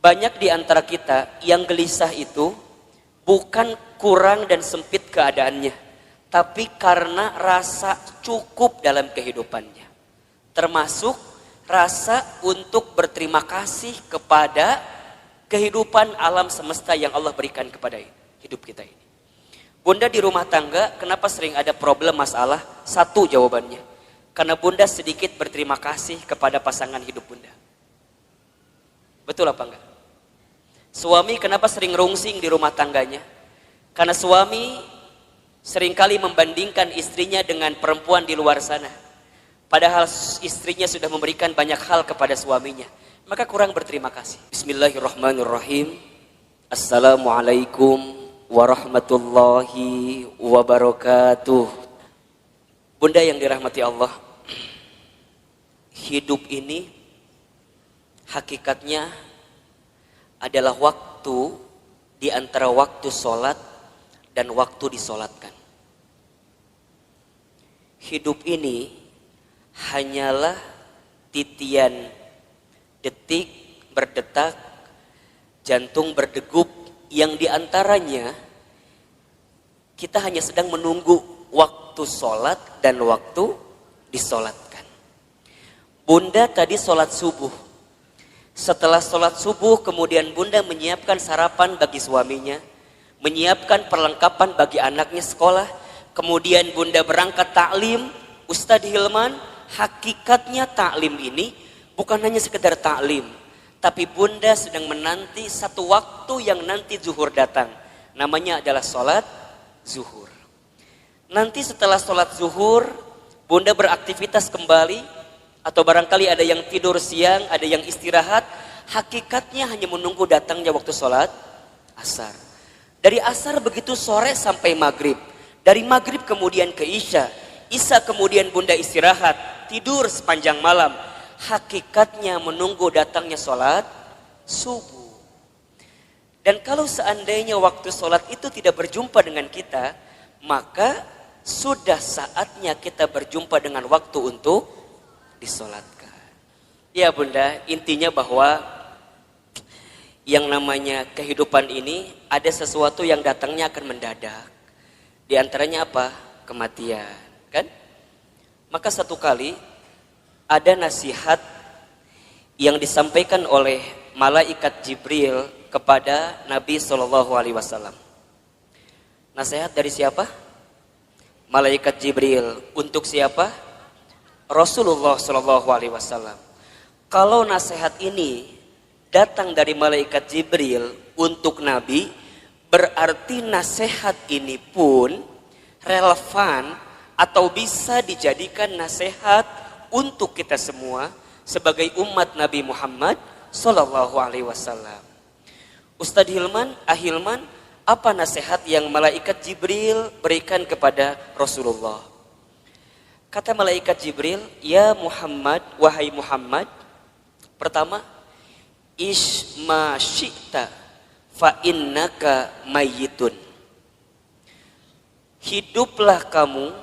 Banyak di antara kita yang gelisah itu bukan kurang dan sempit keadaannya, tapi karena rasa cukup dalam kehidupannya. Termasuk rasa untuk berterima kasih kepada kehidupan alam semesta yang Allah berikan kepada hidup kita ini. Bunda di rumah tangga, kenapa sering ada problem masalah? Satu jawabannya, karena bunda sedikit berterima kasih kepada pasangan hidup bunda. Betul apa enggak? Suami kenapa sering rungsing di rumah tangganya? Karena suami seringkali membandingkan istrinya dengan perempuan di luar sana. Padahal istrinya sudah memberikan banyak hal kepada suaminya. Maka kurang berterima kasih. Bismillahirrahmanirrahim. Assalamualaikum warahmatullahi wabarakatuh. Bunda yang dirahmati Allah, hidup ini hakikatnya adalah waktu di antara waktu sholat dan waktu disolatkan. Hidup ini hanyalah titian detik berdetak, jantung berdegup, yang diantaranya kita hanya sedang menunggu waktu sholat dan waktu disolatkan. Bunda tadi sholat subuh. Setelah sholat subuh kemudian bunda menyiapkan sarapan bagi suaminya, menyiapkan perlengkapan bagi anaknya sekolah, kemudian bunda berangkat taklim. Ustadz Hilman, hakikatnya taklim ini bukan hanya sekedar taklim, tapi bunda sedang menanti satu waktu yang nanti zuhur datang, namanya adalah sholat zuhur. Nanti setelah sholat zuhur bunda beraktivitas kembali, atau barangkali ada yang tidur siang, ada yang istirahat. Hakikatnya hanya menunggu datangnya waktu sholat asar. Dari asar begitu sore sampai maghrib. Dari maghrib kemudian ke isya. Isya kemudian bunda istirahat, tidur sepanjang malam. Hakikatnya menunggu datangnya sholat subuh. Dan kalau seandainya waktu sholat itu tidak berjumpa dengan kita, maka sudah saatnya kita berjumpa dengan waktu untuk disolatkan. Ya bunda, intinya bahwa yang namanya kehidupan ini ada sesuatu yang datangnya akan mendadak. Di antaranya apa? Kematian, kan? Maka satu kali ada nasihat yang disampaikan oleh malaikat Jibril kepada Nabi SAW. Nasihat dari siapa? Malaikat Jibril. Untuk siapa? Rasulullah SAW. Kalau nasihat ini datang dari malaikat Jibril untuk Nabi, berarti nasihat ini pun relevan atau bisa dijadikan nasihat untuk kita semua sebagai umat Nabi Muhammad SAW. Ustadz Hilman, Ahilman, apa nasihat yang malaikat Jibril berikan kepada Rasulullah? Kata malaikat Jibril, ya Muhammad, wahai Muhammad, pertama, isma syi'ta fa innaka mayyitun. Hiduplah kamu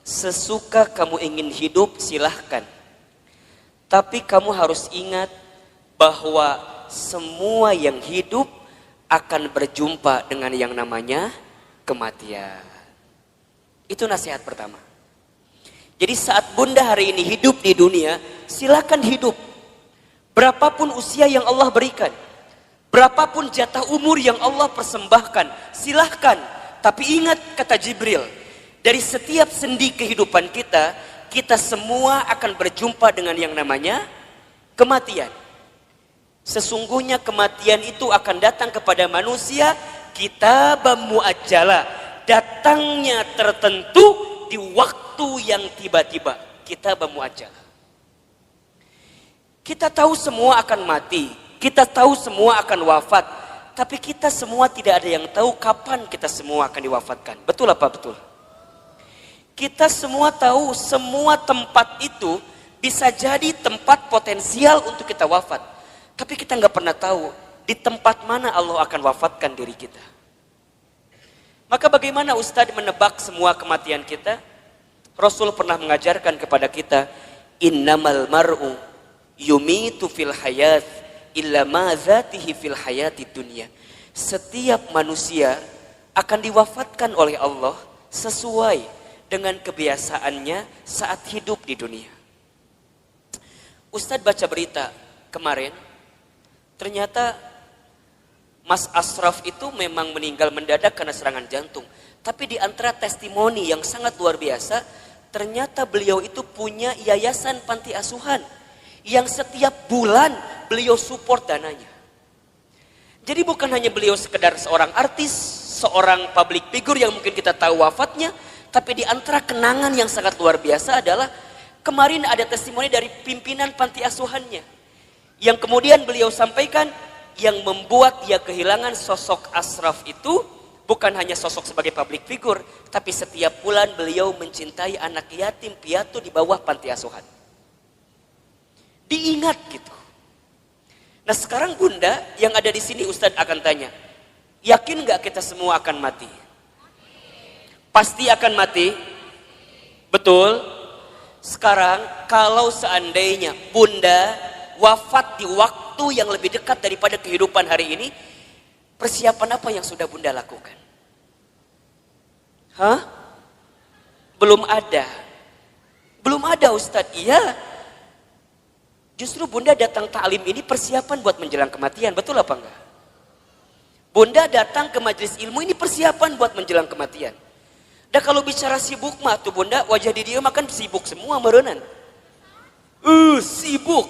sesuka kamu ingin hidup, silahkan. Tapi kamu harus ingat bahwa semua yang hidup akan berjumpa dengan yang namanya kematian. Itu nasihat pertama. Jadi saat bunda hari ini hidup di dunia, silakan hidup. Berapapun usia yang Allah berikan, berapapun jatah umur yang Allah persembahkan, silahkan. Tapi ingat kata Jibril, dari setiap sendi kehidupan kita, kita semua akan berjumpa dengan yang namanya kematian. Sesungguhnya kematian itu akan datang kepada manusia, kitaban muajjala, datangnya tertentu di waktu yang tiba-tiba. Kitaban muajjala. Kita tahu semua akan mati, kita tahu semua akan wafat, tapi kita semua tidak ada yang tahu kapan kita semua akan diwafatkan. Betul apa betul? Kita semua tahu semua tempat itu bisa jadi tempat potensial untuk kita wafat, tapi kita nggak pernah tahu di tempat mana Allah akan wafatkan diri kita. Maka bagaimana Ustadz menebak semua kematian kita? Rasul pernah mengajarkan kepada kita, innamal mar'u yumitu fil hayat illa ma dzatihi fil hayati dunya. Setiap manusia akan diwafatkan oleh Allah sesuai dengan kebiasaannya saat hidup di dunia. Ustadz baca berita kemarin, ternyata Mas Ashraf itu memang meninggal mendadak karena serangan jantung. Tapi di antara testimoni yang sangat luar biasa, ternyata beliau itu punya yayasan panti asuhan yang setiap bulan beliau support dananya. Jadi bukan hanya beliau sekedar seorang artis, seorang public figure yang mungkin kita tahu wafatnya, tapi di antara kenangan yang sangat luar biasa adalah kemarin ada testimoni dari pimpinan panti asuhannya yang kemudian beliau sampaikan yang membuat dia kehilangan sosok Ashraf itu bukan hanya sosok sebagai public figure, tapi setiap bulan beliau mencintai anak yatim piatu di bawah panti asuhan. Diingat gitu. Nah sekarang Bunda yang ada di sini Ustadz akan tanya, yakin nggak kita semua akan mati? Pasti akan mati, betul? Sekarang kalau seandainya Bunda wafat di waktu yang lebih dekat daripada kehidupan hari ini, persiapan apa yang sudah Bunda lakukan? Hah? Belum ada. Belum ada Ustadz, iya. Justru Bunda datang ta'lim ini persiapan buat menjelang kematian, betul apa enggak? Bunda datang ke majelis ilmu ini persiapan buat menjelang kematian. Dan kalau bicara sibuk mah tuh Bunda, wajah di dia makan sibuk semua merenan. Sibuk.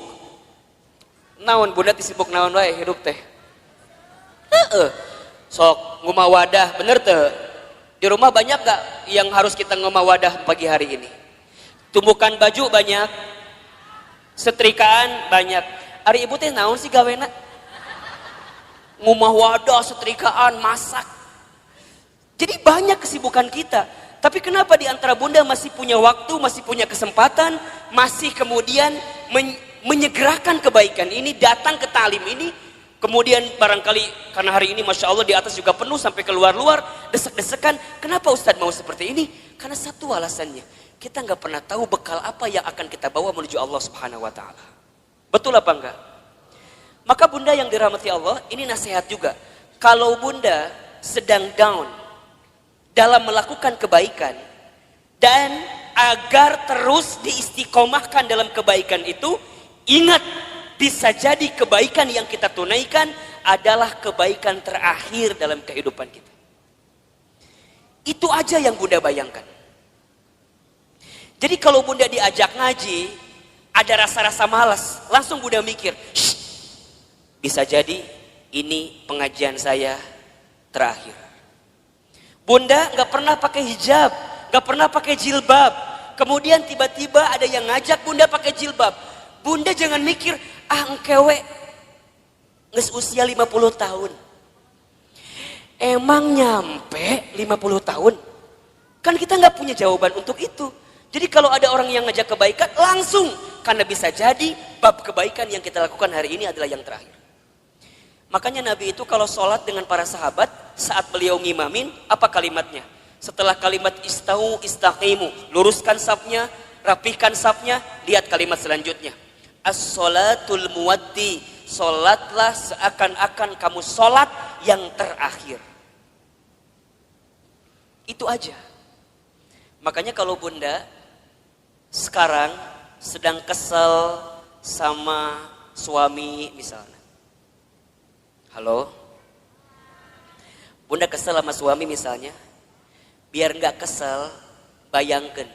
Naon Bunda sibuk naon wae hidup teh. Sok ngumah wadah, bener teh. Di rumah banyak gak yang harus kita ngumah wadah pagi hari ini? Tumbukan baju banyak, setrikaan banyak. Ari ibu teh naon sih gawena? Ngumah wadah, setrikaan, masak. Jadi banyak kesibukan kita. Tapi kenapa di antara Bunda masih punya waktu, masih punya kesempatan, masih kemudian menyegerakan kebaikan ini, datang ke talim ini, kemudian barangkali karena hari ini Masya Allah di atas juga penuh sampai keluar-luar, desek-desekan. Kenapa Ustadz mau seperti ini? Karena satu alasannya, kita nggak pernah tahu bekal apa yang akan kita bawa menuju Allah Subhanahu Wa Taala. Betul apa enggak? Maka Bunda yang dirahmati Allah, ini nasihat juga. Kalau Bunda sedang down dalam melakukan kebaikan dan agar terus diistiqomahkan dalam kebaikan itu, ingat bisa jadi kebaikan yang kita tunaikan adalah kebaikan terakhir dalam kehidupan kita. Itu aja yang Bunda bayangkan. Jadi kalau Bunda diajak ngaji, ada rasa-rasa malas, langsung Bunda mikir, bisa jadi ini pengajian saya terakhir. Bunda nggak pernah pakai hijab, nggak pernah pakai jilbab. Kemudian tiba-tiba ada yang ngajak Bunda pakai jilbab. Bunda jangan mikir, engkewe nges usia 50 tahun. Emang nyampe 50 tahun? Kan kita nggak punya jawaban untuk itu. Jadi kalau ada orang yang ngajak kebaikan, langsung. Karena bisa jadi bab kebaikan yang kita lakukan hari ini adalah yang terakhir. Makanya Nabi itu kalau sholat dengan para sahabat, saat beliau ngimamin, apa kalimatnya? Setelah kalimat istau istaqimu, luruskan safnya, rapihkan safnya, lihat kalimat selanjutnya. As-sholatul muwaddi, sholatlah seakan-akan kamu sholat yang terakhir. Itu aja. Makanya kalau Bunda sekarang sedang kesel sama suami misalnya. Halo? Bunda kesel sama suami misalnya. Biar nggak kesel, bayangkan.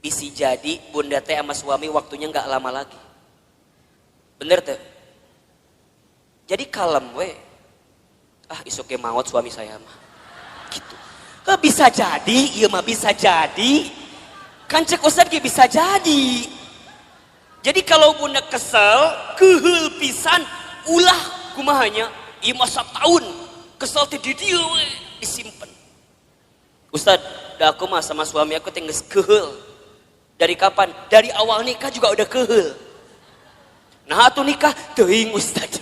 Bisa jadi Bunda teh sama suami waktunya nggak lama lagi. Bener tuh? Jadi kalem we. Isuknya maut suami saya mah. Gitu. Bisa jadi, iya mah bisa jadi. Kan cek Ustadz bisa jadi. Jadi kalau Bunda kesel, kehel pisan, ulah kumahanya, iya masa tahun kesel di dia disimpan. Ustadz, dah aku mah sama suami aku tinggal kehel. Dari kapan? Dari awal nikah juga udah kehel. Nah tuh nikah, teuing Ustadz.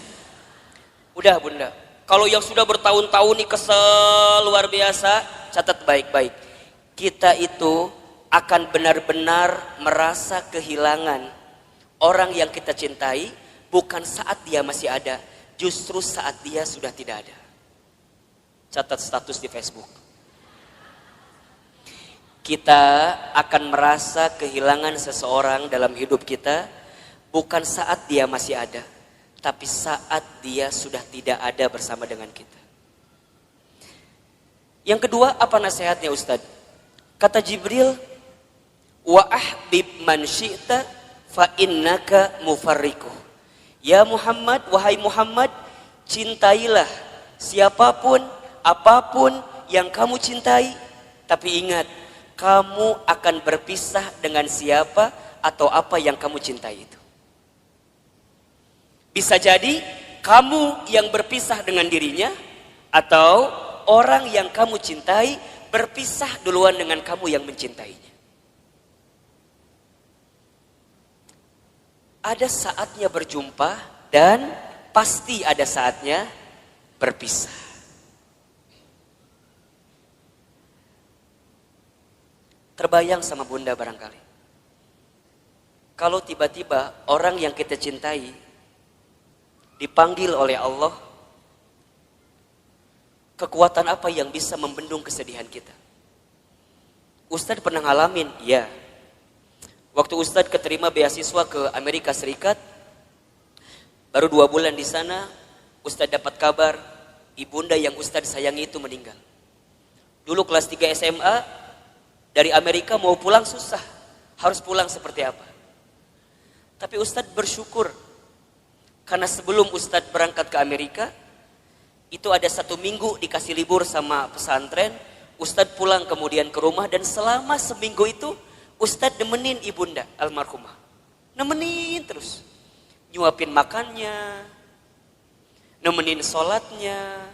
Udah Bunda, kalau yang sudah bertahun-tahun nih kesel luar biasa, catat baik-baik. Kita itu akan benar-benar merasa kehilangan orang yang kita cintai bukan saat dia masih ada, justru saat dia sudah tidak ada. Catat status di Facebook. Kita akan merasa kehilangan seseorang dalam hidup kita bukan saat dia masih ada, tapi saat dia sudah tidak ada bersama dengan kita. Yang kedua, apa nasihatnya Ustaz? Kata Jibril, wa ahbib man syi'ta fa innaka mufarriquh. Ya Muhammad, wahai Muhammad, cintailah siapapun, apapun yang kamu cintai, tapi ingat, kamu akan berpisah dengan siapa atau apa yang kamu cintai itu. Bisa jadi kamu yang berpisah dengan dirinya, atau orang yang kamu cintai berpisah duluan dengan kamu yang mencintainya. Ada saatnya berjumpa dan pasti ada saatnya berpisah. Terbayang sama bunda barangkali. Kalau tiba-tiba orang yang kita cintai dipanggil oleh Allah, kekuatan apa yang bisa membendung kesedihan kita? Ustadz pernah ngalamin, ya. Waktu Ustadz keterima beasiswa ke Amerika Serikat, baru 2 bulan di sana, Ustadz dapat kabar ibunda yang Ustadz sayangi itu meninggal. Dulu kelas 3 SMA, dari Amerika mau pulang susah, harus pulang seperti apa. Tapi Ustadz bersyukur, karena sebelum Ustadz berangkat ke Amerika, itu ada 1 minggu dikasih libur sama pesantren, Ustadz pulang kemudian ke rumah, dan selama seminggu itu Ustadz nemenin ibunda almarhumah. Nemenin terus. Nyuapin makannya, nemenin sholatnya.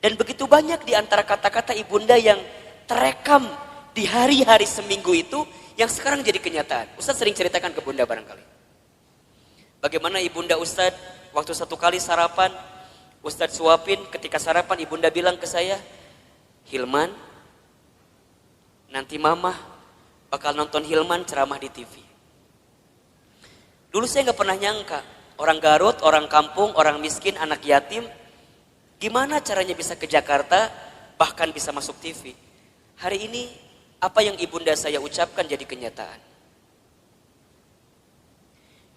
Dan begitu banyak di antara kata-kata ibunda yang terekam di hari-hari seminggu itu, yang sekarang jadi kenyataan. Ustadz sering ceritakan ke bunda barangkali. Bagaimana ibunda Ustadz waktu 1 kali sarapan, Ustadz suapin, ketika sarapan ibunda bilang ke saya, Hilman, nanti mama bakal nonton Hilman ceramah di TV. Dulu saya gak pernah nyangka, orang Garut, orang kampung, orang miskin, anak yatim, gimana caranya bisa ke Jakarta, bahkan bisa masuk TV. Hari ini, apa yang ibunda saya ucapkan jadi kenyataan.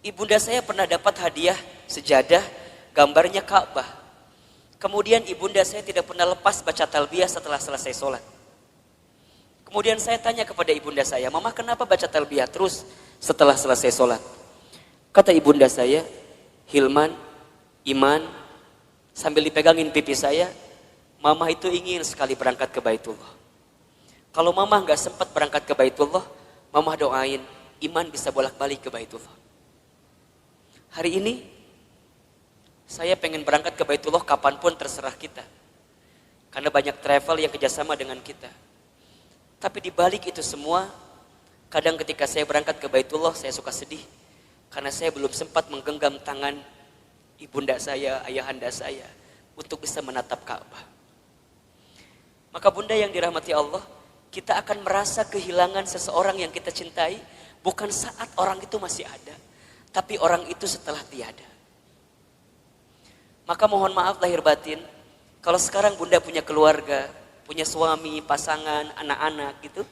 Ibunda saya pernah dapat hadiah sejadah, gambarnya Ka'bah. Kemudian ibunda saya tidak pernah lepas baca talbiyah setelah selesai sholat. Kemudian saya tanya kepada ibunda saya, Mama kenapa baca talbiyah terus setelah selesai sholat? Kata ibunda saya, Hilman, Iman, sambil dipegangin pipi saya, Mama itu ingin sekali berangkat ke Baitullah. Kalau Mama gak sempat berangkat ke Baitullah, Mama doain Iman bisa bolak-balik ke Baitullah. Hari ini, saya pengen berangkat ke Baitullah kapanpun terserah kita. Karena banyak travel yang kerjasama dengan kita. Tapi di balik itu semua, kadang ketika saya berangkat ke Baitullah, saya suka sedih. Karena saya belum sempat menggenggam tangan ibunda saya, ayahanda saya, untuk bisa menatap Ka'bah. Maka bunda yang dirahmati Allah, kita akan merasa kehilangan seseorang yang kita cintai, bukan saat orang itu masih ada, tapi orang itu setelah tiada. Maka mohon maaf lahir batin, kalau sekarang bunda punya keluarga, punya suami, pasangan, anak-anak gitu.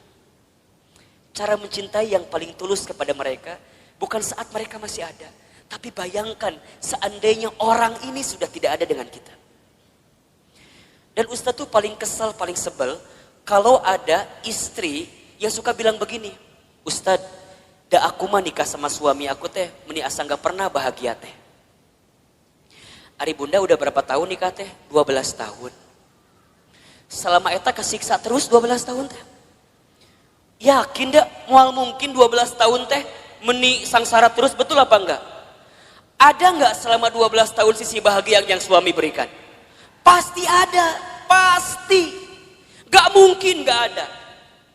Cara mencintai yang paling tulus kepada mereka, bukan saat mereka masih ada. Tapi bayangkan seandainya orang ini sudah tidak ada dengan kita. Dan Ustadz tuh paling kesal, paling sebel, kalau ada istri yang suka bilang begini, Ustadz, da aku mah nikah sama suami aku teh, meni asa gak pernah bahagia teh. Ari bunda udah berapa tahun nikah teh? 12 tahun. Selama eta kesiksa terus 12 tahun teh. Yakin dak moal mungkin 12 tahun teh meni sangsara terus, betul apa enggak? Ada enggak selama 12 tahun sisi bahagia yang suami berikan? Pasti ada, pasti. Gak mungkin gak ada.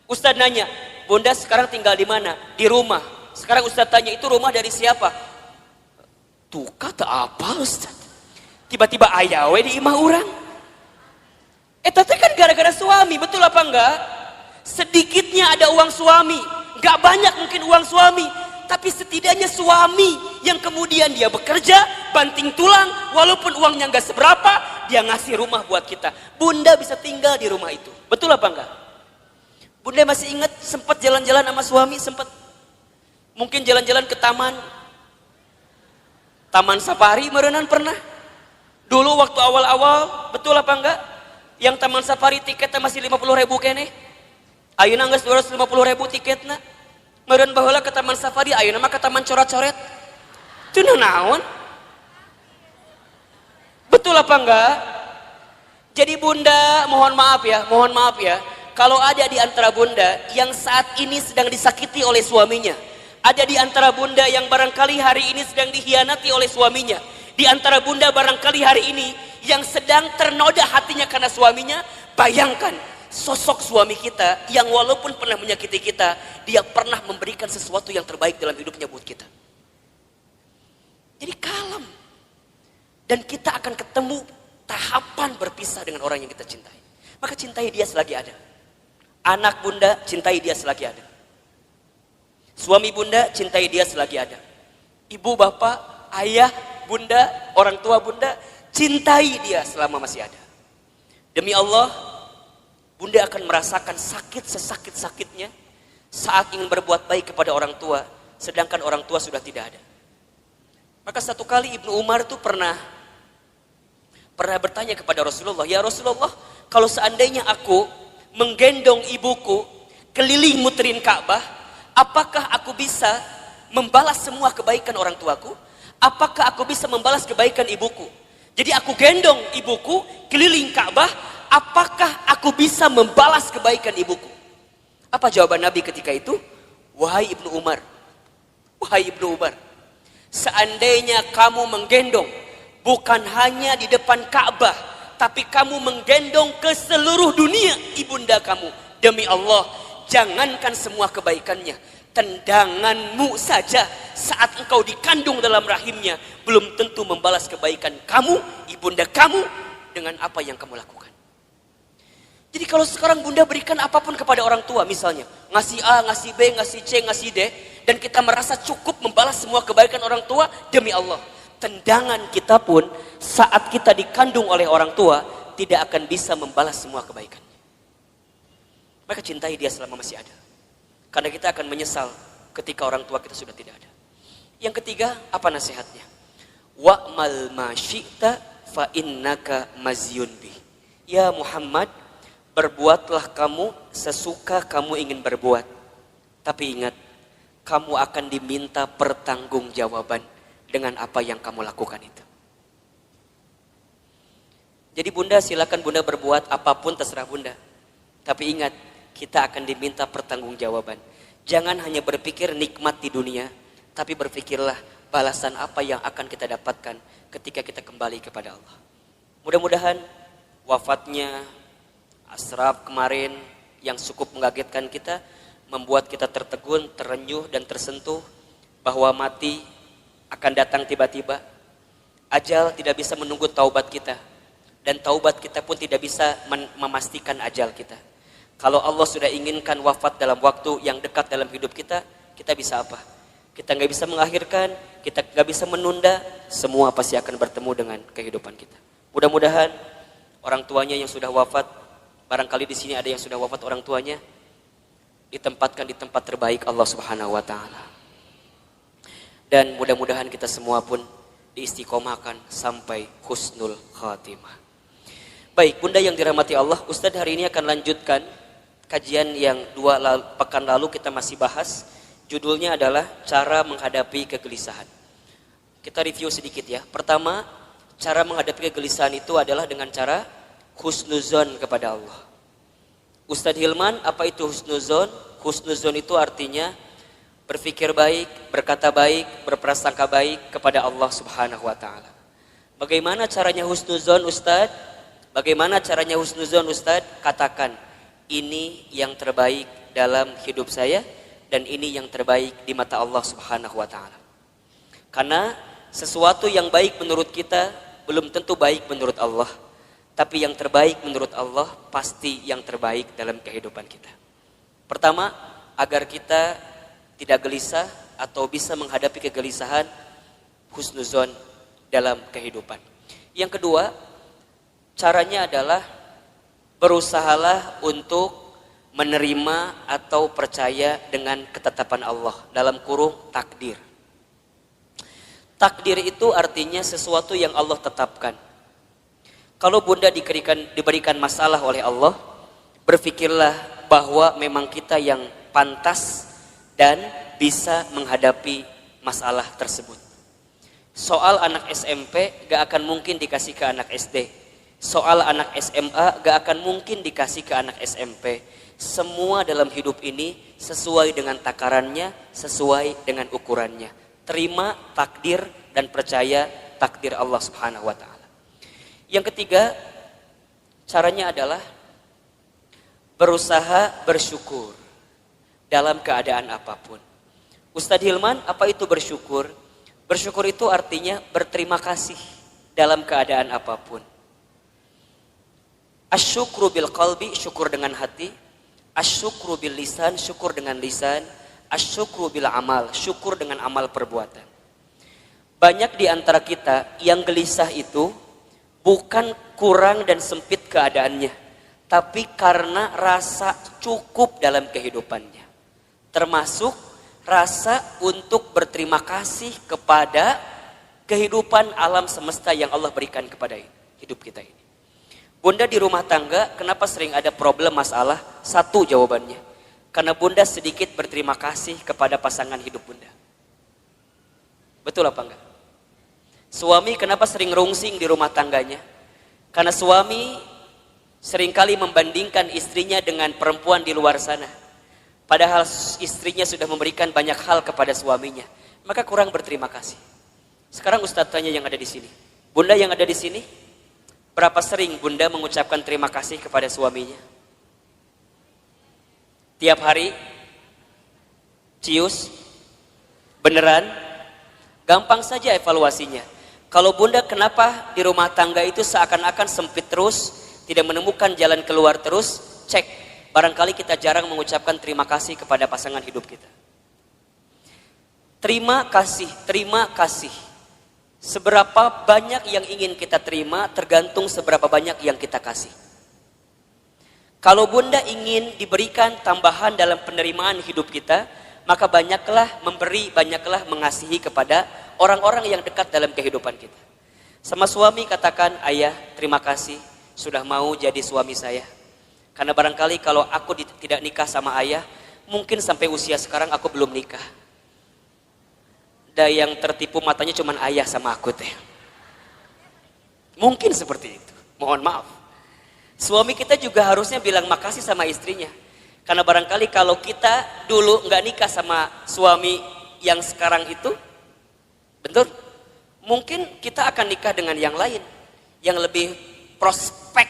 Ustadz nanya, bunda sekarang tinggal di mana? Di rumah. Sekarang Ustadz tanya, itu rumah dari siapa? Tuh kata apa Ustadz? Tiba-tiba ayawe di imah orang. Tapi kan gara-gara suami, betul apa enggak? Sedikitnya ada uang suami, gak banyak mungkin uang suami, tapi setidaknya suami yang kemudian dia bekerja, banting tulang, walaupun uangnya nggak seberapa, dia ngasih rumah buat kita. Bunda bisa tinggal di rumah itu. Betul apa enggak? Bunda masih ingat sempat jalan-jalan sama suami, sempat mungkin jalan-jalan ke taman safari merenan pernah. Dulu waktu awal-awal, betul apa enggak? Yang taman safari tiketnya masih 50.000 kene. Ayeuna geus 250.000 tiketna. Meureun baheula ke taman safari, ayeuna mah ke taman coret-coret. Itu naon? Betul apa enggak? Jadi bunda, mohon maaf ya. Kalau ada di antara bunda yang saat ini sedang disakiti oleh suaminya, ada di antara bunda yang barangkali hari ini sedang dikhianati oleh suaminya, di antara bunda barangkali hari ini yang sedang ternoda hatinya karena suaminya, bayangkan sosok suami kita yang walaupun pernah menyakiti kita, dia pernah memberikan sesuatu yang terbaik dalam hidupnya buat kita. Jadi kalem. Dan kita akan ketemu tahapan berpisah dengan orang yang kita cintai. Maka cintai dia selagi ada. Anak bunda, cintai dia selagi ada. Suami bunda, cintai dia selagi ada. Ibu, bapak, ayah, bunda, orang tua bunda, cintai dia selama masih ada. Demi Allah, bunda akan merasakan sakit sesakit-sakitnya saat ingin berbuat baik kepada orang tua, sedangkan orang tua sudah tidak ada. Maka satu kali Ibnu Umar itu pernah bertanya kepada Rasulullah, ya Rasulullah, kalau seandainya aku menggendong ibuku keliling muterin Ka'bah, apakah aku bisa membalas semua kebaikan orang tuaku? Apakah aku bisa membalas kebaikan ibuku? Jadi aku gendong ibuku keliling Ka'bah, apakah aku bisa membalas kebaikan ibuku? Apa jawaban Nabi ketika itu? Wahai Ibnu Umar, seandainya kamu menggendong bukan hanya di depan Ka'bah, tapi kamu menggendong ke seluruh dunia ibunda kamu, demi Allah, jangankan semua kebaikannya, tendanganmu saja saat engkau dikandung dalam rahimnya belum tentu membalas kebaikan kamu, ibunda kamu, dengan apa yang kamu lakukan. Jadi kalau sekarang bunda berikan apapun kepada orang tua, misalnya ngasih A, ngasih B, ngasih C, ngasih D, dan kita merasa cukup membalas semua kebaikan orang tua, demi Allah, tendangan kita pun saat kita dikandung oleh orang tua tidak akan bisa membalas semua kebaikan. Maka cintai dia selama masih ada, karena kita akan menyesal ketika orang tua kita sudah tidak ada. Yang ketiga, apa nasihatnya? Wa'mal ma syi'ta fa innaka mazyun bi. Ya Muhammad, berbuatlah kamu sesuka kamu ingin berbuat, tapi ingat, kamu akan diminta pertanggungjawaban dengan apa yang kamu lakukan itu. Jadi bunda, silakan bunda berbuat apapun terserah bunda, tapi ingat, kita akan diminta pertanggungjawaban. Jangan hanya berpikir nikmat di dunia, tapi berpikirlah balasan apa yang akan kita dapatkan ketika kita kembali kepada Allah. Mudah-mudahan wafatnya Ashraf kemarin yang cukup mengagetkan kita, membuat kita tertegun, terenyuh dan tersentuh bahwa mati akan datang tiba-tiba. Ajal tidak bisa menunggu taubat kita, dan taubat kita pun tidak bisa memastikan ajal kita. Kalau Allah sudah inginkan wafat dalam waktu yang dekat dalam hidup kita, kita bisa apa? Kita nggak bisa mengakhirkan, kita nggak bisa menunda, semua pasti akan bertemu dengan kehidupan kita. Mudah-mudahan orang tuanya yang sudah wafat, barangkali di sini ada yang sudah wafat orang tuanya, ditempatkan di tempat terbaik Allah Subhanahu wa taala. Dan mudah-mudahan kita semua pun diistiqomahkan sampai husnul khatimah. Baik, bunda yang dirahmati Allah, Ustadz hari ini akan lanjutkan kajian yang pekan lalu kita masih bahas. Judulnya adalah cara menghadapi kegelisahan. Kita review sedikit ya. Pertama, cara menghadapi kegelisahan itu adalah dengan cara husnuzon kepada Allah. Ustadz Hilman, apa itu husnuzon? Husnuzon itu artinya berpikir baik, berkata baik, berprasangka baik kepada Allah Subhanahu wa taala. Bagaimana caranya husnuzon, Ustadz? Bagaimana caranya husnuzon, Ustadz? Katakan, ini yang terbaik dalam hidup saya dan ini yang terbaik di mata Allah Subhanahu wa taala. Karena sesuatu yang baik menurut kita belum tentu baik menurut Allah. Tapi yang terbaik menurut Allah pasti yang terbaik dalam kehidupan kita. Pertama, agar kita tidak gelisah atau bisa menghadapi kegelisahan, husnuzon dalam kehidupan. Yang kedua, caranya adalah berusahalah untuk menerima atau percaya dengan ketetapan Allah, dalam kurung takdir. Takdir itu artinya sesuatu yang Allah tetapkan. Kalau bunda diberikan masalah oleh Allah, berpikirlah bahwa memang kita yang pantas dan bisa menghadapi masalah tersebut. Soal anak SMP gak akan mungkin dikasih ke anak SD. Soal anak SMA gak akan mungkin dikasih ke anak SMP. Semua dalam hidup ini sesuai dengan takarannya, sesuai dengan ukurannya. Terima takdir dan percaya takdir Allah Subhanahu wa taala. Yang ketiga, caranya adalah berusaha bersyukur dalam keadaan apapun. Ustadz Hilman, apa itu bersyukur? Bersyukur itu artinya berterima kasih dalam keadaan apapun. Asyukru bil qalbi, syukur dengan hati. Asyukru bil lisan, syukur dengan lisan. Asyukru bil amal, syukur dengan amal perbuatan. Banyak di antara kita yang gelisah itu bukan kurang dan sempit keadaannya, tapi karena rasa cukup dalam kehidupannya. Termasuk rasa untuk berterima kasih kepada kehidupan alam semesta yang Allah berikan kepada hidup kita ini. Bunda di rumah tangga, kenapa sering ada problem masalah? Satu jawabannya, karena bunda sedikit berterima kasih kepada pasangan hidup bunda. Betul apa enggak? Suami kenapa sering rungsing di rumah tangganya? Karena suami seringkali membandingkan istrinya dengan perempuan di luar sana. Padahal istrinya sudah memberikan banyak hal kepada suaminya, maka kurang berterima kasih. Sekarang Ustadz tanya yang ada di sini, bunda yang ada di sini, berapa sering bunda mengucapkan terima kasih kepada suaminya? Tiap hari? Cius? Beneran? Gampang saja evaluasinya. Kalau bunda kenapa di rumah tangga itu seakan-akan sempit terus, tidak menemukan jalan keluar terus, cek. Barangkali kita jarang mengucapkan terima kasih kepada pasangan hidup kita. Terima kasih, terima kasih. Seberapa banyak yang ingin kita terima tergantung seberapa banyak yang kita kasih. Kalau bunda ingin diberikan tambahan dalam penerimaan hidup kita, maka banyaklah memberi, banyaklah mengasihi kepada orang-orang yang dekat dalam kehidupan kita. Sama suami katakan, ayah terima kasih sudah mau jadi suami saya. Karena barangkali kalau aku tidak nikah sama ayah, mungkin sampai usia sekarang aku belum nikah. Dan yang tertipu matanya cuma ayah sama aku teh. Mungkin seperti itu. Mohon maaf. Suami kita juga harusnya bilang makasih sama istrinya. Karena barangkali kalau kita dulu nggak nikah sama suami yang sekarang itu, betul? Mungkin kita akan nikah dengan yang lain, yang lebih prospek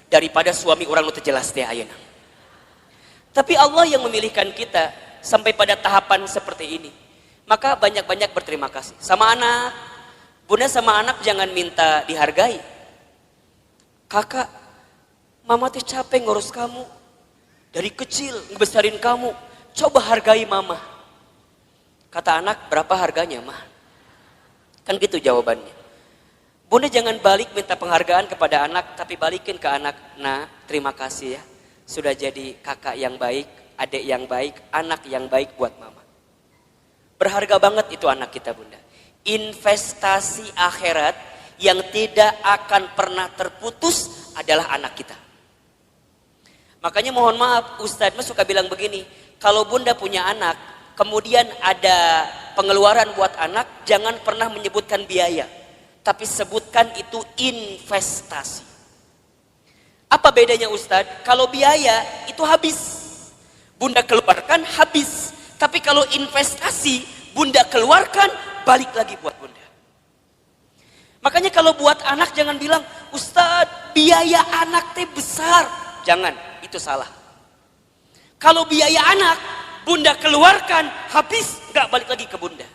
daripada suami orang itu jelas teh ayeuna. Tapi Allah yang memilihkan kita sampai pada tahapan seperti ini. Maka banyak-banyak berterima kasih. Sama anak, bunda sama anak jangan minta dihargai. Kakak, mama teh capek ngurus kamu. Dari kecil ngebesarin kamu. Coba hargai mama. Kata anak, berapa harganya mah? Kan gitu jawabannya. Bunda jangan balik minta penghargaan kepada anak, tapi balikin ke anak. Nah, terima kasih ya. Sudah jadi kakak yang baik, adik yang baik, anak yang baik buat mama. Berharga banget itu anak kita bunda. Investasi akhirat yang tidak akan pernah terputus adalah anak kita. Makanya mohon maaf, Ustadz suka bilang begini. Kalau bunda punya anak, kemudian ada pengeluaran buat anak, jangan pernah menyebutkan biaya. Tapi sebutkan itu investasi. Apa bedanya Ustadz? Kalau biaya itu habis. Bunda keluarkan habis. Tapi kalau investasi, bunda keluarkan balik lagi buat bunda. Makanya kalau buat anak jangan bilang, Ustadz biaya anak teh besar. Jangan, itu salah. Kalau biaya anak, bunda keluarkan habis, gak balik lagi ke bunda.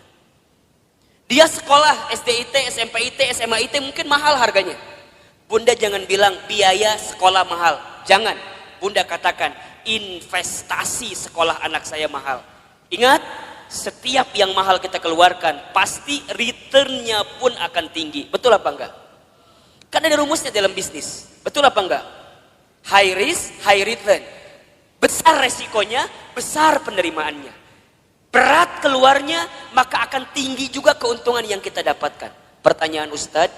Dia sekolah SDIT, SMPIT, SMAIT mungkin mahal harganya. Bunda jangan bilang biaya sekolah mahal. Jangan. Bunda katakan investasi sekolah anak saya mahal. Ingat, setiap yang mahal kita keluarkan, pasti returnnya pun akan tinggi. Betul apa enggak? Kan ada rumusnya dalam bisnis. Betul apa enggak? High risk, high return. Besar resikonya, besar penerimaannya. Berat keluarnya, maka akan tinggi juga keuntungan yang kita dapatkan. Pertanyaan Ustadz,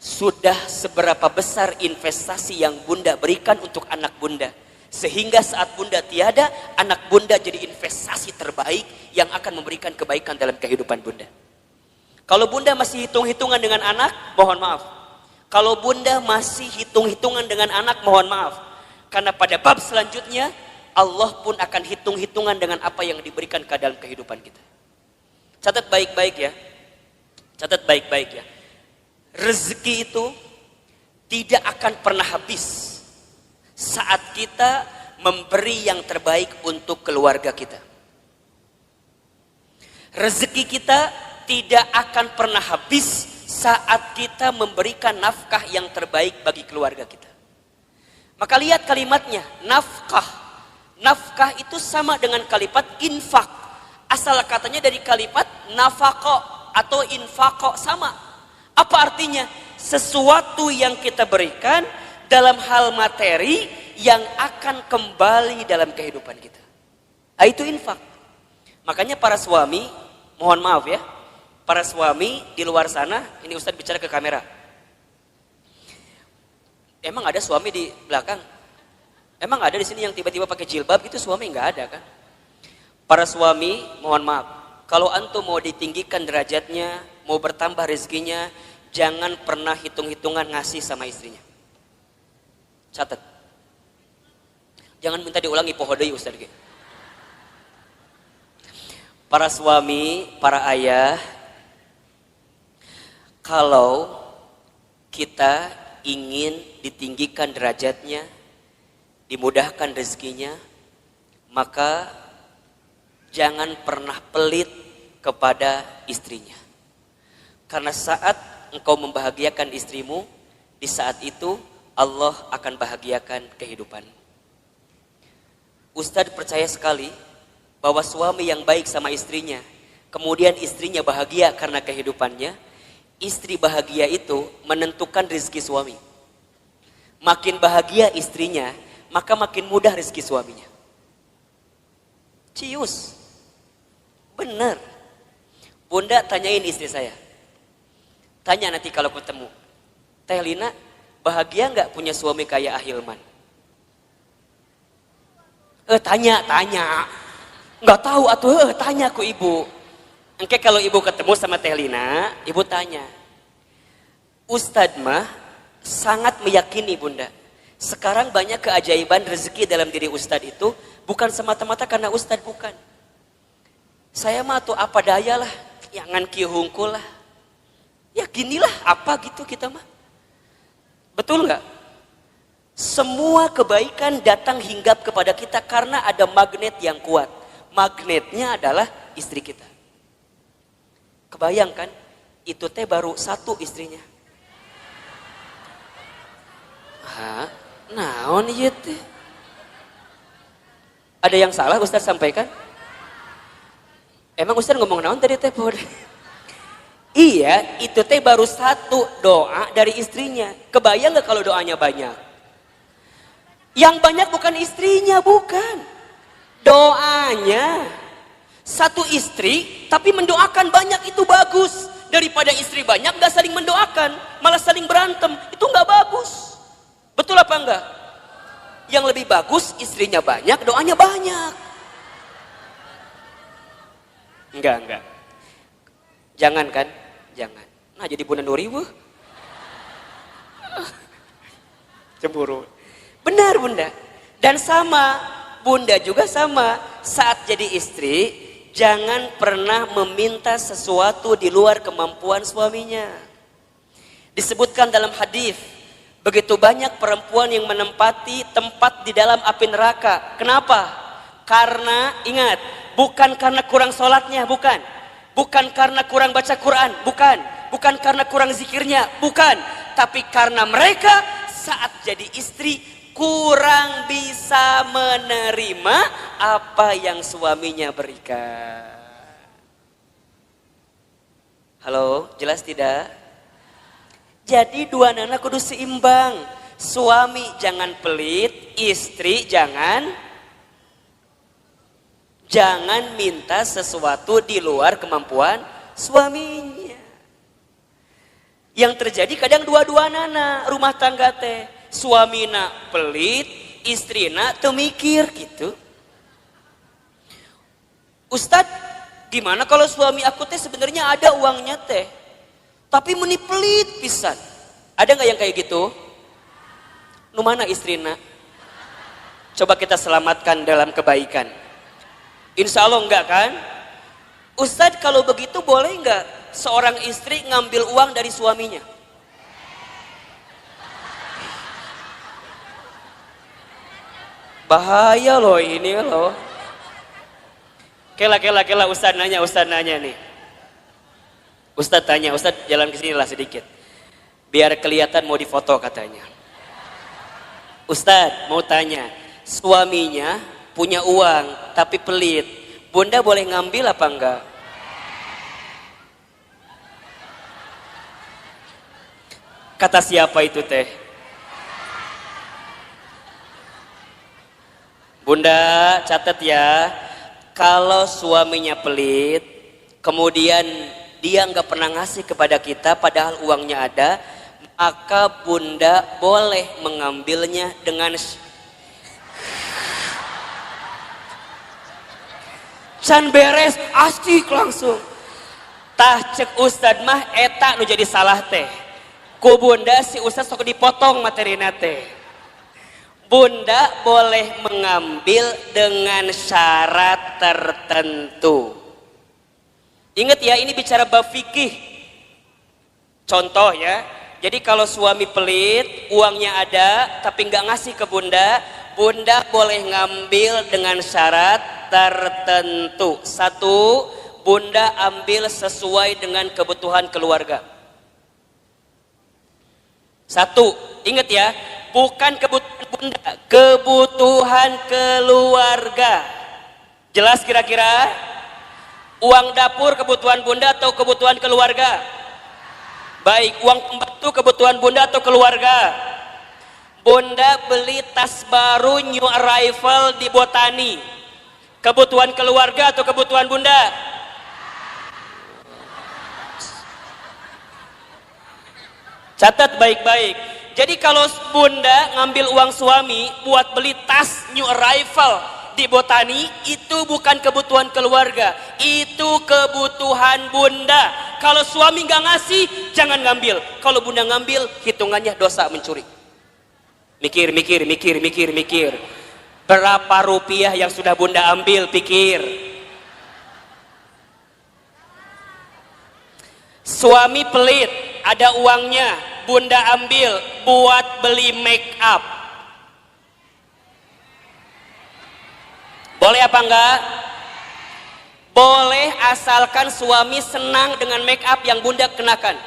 sudah seberapa besar investasi yang Bunda berikan untuk anak Bunda? Sehingga saat Bunda tiada, anak Bunda jadi investasi terbaik yang akan memberikan kebaikan dalam kehidupan Bunda. Kalau Bunda masih hitung-hitungan dengan anak, mohon maaf. Kalau Bunda masih hitung-hitungan dengan anak, mohon maaf. Karena pada bab selanjutnya, Allah pun akan hitung-hitungan dengan apa yang diberikan ke dalam kehidupan kita. Catat baik-baik ya. Catat baik-baik ya. Rezeki itu tidak akan pernah habis saat kita memberi yang terbaik untuk keluarga kita. Rezeki kita tidak akan pernah habis saat kita memberikan nafkah yang terbaik bagi keluarga kita. Maka lihat kalimatnya, nafkah. Nafkah itu sama dengan kalimat infak. Asal katanya dari kalimat nafako atau infako, sama. Apa artinya? Sesuatu yang kita berikan dalam hal materi yang akan kembali dalam kehidupan kita. Nah, itu infak. Makanya para suami, mohon maaf ya, para suami di luar sana, ini Ustadz bicara ke kamera. Emang ada suami di belakang? Emang ada di sini yang tiba-tiba pakai jilbab gitu? Suami nggak ada kan? Para suami, mohon maaf, kalau antum mau ditinggikan derajatnya, mau bertambah rezekinya, jangan pernah hitung-hitungan ngasih sama istrinya. Catat. Jangan minta diulangi pohodoi Ustaz. Para suami, para ayah, kalau kita ingin ditinggikan derajatnya, dimudahkan rezekinya, maka jangan pernah pelit kepada istrinya. Karena saat engkau membahagiakan istrimu, di saat itu Allah akan bahagiakan kehidupanmu. Ustadz percaya sekali bahwa suami yang baik sama istrinya, kemudian istrinya bahagia karena kehidupannya, istri bahagia itu menentukan rezeki suami. Makin bahagia istrinya, maka makin mudah rezeki suaminya. Cius. Benar. Bunda tanyain istri saya. Tanya nanti kalau ketemu. Teh Lina, bahagia nggak punya suami kayak Ahilman? Tanya. Nggak tahu atuh, tanya ku ibu. Engke kalau ibu ketemu sama Teh Lina, ibu tanya. Ustadz mah sangat meyakini Bunda. Sekarang banyak keajaiban rezeki dalam diri Ustadz itu bukan semata-mata karena Ustadz, bukan. Saya mah tuh apa daya lah, jangan kieu hungkul lah. Ya ginilah apa gitu kita mah. Betul nggak? Semua kebaikan datang hinggap kepada kita karena ada magnet yang kuat. Magnetnya adalah istri kita. Kebayangkan, itu teh baru satu istrinya. Hah? Naon ieu teh? Ada yang salah Ustaz sampaikan? Emang Ustaz ngomong naon tadi teh? Iya, itu teh baru satu doa dari istrinya. Kebayang gak kalau doanya banyak? Yang banyak bukan istrinya, bukan. Doanya. Satu istri, tapi mendoakan banyak, itu bagus. Daripada istri banyak gak saling mendoakan, malah saling berantem. Itu gak bagus. Betul apa enggak? Yang lebih bagus istrinya banyak, doanya banyak. Enggak. Jangan kan? Jangan. Nah jadi Bunda Nuri cemburu. Benar Bunda. Dan sama, Bunda juga sama. Saat jadi istri, jangan pernah meminta sesuatu di luar kemampuan suaminya. Disebutkan dalam hadis, begitu banyak perempuan yang menempati tempat di dalam api neraka. Kenapa? Karena ingat, bukan karena kurang sholatnya, bukan. Bukan karena kurang baca Quran, bukan. Bukan karena kurang zikirnya, bukan. Tapi karena mereka saat jadi istri kurang bisa menerima apa yang suaminya berikan. Halo, jelas tidak? Jadi dua nana kudu seimbang. Suami jangan pelit, istri jangan minta sesuatu di luar kemampuan suaminya. Yang terjadi kadang dua-dua nana rumah tangga teh. Suamina pelit, istrina teu mikir gitu. Ustadz, gimana kalau suami aku teh sebenarnya ada uangnya teh, tapi meni pelit pisan. Ada nggak yang kayak gitu? Nu mana istrina? Coba kita selamatkan dalam kebaikan. Insya Allah enggak kan? Ustadz, kalau begitu boleh enggak seorang istri ngambil uang dari suaminya? Bahaya loh ini loh. Kela Ustadz nanya nih. Ustadz tanya, Ustadz jalan ke sini lah sedikit. Biar kelihatan mau difoto katanya. Ustadz mau tanya, suaminya punya uang tapi pelit. Bunda boleh ngambil apa enggak? Kata siapa itu teh? Bunda catat ya, kalau suaminya pelit, kemudian dia nggak pernah ngasih kepada kita padahal uangnya ada, maka bunda boleh mengambilnya dengan can beres, asik langsung. Tah cek Ustad mah eta nu jadi salah teh. Ku bunda si Ustad sok dipotong materina teh. Bunda boleh mengambil dengan syarat tertentu. Ingat ya, ini bicara bab fikih. Contoh ya, jadi kalau suami pelit, uangnya ada tapi nggak ngasih ke bunda, bunda boleh ngambil dengan syarat tertentu. Satu, bunda ambil sesuai dengan kebutuhan keluarga. Satu, ingat ya, bukan kebutuhan bunda, kebutuhan keluarga. Jelas kira-kira? Uang dapur kebutuhan bunda atau kebutuhan keluarga? Baik, uang pembantu kebutuhan bunda atau keluarga? Bunda beli tas baru new arrival di Botani, kebutuhan keluarga atau kebutuhan bunda? Catat baik-baik. Jadi kalau bunda ngambil uang suami buat beli tas new arrival di Botani, itu bukan kebutuhan keluarga, itu kebutuhan bunda. Kalau suami nggak ngasih, jangan ngambil. Kalau bunda ngambil, hitungannya dosa mencuri. Mikir. Berapa rupiah yang sudah bunda ambil, pikir. Suami pelit, ada uangnya, bunda ambil buat beli make up. Boleh apa enggak? Boleh, asalkan suami senang dengan make up yang bunda kenakan.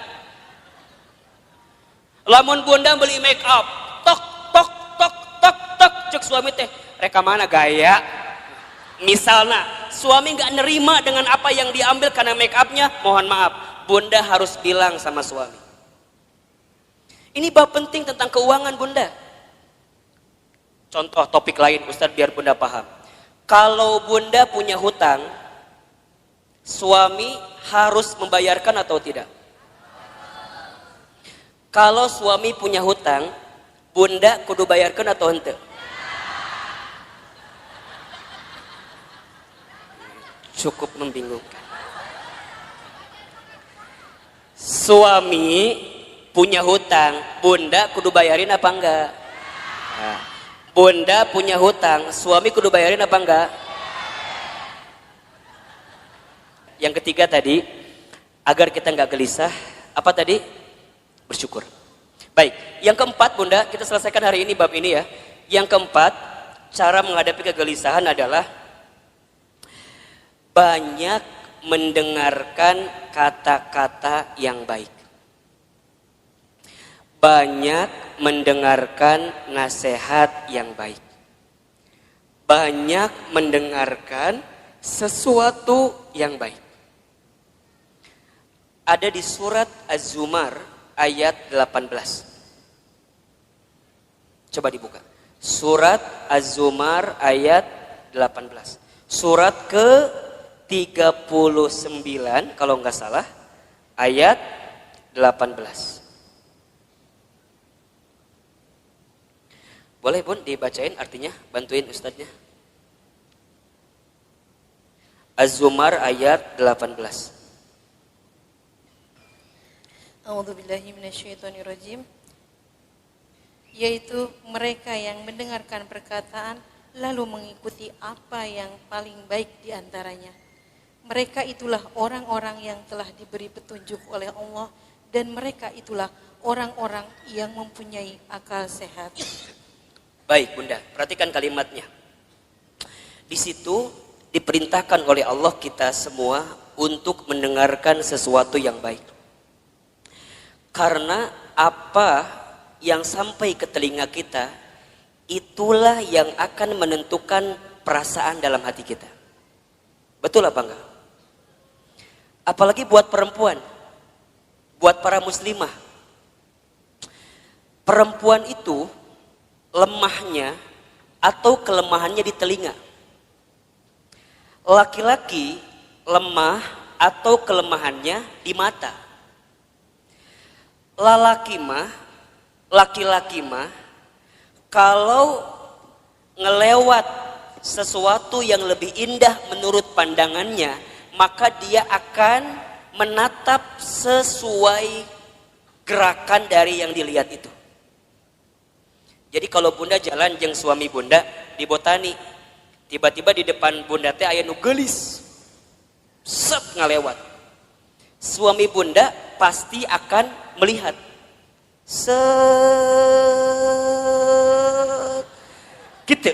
Lamun bunda beli make up, tok cek suami teh, reka mana gaya? Misalnya suami nggak nerima dengan apa yang diambil karena make upnya, mohon maaf, bunda harus bilang sama suami. Ini bab penting tentang keuangan bunda. Contoh topik lain Ustadz biar bunda paham. Kalau bunda punya hutang, suami harus membayarkan atau tidak? Kalau suami punya hutang, bunda kudu bayarkan atau henteu? Cukup membingungkan. Suami punya hutang, bunda kudu bayarin apa enggak? Nah, bunda punya hutang, suami kudu bayarin apa enggak? Yang ketiga tadi, agar kita enggak gelisah, apa tadi? Bersyukur. Baik, yang keempat bunda, kita selesaikan hari ini bab ini ya. Yang keempat, cara menghadapi kegelisahan adalah banyak mendengarkan kata-kata yang baik. Banyak mendengarkan nasihat yang baik. Banyak mendengarkan sesuatu yang baik. ada di surat Az-Zumar ayat 18. Coba dibuka. Surat Az-Zumar ayat 18. Surat ke-39 kalau nggak salah, ayat 18. Boleh Bun dibacain artinya, bantuin ustadznya. Az-Zumar ayat 18. A'udzubillahi minasyaitonirrajim. Yaitu mereka yang mendengarkan perkataan lalu mengikuti apa yang paling baik di antaranya. Mereka itulah orang-orang yang telah diberi petunjuk oleh Allah dan mereka itulah orang-orang yang mempunyai akal sehat. Baik Bunda, perhatikan kalimatnya. Di situ diperintahkan oleh Allah kita semua untuk mendengarkan sesuatu yang baik. Karena apa yang sampai ke telinga kita, itulah yang akan menentukan perasaan dalam hati kita. Betul apa enggak? Apalagi buat perempuan, buat para muslimah. Perempuan itu lemahnya atau kelemahannya di telinga. Laki-laki lemah atau kelemahannya di mata. Laki-laki mah kalau ngelewat sesuatu yang lebih indah menurut pandangannya, maka dia akan menatap sesuai gerakan dari yang dilihat itu. Jadi kalau Bunda jalan jeung suami Bunda di Botani, tiba-tiba di depan Bunda teh aya nu geulis. Set ngalewat. Suami Bunda pasti akan melihat. Set gitu.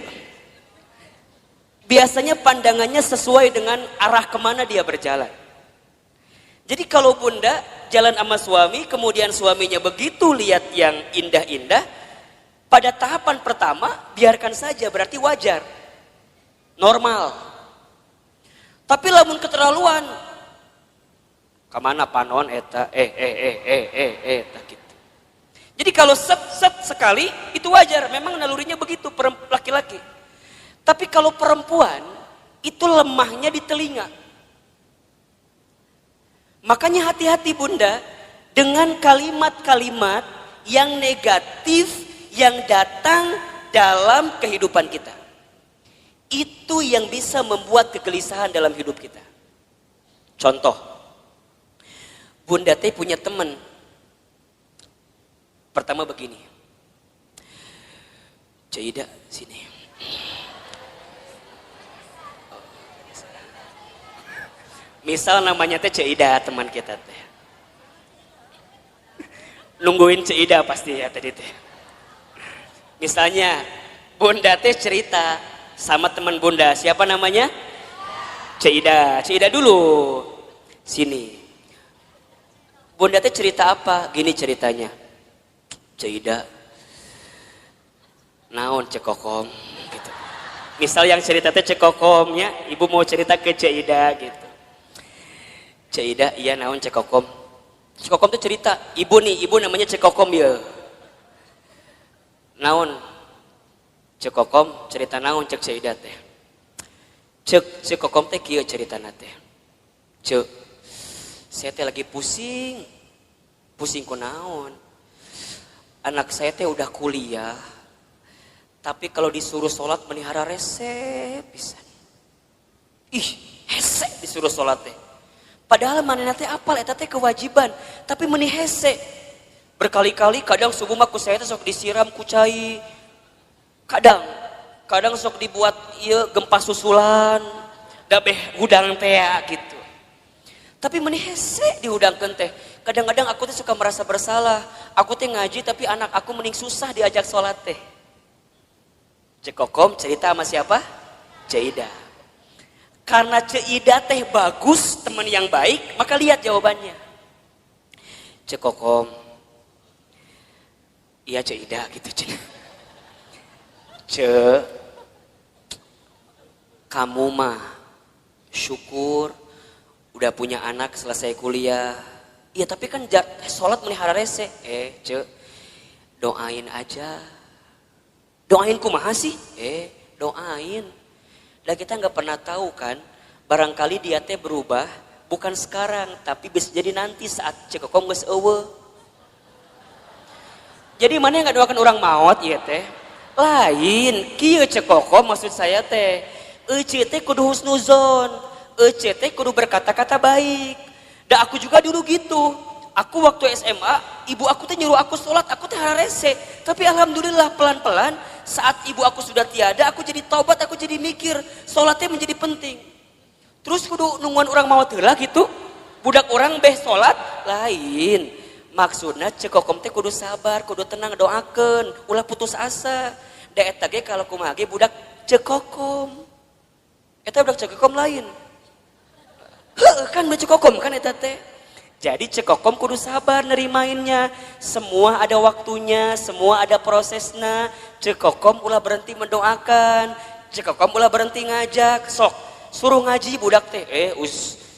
Biasanya pandangannya sesuai dengan arah kemana dia berjalan. Jadi kalau Bunda jalan sama suami, kemudian suaminya begitu lihat yang indah-indah, pada tahapan pertama biarkan saja, berarti wajar, normal. Tapi lamun keterlaluan, kemana panon eta eta gitu. Jadi kalau set sekali itu wajar, memang nalurinya begitu laki-laki. Tapi kalau perempuan itu lemahnya di telinga. Makanya hati-hati Bunda dengan kalimat-kalimat yang negatif yang datang dalam kehidupan kita. Itu yang bisa membuat kegelisahan dalam hidup kita. Contoh, Bunda teh punya teman. Pertama begini, Cida sini. Misal namanya teh Cida, teman kita teh. Nungguin Cida pasti ya tadi teh. Misalnya Bunda teh cerita sama teman Bunda, siapa namanya? Cida. Cida dulu. Sini. Bunda teh cerita apa? Gini ceritanya. Cida. Naon cekokom gitu. Misal yang cerita teh cekokomnya, ibu mau cerita ke Cida gitu. Cida, iya naon cekokom. Cekokom tuh cerita, ibu namanya cekokom ya. Naon cekokom cerita naon cek Cida teh. Cekokom teh kieu ceritana teh. Cek, saya teh lagi pusing ku naon. Anak saya teh udah kuliah, tapi kalau disuruh sholat melihara rese pisan. Ih, hese disuruh sholat teh. Padahal manehna teh apal eta teh kewajiban, tapi meuni hese. Berkali-kali kadang subuh mah ku saya teh sok disiram ku cai. Kadang sok dibuat ieu gempa susulan, da beh hudang teh gitu. Tapi meuni hese dihudangkeun teh. Kadang-kadang aku teh suka merasa bersalah. Aku teh ngaji tapi anak aku mending susah diajak sholat teh. Cekokom cerita sama siapa? Cida. Karena Cida teh bagus, teman yang baik, maka lihat jawabannya. Cekokom. Iya Cida gitu kamu mah syukur udah punya anak selesai kuliah, Ya tapi kan sholat melihara rese. Ce, doain aja. Doain kumaha sih? Doain. Dan kita nggak pernah tahu kan, barangkali dia teh berubah, bukan sekarang, tapi bisa jadi nanti saat cekokom geus eueuh. Jadi mana yang nggak doakan orang maut ya teh? Lain, kieu cekokom maksud saya teh. Ece teh kudu husnuzon, ece teh kudu berkata-kata baik. Dan aku juga dulu gitu. Aku waktu SMA, ibu aku teh nyuruh aku sholat, aku teh rese. Tapi alhamdulillah pelan-pelan saat ibu aku sudah tiada, aku jadi taubat, aku jadi mikir sholatnya menjadi penting. Terus kudu nungguan orang mau heula gitu. Budak orang beh sholat lain. Maksudnya cekokom teh kudu sabar, kudu tenang, doakeun, ulah putus asa. Da eta ge kalau kumaha ge budak cekokom. Eta budak cekokom lain. Kan cekokom kan eta teh. Jadi cekokom kudu sabar nerimainnya. Semua ada waktunya, semua ada prosesnya. Cekokom ulah berhenti mendoakan, cekokom ulah berhenti ngajak. Sok suruh ngaji budak teh.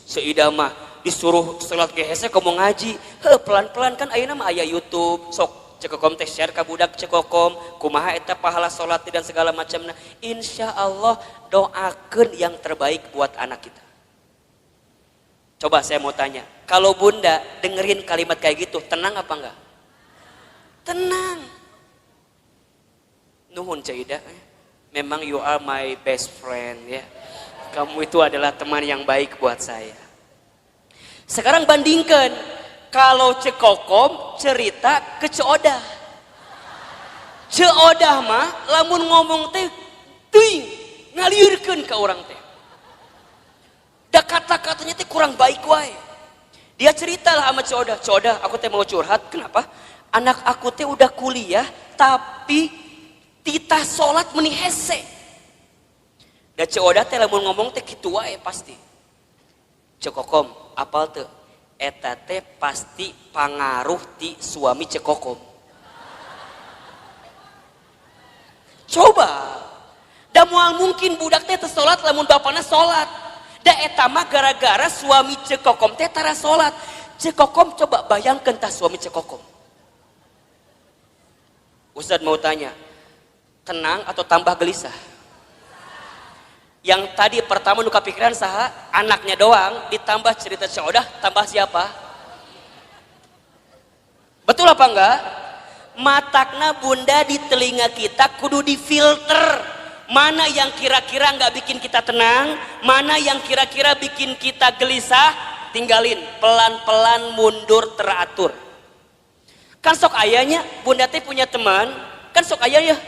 Seidah mah disuruh salat ge hese komo ngaji. Pelan-pelan kan ayeuna mah aya YouTube. Sok cekokom teh share ka budak cekokom kumaha eta pahala salat dan segala macamna. Insyaallah doakeun yang terbaik buat anak kita. Coba saya mau tanya, kalau bunda dengerin kalimat kayak gitu, tenang apa enggak? Tenang. Nuhun Caidah, memang you are my best friend ya. Kamu itu adalah teman yang baik buat saya. Sekarang bandingkan, kalau cekokom cerita ke Ceodah. Ceodah mah lamun ngomong teh teuing ngaliurkeun ka urang teh. Da kata-katanya teh kurang baik wae. Dia ceritalah sama Ceodah, Ceodah aku teh mau curhat, kenapa? Anak aku teh udah kuliah tapi titah sholat meni hese. Da Ceodah teh lamun ngomong teh kitu wae pasti. Cekokom, apal teu? Eta teh pasti pangaruh ti suami cekokom. Coba. Da moal mungkin budak teh teu sholat lamun bapana sholat. Da eta mah gara-gara suami cekokom teh tara salat. Cekokom coba bayangkeun tah suami cekokom. Ustaz mau tanya, tenang atau tambah gelisah? Yang tadi pertama nu kapikiran saha? Anaknya doang ditambah cerita Ceodah, tambah siapa? Betul apa enggak? Matakna bunda di telinga kita kudu difilter. Mana yang kira-kira nggak bikin kita tenang, mana yang kira-kira bikin kita gelisah, tinggalin, pelan-pelan mundur teratur. Kan sok ayahnya, bunda teh punya teman, kan sok ayah ya,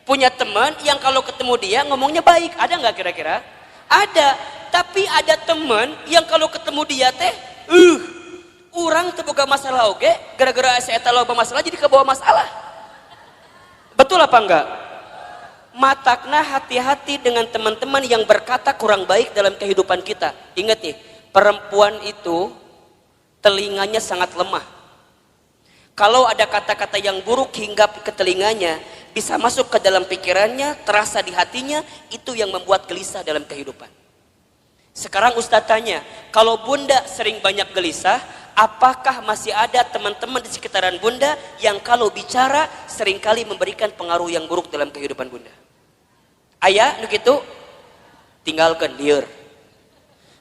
punya teman yang kalau ketemu dia ngomongnya baik, ada nggak kira-kira? Ada, tapi ada teman yang kalau ketemu dia teh, orang terbuka masalah oke, gara-gara saya tahu masalah jadi kebawa masalah. Betul apa enggak? Matakna hati-hati dengan teman-teman yang berkata kurang baik dalam kehidupan kita. Ingat nih, perempuan itu telinganya sangat lemah. Kalau ada kata-kata yang buruk hinggap ke telinganya, bisa masuk ke dalam pikirannya, terasa di hatinya, itu yang membuat gelisah dalam kehidupan. Sekarang Ustadz tanya, kalau bunda sering banyak gelisah, apakah masih ada teman-teman di sekitaran bunda yang kalau bicara seringkali memberikan pengaruh yang buruk dalam kehidupan bunda? Ayah, nu gitu, tinggalkan lieur.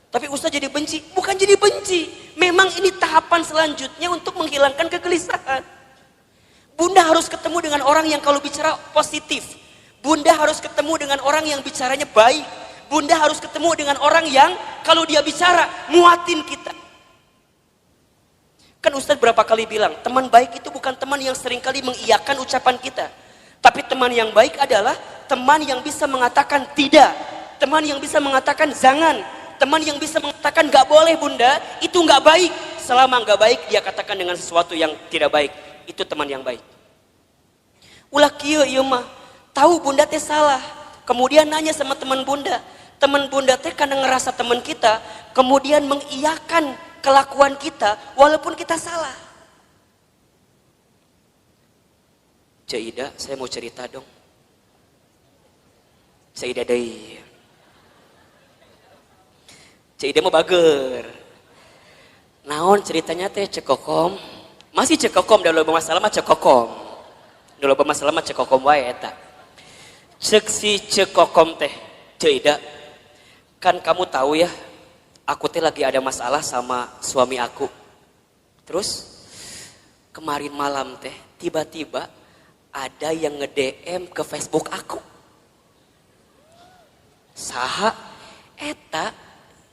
Tapi Ustaz jadi benci, bukan jadi benci. Memang ini tahapan selanjutnya untuk menghilangkan kegelisahan. Bunda harus ketemu dengan orang yang kalau bicara positif. Bunda harus ketemu dengan orang yang bicaranya baik. Bunda harus ketemu dengan orang yang kalau dia bicara muatin kita. Kan Ustaz berapa kali bilang, teman baik itu bukan teman yang seringkali mengiyakan ucapan kita. Tapi teman yang baik adalah teman yang bisa mengatakan tidak, teman yang bisa mengatakan jangan, teman yang bisa mengatakan gak boleh bunda, itu gak baik. Selama gak baik dia katakan dengan sesuatu yang tidak baik, itu teman yang baik. Ulah kieu ieu mah, tahu bunda teh salah, kemudian nanya sama teman bunda teh karena ngerasa teman kita, kemudian mengiyakan kelakuan kita walaupun kita salah. Caidah, saya mau cerita dong. Caidah deui. Caidah mau bager. Naon ceritanya teh cekokom? Masih cekokom, dah loba masalah mah cekokom. Dah loba masalah mah cekokom wae eta. Cek si cekokom teh, Ceuida. Kan kamu tahu ya, aku teh lagi ada masalah sama suami aku. Terus kemarin malam teh tiba-tiba ada yang nge-DM ke Facebook aku. Saha eta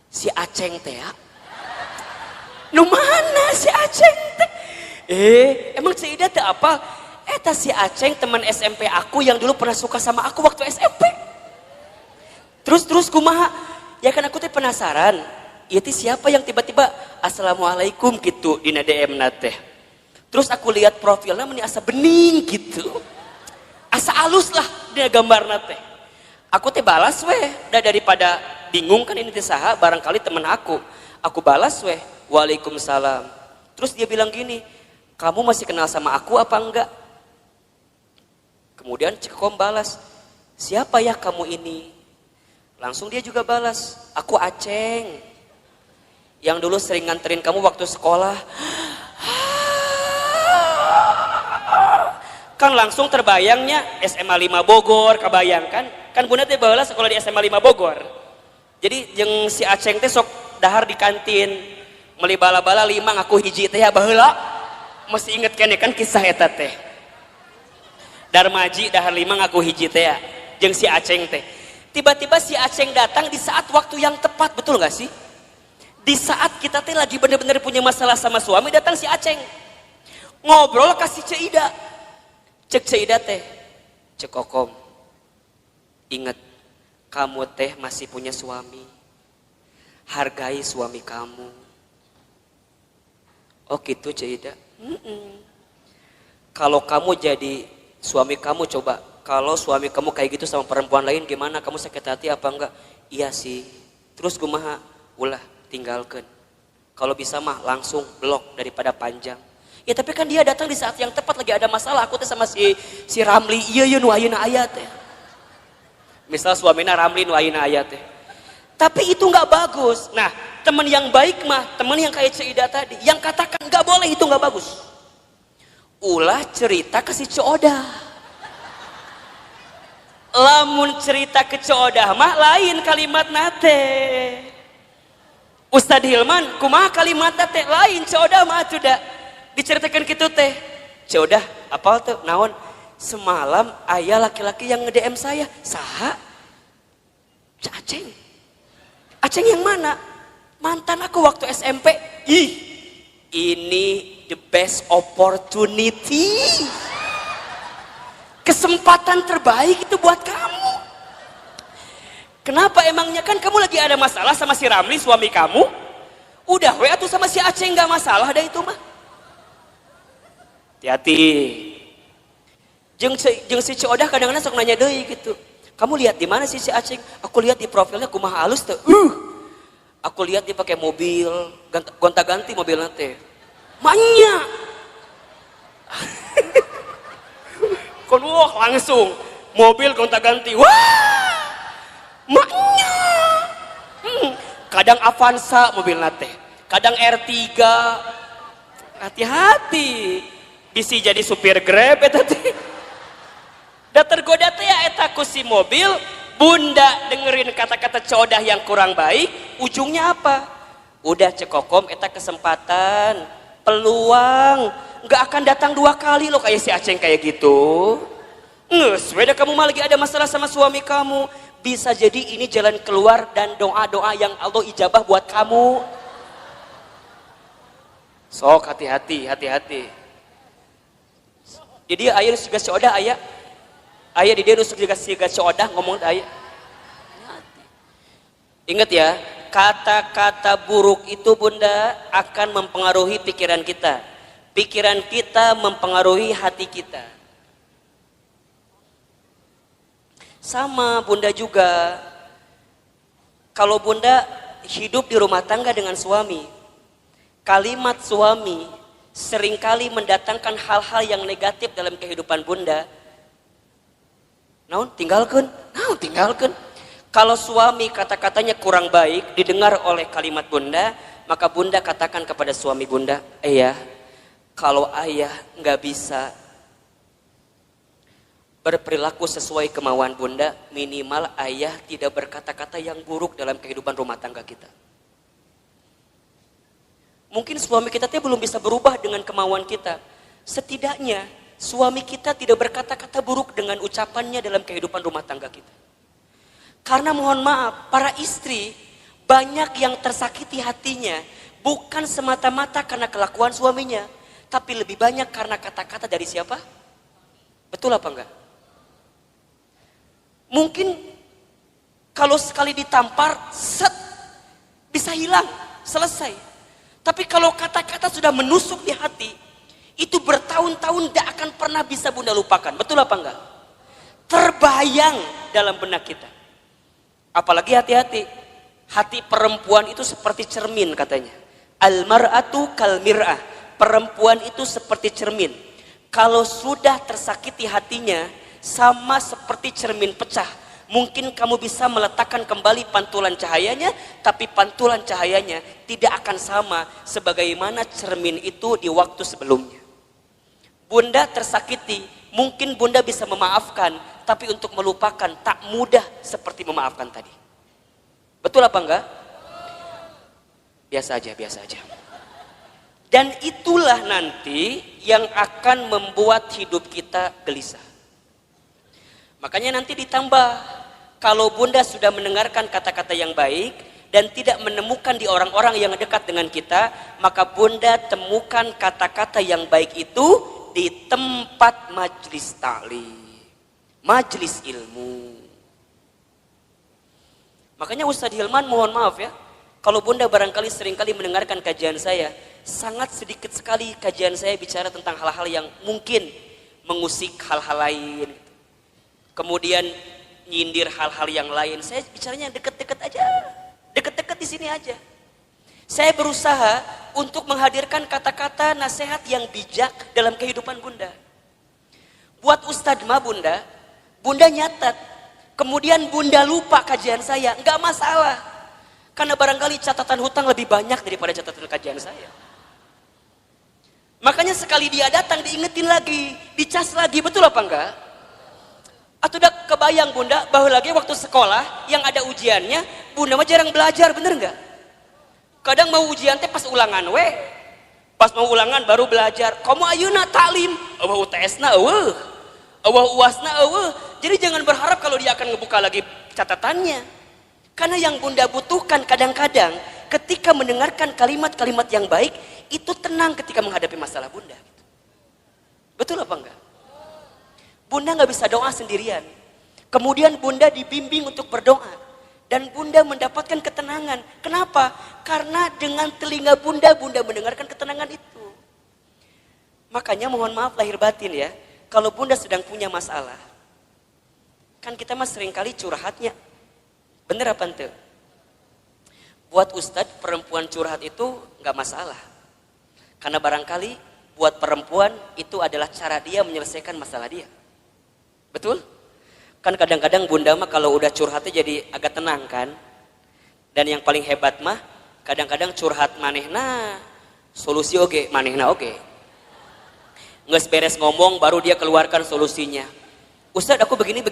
si Aceng teh ya. Nu mana si Aceng teh? Emang Ceuida teh apa? Eta si Aceng teman SMP aku yang dulu pernah suka sama aku waktu SMP. Terus kumaha? Ya kan aku teh penasaran. Itu siapa yang tiba-tiba assalamualaikum gitu di DM teh. Terus aku lihat profilnya meni asa bening gitu. Asa alus lah dia gambar teh. Aku teh balas weh, daripada bingung kan ini teh saha, barangkali teman aku. Aku balas weh, waalaikumsalam. Terus dia bilang gini, kamu masih kenal sama aku apa enggak? Kemudian Cekom balas, siapa ya kamu ini? Langsung dia juga balas, aku Aceng. Yang dulu sering nganterin kamu waktu sekolah. Kan langsung terbayangnya SMA 5 Bogor, kebayangkan? Kan bunda teh baheula sekolah di SMA 5 Bogor. Jadi jeung si Aceng teh sok dahar di kantin, meuli bala-bala 5 ngaku hiji teh ya baheula. Masih inget kene kan kisah eta teh. Darmaji dahar 5 ngaku hiji teh ya, jeung si Aceng teh. Tiba-tiba si Aceng datang di saat waktu yang tepat, betul gak sih? Di saat kita teh lagi bener-bener punya masalah sama suami, datang si Aceng. Ngobrol kasih Ceuida. Cek Ceuida teh, cek Kokom. Ingat, kamu teh masih punya suami. Hargai suami kamu. Oh gitu Ceuida. Kalau kamu jadi suami kamu, coba kalau suami kamu kayak gitu sama perempuan lain gimana? Kamu sakit hati apa enggak? Iya sih. Terus kumaha? Ulah tinggalkan. Kalau bisa mah langsung blok daripada panjang. Ya tapi kan dia datang di saat yang tepat, lagi ada masalah. Aku teh sama si Ramli, iya nu ayeuna aya teh. Misal suamina Ramli nu ayeuna aya teh. Tapi itu nggak bagus. Nah, teman yang baik mah, teman yang kayak Ceuida tadi, yang katakan nggak boleh itu nggak bagus. Ulah cerita ke si Coodah. Lamun cerita ke Coodah mah lain kalimat nate. Ustadz Hilman, kumaha kalimat nate lain Coodah mah sudah diceritakan gitu teh. Coodah, apal tuh naon? Semalam ayah laki-laki yang nge-DM saya. Saha? Aceng. Aceng yang mana? Mantan aku waktu SMP. Ih, ini the best opportunity. Kesempatan terbaik itu buat kamu. Kenapa emangnya? Kan kamu lagi ada masalah sama si Ramli suami kamu. Udah we atuh sama si Aceng gak masalah dah itu mah. Hati-hati. Jeung si Coodah kadang-kadang sok nanya deui gitu. Kamu lihat di mana sih si Aceng? Aku lihat di profilnya kumaha halus teh. Aku lihat dia pakai mobil, gonta-ganti mobilnya teh. Manya. Kon wah langsung mobil gonta-ganti. Wah! Manya. Kadang Avanza mobilnya teh. Kadang R3. Hati-hati. Bisa jadi supir Grab eta teh. Da tergoda teh ya eta ku si mobil, bunda dengerin kata-kata Coodah yang kurang baik, ujungnya apa? Udah cekokom eta kesempatan, peluang, nggak akan datang 2 kali loh kayak si Aceng kayak gitu. Nges, beda kamu mah lagi ada masalah sama suami kamu, bisa jadi ini jalan keluar dan doa-doa yang Allah ijabah buat kamu. Sok hati-hati, hati-hati. Jadi ayah juga Coodah ayah di dia nusuk juga si Coodah ngomong ayah. Ingat ya, kata-kata buruk itu bunda akan mempengaruhi pikiran kita. Pikiran kita mempengaruhi hati kita. Sama bunda juga, kalau bunda hidup di rumah tangga dengan suami, kalimat suami seringkali mendatangkan hal-hal yang negatif dalam kehidupan bunda. Naon tinggalkan, tinggalkan. Kalau suami kata-katanya kurang baik didengar oleh kalimat bunda, maka bunda katakan kepada suami bunda, ayah, kalau ayah nggak bisa berperilaku sesuai kemauan bunda, minimal ayah tidak berkata-kata yang buruk dalam kehidupan rumah tangga kita. Mungkin suami kita belum bisa berubah dengan kemauan kita. Setidaknya suami kita tidak berkata-kata buruk dengan ucapannya dalam kehidupan rumah tangga kita. Karena mohon maaf, para istri banyak yang tersakiti hatinya bukan semata-mata karena kelakuan suaminya, tapi lebih banyak karena kata-kata dari siapa? Betul apa enggak? Mungkin kalau sekali ditampar, set, bisa hilang, selesai. Tapi kalau kata-kata sudah menusuk di hati, itu bertahun-tahun tidak akan pernah bisa bunda lupakan. Betul apa enggak? Terbayang dalam benak kita. Apalagi hati-hati. Hati perempuan itu seperti cermin katanya. Al-mar'atu kal mir'ah. Perempuan itu seperti cermin. Kalau sudah tersakiti hatinya, sama seperti cermin pecah. Mungkin kamu bisa meletakkan kembali pantulan cahayanya, tapi pantulan cahayanya tidak akan sama sebagaimana cermin itu di waktu sebelumnya. Bunda tersakiti, mungkin bunda bisa memaafkan, tapi untuk melupakan tak mudah seperti memaafkan tadi. Betul apa enggak? Biasa aja, biasa aja. Dan itulah nanti yang akan membuat hidup kita gelisah. Makanya nanti ditambah, kalau bunda sudah mendengarkan kata-kata yang baik dan tidak menemukan di orang-orang yang dekat dengan kita, maka bunda temukan kata-kata yang baik itu di tempat majlis ta'lim, majlis ilmu. Makanya Ustadz Hilman mohon maaf ya, kalau bunda barangkali seringkali mendengarkan kajian saya, sangat sedikit sekali kajian saya bicara tentang hal-hal yang mungkin mengusik hal-hal lain, kemudian nyindir hal-hal yang lain. Saya bicaranya deket-deket aja, deket-deket di sini aja. Saya berusaha untuk menghadirkan kata-kata nasihat yang bijak dalam kehidupan bunda. Buat Ustadz mah bunda nyatat, kemudian bunda lupa kajian saya, nggak masalah. Karena barangkali catatan hutang lebih banyak daripada catatan kajian saya. Makanya sekali dia datang diingetin lagi, dicas lagi, betul apa enggak? Atau udah kebayang bunda bahwa lagi waktu sekolah yang ada ujiannya, bunda mah jarang belajar, bener enggak? Kadang mau ujian teh pas ulangan pas mau ulangan baru belajar. Kamu ayeuna taklim, eueuh UTS-na eueuh, eueuh UAS-na eueuh. Jadi jangan berharap kalau dia akan ngebuka lagi catatannya. Karena yang bunda butuhkan kadang-kadang ketika mendengarkan kalimat-kalimat yang baik, itu tenang ketika menghadapi masalah bunda. Betul apa enggak? Bunda nggak bisa doa sendirian. Kemudian bunda dibimbing untuk berdoa. Dan bunda mendapatkan ketenangan. Kenapa? Karena dengan telinga bunda mendengarkan ketenangan itu. Makanya mohon maaf lahir batin ya. Kalau bunda sedang punya masalah. Kan kita mah seringkali curhatnya. Bener apa ente? Buat ustadz perempuan curhat itu nggak masalah. Karena barangkali buat perempuan itu adalah cara dia menyelesaikan masalah dia. Betul? Kan kadang-kadang bunda mah kalau udah curhatnya jadi agak tenang kan. Dan yang paling hebat mah kadang-kadang curhat manehna solusi oge, manehna oge. Nges beres ngomong baru dia keluarkan solusinya. Ustadz aku begini.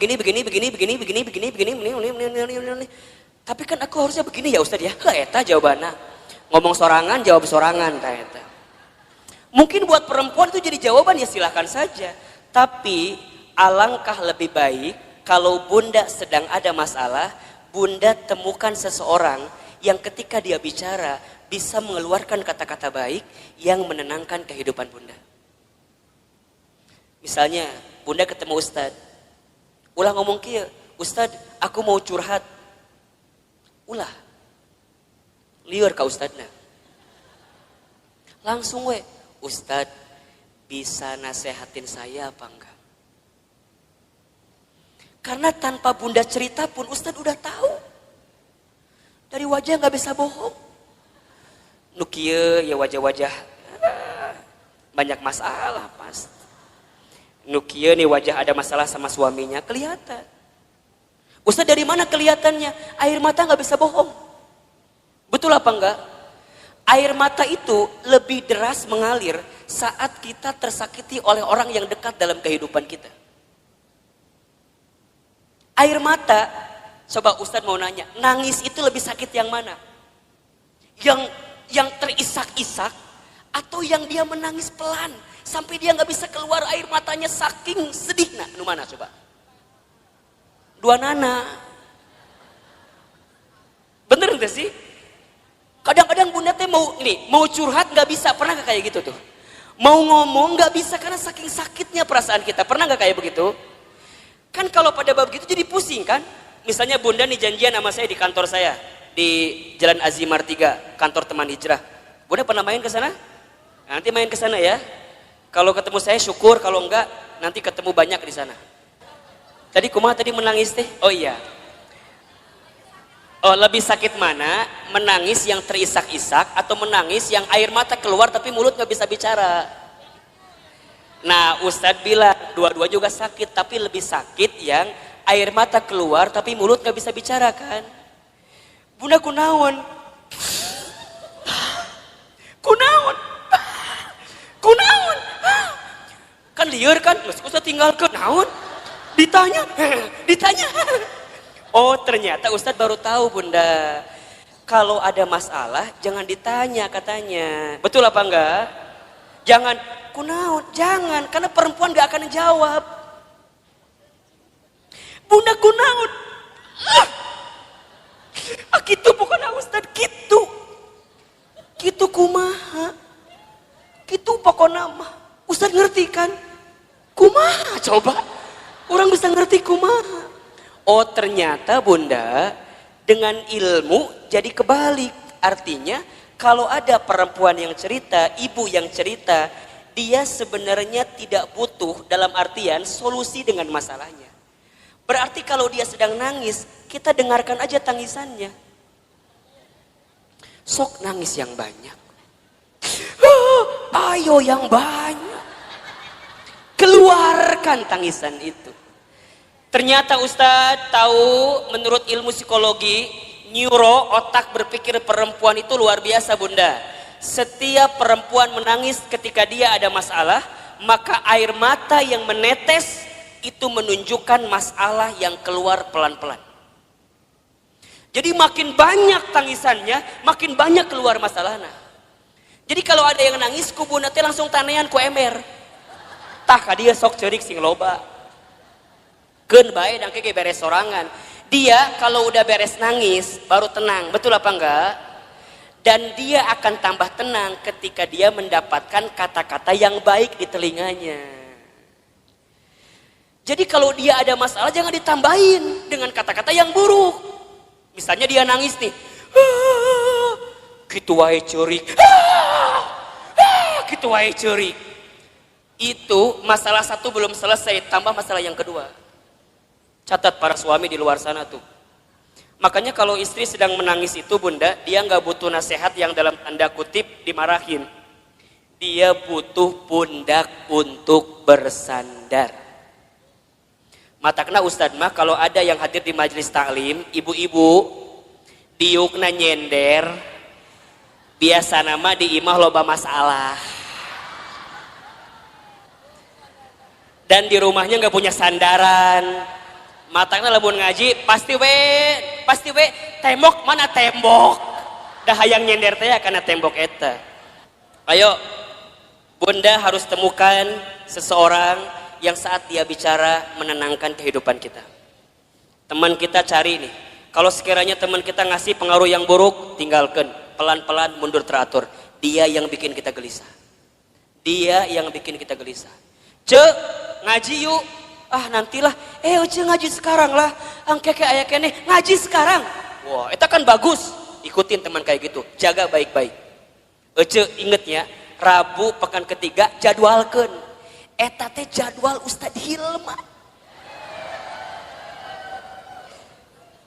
Tapi kan aku harusnya begini ya Ustadz ya. Eta jawabannya. Ngomong sorangan jawab sorangan ta eta. Mungkin buat perempuan itu jadi jawaban ya silahkan saja. Tapi alangkah lebih baik kalau bunda sedang ada masalah, bunda temukan seseorang yang ketika dia bicara bisa mengeluarkan kata-kata baik yang menenangkan kehidupan bunda. Misalnya bunda ketemu ustadz, ulah ngomong kieu, ustadz aku mau curhat. Ulah, liur ka ustadna. Langsung ustadz bisa nasehatin saya apa enggak? Karena tanpa bunda cerita pun Ustadz udah tahu. Dari wajah gak bisa bohong. Nukie ya wajah-wajah banyak masalah pasti. Nukie nih wajah ada masalah sama suaminya kelihatan. Ustadz dari mana kelihatannya? Air mata gak bisa bohong. Betul apa enggak? Air mata itu lebih deras mengalir saat kita tersakiti oleh orang yang dekat dalam kehidupan kita. Air mata, coba Ustadz mau nanya, nangis itu lebih sakit yang mana? Yang terisak-isak atau yang dia menangis pelan sampai dia nggak bisa keluar air matanya saking sedih? Nah, nu mana coba? Dua nana. Bener nggak sih? Kadang-kadang bunda teh mau curhat nggak bisa, pernah nggak kayak gitu tuh? Mau ngomong nggak bisa karena saking sakitnya perasaan kita, pernah nggak kayak begitu? Kan kalau pada bab gitu jadi pusing kan? Misalnya bunda nih janjian sama saya di kantor saya di Jalan Azimar 3, kantor teman hijrah. Bunda pernah main ke sana? Nanti main ke sana ya. Kalau ketemu saya syukur, kalau enggak nanti ketemu banyak di sana. Tadi kumaha tadi menangis teh? Oh iya. Oh, lebih sakit mana? Menangis yang terisak-isak atau menangis yang air mata keluar tapi mulut nggak bisa bicara? Nah, Ustadz bilang dua-dua juga sakit, tapi lebih sakit yang air mata keluar tapi mulut nggak bisa bicara kan? Bunda kunaon? Kunaon? Kunaon? Kan liar kan? Ustadz tinggalkan naon? Ditanya. Oh, ternyata Ustadz baru tahu bunda. Kalau ada masalah jangan ditanya katanya. Betul apa enggak? Jangan kunaon, jangan, karena perempuan gak akan jawab. Bunda kunaon? Gitu bukan Ustadz, gitu. Gitu kumaha? Gitu pokoknya mah. Ustadz ngerti kan? Kumaha coba? Orang bisa ngerti kumaha. Oh ternyata bunda dengan ilmu jadi kebalik. Artinya kalau ada perempuan yang cerita, ibu yang cerita, dia sebenarnya tidak butuh dalam artian solusi dengan masalahnya. Berarti kalau dia sedang nangis, kita dengarkan aja tangisannya. Sok nangis yang banyak. Ayo yang banyak. Keluarkan tangisan itu. Ternyata Ustadz tahu menurut ilmu psikologi, neuro, otak berpikir perempuan itu luar biasa bunda. Setiap perempuan menangis ketika dia ada masalah, maka air mata yang menetes itu menunjukkan masalah yang keluar pelan-pelan. Jadi makin banyak tangisannya, makin banyak keluar masalahnya. Jadi kalau ada yang nangis, ku bunda teh langsung tanean ku emer. Tah ka dia sok ceurik sing loba. Keun bae dangke ge beres sorangan. Dia kalau udah beres nangis baru tenang, betul apa enggak? Dan dia akan tambah tenang ketika dia mendapatkan kata-kata yang baik di telinganya. Jadi kalau dia ada masalah jangan ditambahin dengan kata-kata yang buruk. Misalnya dia nangis nih. Gitu wae ceurik. Gitu wae ceurik. Itu masalah satu belum selesai, tambah masalah yang kedua. Catat para suami di luar sana tuh. Makanya kalau istri sedang menangis itu bunda, dia nggak butuh nasihat yang dalam tanda kutip dimarahin. Dia butuh pundak untuk bersandar. Matakna Ustadz mah kalau ada yang hadir di majelis taklim, ibu-ibu, diukna nyender, biasa nama di imah loba masalah. Dan di rumahnya nggak punya sandaran. Matangna lamun ngaji pasti we tembok mana tembok dah hayang nyender teh karena tembok eta. Ayo bunda harus temukan seseorang yang saat dia bicara menenangkan kehidupan kita. Teman kita cari nih, kalau sekiranya teman kita ngasih pengaruh yang buruk, tinggalkan, pelan-pelan mundur teratur. Dia yang bikin kita gelisah. Dia yang bikin kita gelisah. Cek ngaji yuk. Ah nantilah, uci ngaji sekarang lah, angkeke aya kene ngaji sekarang. Wah, itu kan bagus. Ikutin teman kayak gitu, jaga baik-baik. Ece inget ya, Rabu pekan ketiga jadwalkeun. Eta teh jadwal Ustadz Hilma.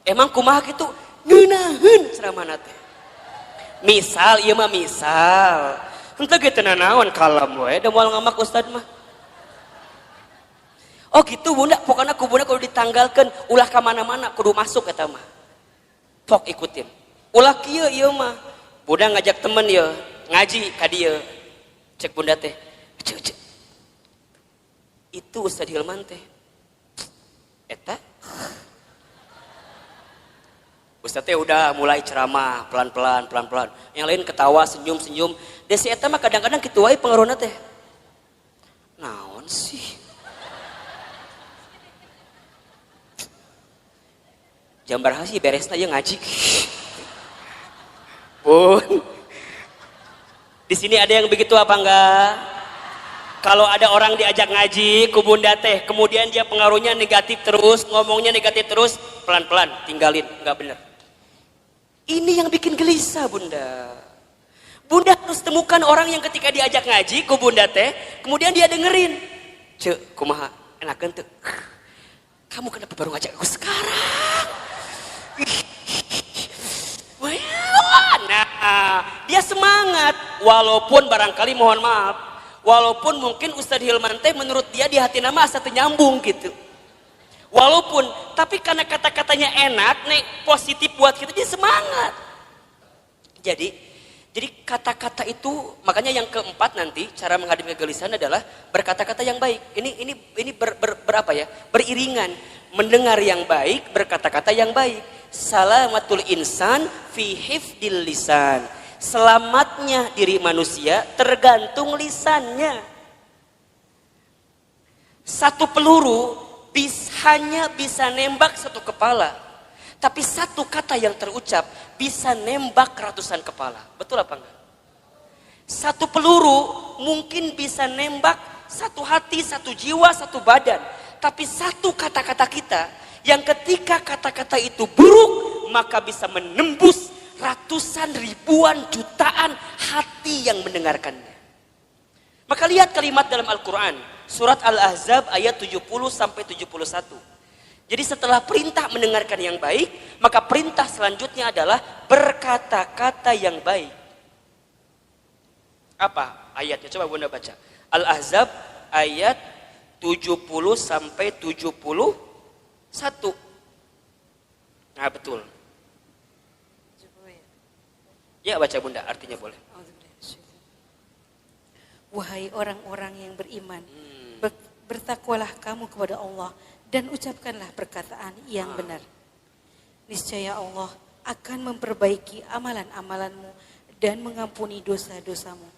Emang kumaha gitu? Ngeunaheun ceramahna teh. Misal, ieu mah misal. Henteu ge teu nanaon kalem we, da moal ngamak Ustadz mah. Oh gitu bunda, pokoknya ku bunda kalau ditanggalkan ulah ke mana-mana kudu masuk eta mah. Sok ikutin. Ulah kieu ieu mah. Bunda ngajak temen ya ngaji ka dieu. Cek bunda teh, cek. Itu Ustaz Hilman teh. Eta Ustaz teh udah mulai ceramah pelan-pelan. Yang lain ketawa, senyum. Desi eta mah kadang-kadang kitu wae pengaruhna teh. Naon sih? Jambar hasi beresna ye ngaji. Bun. Di sini ada yang begitu apa enggak? Kalau ada orang diajak ngaji ku bunda teh, kemudian dia pengaruhnya negatif terus, ngomongnya negatif terus, pelan-pelan tinggalin, enggak benar. Ini yang bikin gelisah bunda. Bunda harus temukan orang yang ketika diajak ngaji ku bunda teh, kemudian dia dengerin. Cek, kumaha enakeun teu? Kamu kenapa baru ngajak aku sekarang? Nah, dia semangat walaupun barangkali mohon maaf, walaupun mungkin Ustadz Hilman teh menurut dia di hati nama asa teu nyambung gitu. Walaupun, tapi karena kata-katanya enak, nih positif buat kita, dia semangat. Jadi kata-kata itu, makanya yang keempat nanti cara menghadapi kegelisahan adalah berkata-kata yang baik. Ini berapa ya? Beriringan, mendengar yang baik, berkata-kata yang baik. Salamatul insan fi hifdil lisan. Selamatnya diri manusia tergantung lisannya. Satu peluru hanya bisa nembak satu kepala, tapi satu kata yang terucap bisa nembak ratusan kepala. Betul apa enggak? Satu peluru mungkin bisa nembak satu hati, satu jiwa, satu badan, tapi satu kata-kata kita yang ketika kata-kata itu buruk maka bisa menembus ratusan, ribuan, jutaan hati yang mendengarkannya. Maka lihat kalimat dalam Al-Quran, surat Al-Ahzab ayat 70-71. Jadi setelah perintah mendengarkan yang baik, maka perintah selanjutnya adalah berkata-kata yang baik. Apa ayatnya? Coba bunda baca. Al-Ahzab ayat 70-71. Nah betul. Ya baca bunda, artinya boleh. Wahai orang-orang yang beriman, bertakwalah kamu kepada Allah dan ucapkanlah perkataan yang benar. Niscaya Allah akan memperbaiki amalan-amalanmu dan mengampuni dosa-dosamu.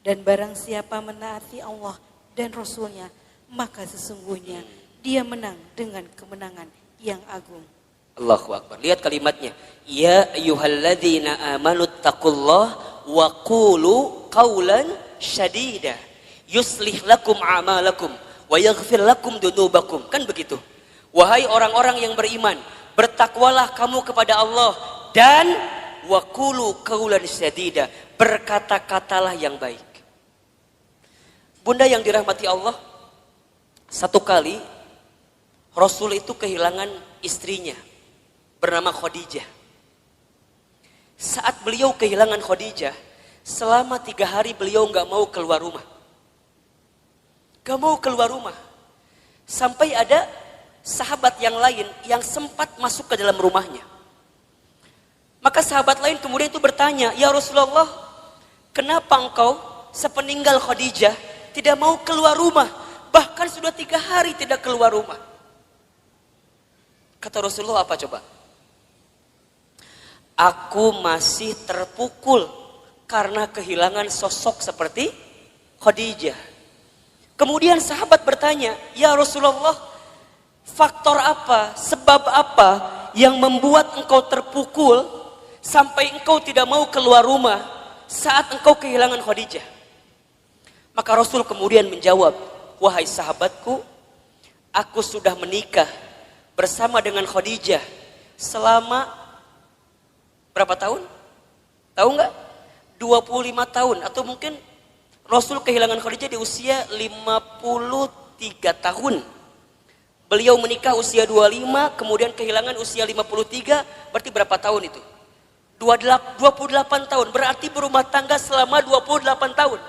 Dan barang siapa menaati Allah dan Rasulnya, maka sesungguhnya dia menang dengan kemenangan yang agung. Allahu Akbar. Lihat kalimatnya. Ya ayyuhalladzina amanu taqullaha wa qulu qawlan syadida yuslih lakum a'malakum wa yaghfir lakum dunubakum. Kan begitu. Wahai orang-orang yang beriman, bertakwalah kamu kepada Allah dan wa qulu qawlan syadida, berkata-katalah yang baik. Bunda yang dirahmati Allah, satu kali Rasul itu kehilangan istrinya bernama Khadijah. Saat beliau kehilangan Khadijah, selama 3 hari beliau gak mau keluar rumah. Gak mau keluar rumah. Sampai ada sahabat yang lain yang sempat masuk ke dalam rumahnya. Maka sahabat lain kemudian itu bertanya, ya Rasulullah, kenapa engkau sepeninggal Khadijah tidak mau keluar rumah? Bahkan sudah 3 hari tidak keluar rumah. Kata Rasulullah apa coba? Aku masih terpukul karena kehilangan sosok seperti Khadijah. Kemudian sahabat bertanya, ya Rasulullah, faktor apa, sebab apa yang membuat engkau terpukul sampai engkau tidak mau keluar rumah saat engkau kehilangan Khadijah? Maka Rasul kemudian menjawab, wahai sahabatku, aku sudah menikah bersama dengan Khadijah selama berapa tahun? Tahu nggak? 25 tahun atau mungkin Rasul kehilangan Khadijah di usia 53 tahun. Beliau menikah usia 25, kemudian kehilangan usia 53, berarti berapa tahun itu? 28 tahun, berarti berumah tangga selama 28 tahun.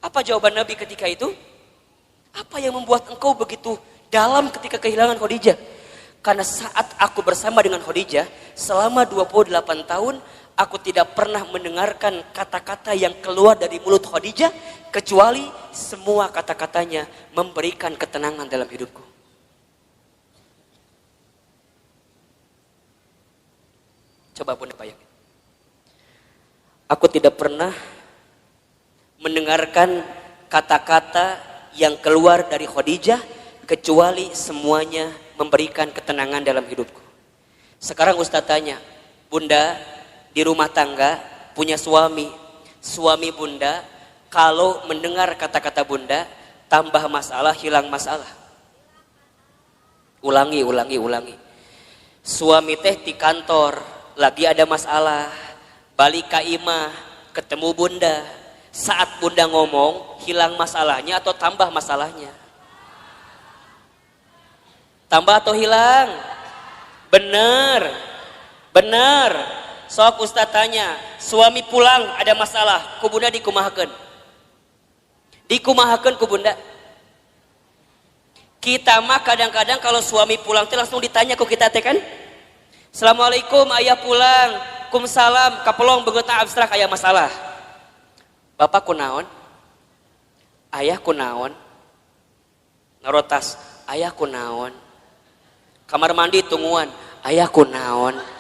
Apa jawaban Nabi ketika itu? Apa yang membuat engkau begitu dalam ketika kehilangan Khadijah? Karena saat aku bersama dengan Khadijah selama 28 tahun, Aku tidak pernah mendengarkan kata-kata yang keluar dari mulut Khadijah kecuali semua kata-katanya memberikan ketenangan dalam hidupku. Coba Bunda bayangin. Aku tidak pernah mendengarkan kata-kata yang keluar dari Khadijah kecuali semuanya memberikan ketenangan dalam hidupku. Sekarang Ustaz tanya, Bunda di rumah tangga punya suami Bunda kalau mendengar kata-kata Bunda tambah masalah, hilang masalah. Ulangi. Suami teh di kantor lagi ada masalah, balik ke imah ketemu Bunda, saat Bunda ngomong hilang masalahnya atau tambah masalahnya? Tambah atau hilang? Bener. Sok Ustaz tanya, suami pulang ada masalah, ku Bunda dikumahakeun. Dikumahakeun ku Bunda. Kita mah kadang-kadang kalau suami pulang teh langsung ditanya ku kita teh kan? Assalamualaikum, ayah pulang. Kumsalam, kapelong begeutna abstrak aya masalah. Bapak kunaon? Ayah kunaon? Narotas, ayah kunaon? Kamar mandi tungguan, ayah kunaon?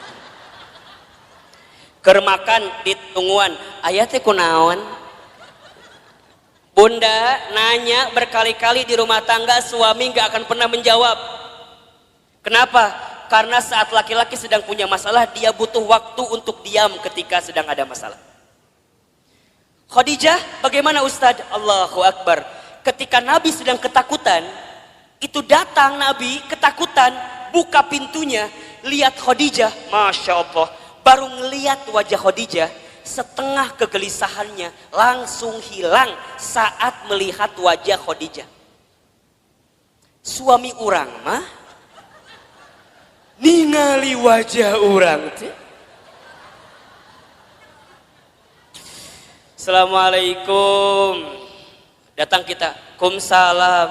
Keur makan di tungguan, ayah teh kunaon? Bunda nanya berkali-kali di rumah tangga, suami gak akan pernah menjawab. Kenapa? Karena saat laki-laki sedang punya masalah, dia butuh waktu untuk diam ketika sedang ada masalah. Khadijah bagaimana Ustadz? Allahu Akbar. Ketika Nabi sedang ketakutan, itu datang Nabi ketakutan, buka pintunya, lihat Khadijah, Masya Allah. Baru ngelihat wajah Khadijah, setengah kegelisahannya langsung hilang saat melihat wajah Khadijah. Suami orang mah ningali wajah orang teh. Assalamualaikum. Datang kita, kumsalam.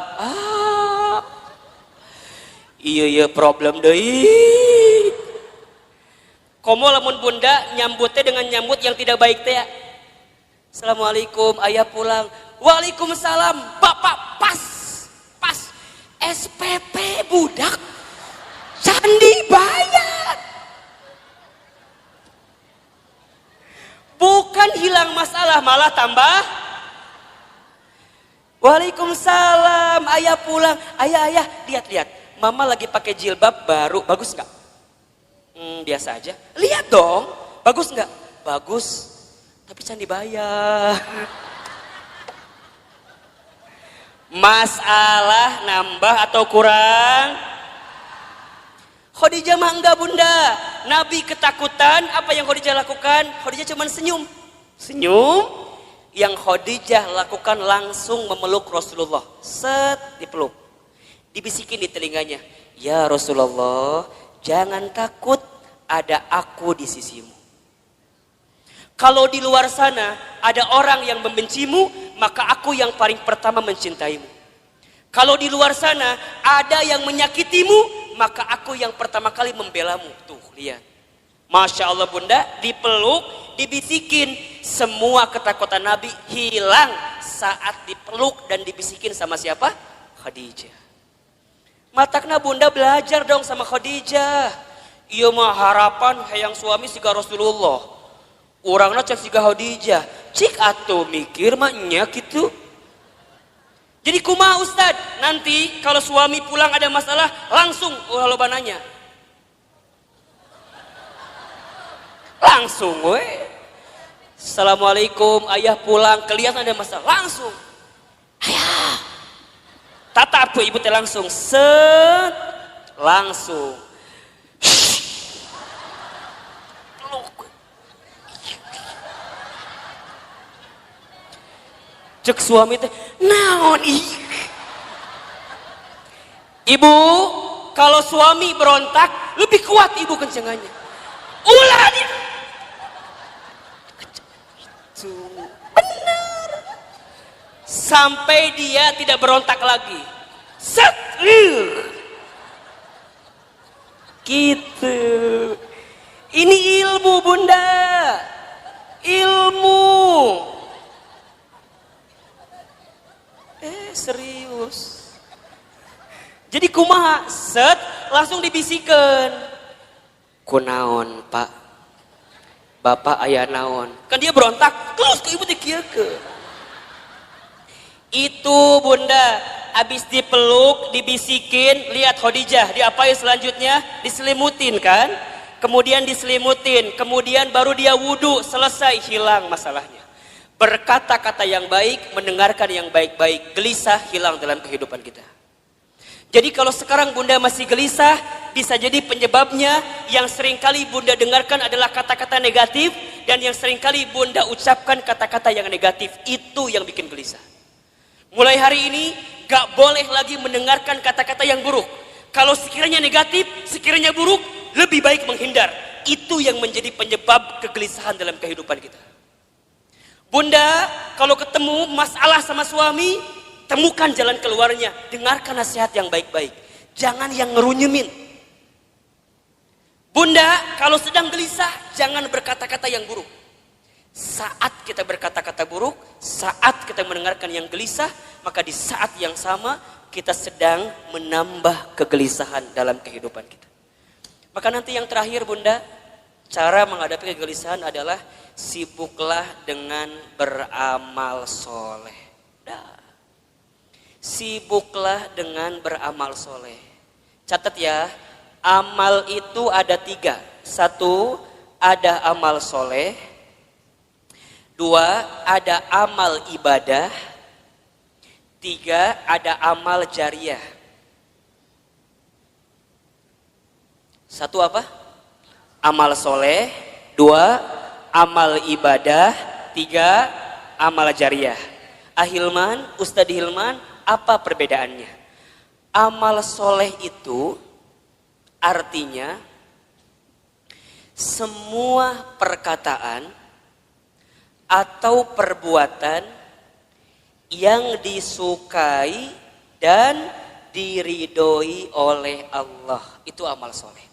Iya problem deui. Komo lamun Bunda nyambutnya dengan nyambut yang tidak baik teh ya. Assalamualaikum, ayah pulang. Waalaikumsalam, bapak pas SPP budak candi bayar. Bukan hilang masalah, malah tambah. Waalaikumsalam, ayah pulang. Ayah, lihat. Mama lagi pakai jilbab baru, bagus nggak? Biasa aja. Lihat dong, bagus nggak? Bagus, tapi can dibayar. Masalah nambah atau kurang? Khadijah mah enggak Bunda. Nabi ketakutan, apa yang Khadijah lakukan? Khadijah cuma senyum. Yang Khadijah lakukan langsung memeluk Rasulullah. Set, dipeluk. Dibisikin di telinganya, ya Rasulullah, jangan takut, ada aku di sisimu. Kalau di luar sana ada orang yang membencimu, maka aku yang paling pertama mencintaimu. Kalau di luar sana ada yang menyakitimu, maka aku yang pertama kali membelamu. Tuh, lihat. Masya Allah Bunda, dipeluk, dibisikin. Semua ketakutan Nabi hilang saat dipeluk dan dibisikin sama siapa? Khadijah. Matakna Bunda belajar dong sama Khadijah. Iya mah harapan hayang suami siga Rasulullah. Urangna cek siga Khadijah. Cik atuh mikir mah nya gitu. Jadi kumaha Ustad? Nanti kalau suami pulang ada masalah langsung loba nanya. Langsung we. Assalamualaikum, ayah pulang, kelihatan ada masalah, langsung. Ayah. Tatap tuh ibu teh langsung, set, langsung. Cek suami teh, naon ih. Ibu, kalau suami berontak, lebih kuat ibu kencengannya. Ulah dia. Benar. Sampai dia tidak berontak lagi. Set. Gitu. Ini ilmu Bunda. Jadi kumaha, set, langsung dibisikan. Kunaon pak, bapak ayah naon. Kan dia berontak, terus ke ibu dikieukeun. Itu bunda, habis dipeluk, dibisikin, lihat Khadijah, diapain selanjutnya? Diselimutin kan? Kemudian diselimutin, kemudian baru dia wudhu, selesai, hilang masalahnya. Berkata-kata yang baik, mendengarkan yang baik-baik, gelisah hilang dalam kehidupan kita. Jadi kalau sekarang bunda masih gelisah, bisa jadi penyebabnya yang seringkali bunda dengarkan adalah kata-kata negatif, dan yang seringkali bunda ucapkan kata-kata yang negatif, itu yang bikin gelisah. Mulai hari ini, gak boleh lagi mendengarkan kata-kata yang buruk. Kalau sekiranya negatif, sekiranya buruk, lebih baik menghindar. Itu yang menjadi penyebab kegelisahan dalam kehidupan kita. Bunda, kalau ketemu masalah sama suami, temukan jalan keluarnya. Dengarkan nasihat yang baik-baik. Jangan yang ngerunyemin. Bunda, kalau sedang gelisah, jangan berkata-kata yang buruk. Saat kita berkata-kata buruk, saat kita mendengarkan yang gelisah, maka di saat yang sama kita sedang menambah kegelisahan dalam kehidupan kita. Maka nanti yang terakhir bunda, cara menghadapi kegelisahan adalah sibuklah dengan beramal soleh. Sibuklah dengan beramal soleh. Catat ya, amal itu ada 3. 1, ada amal soleh. 2, ada amal ibadah. 3, ada amal jariah. 1 apa? Amal soleh. 2, amal ibadah. 3, amal jariah. Ahilman, Ustadz Hilman, apa perbedaannya? Amal soleh itu artinya semua perkataan atau perbuatan yang disukai dan diridhoi oleh Allah. Itu amal soleh.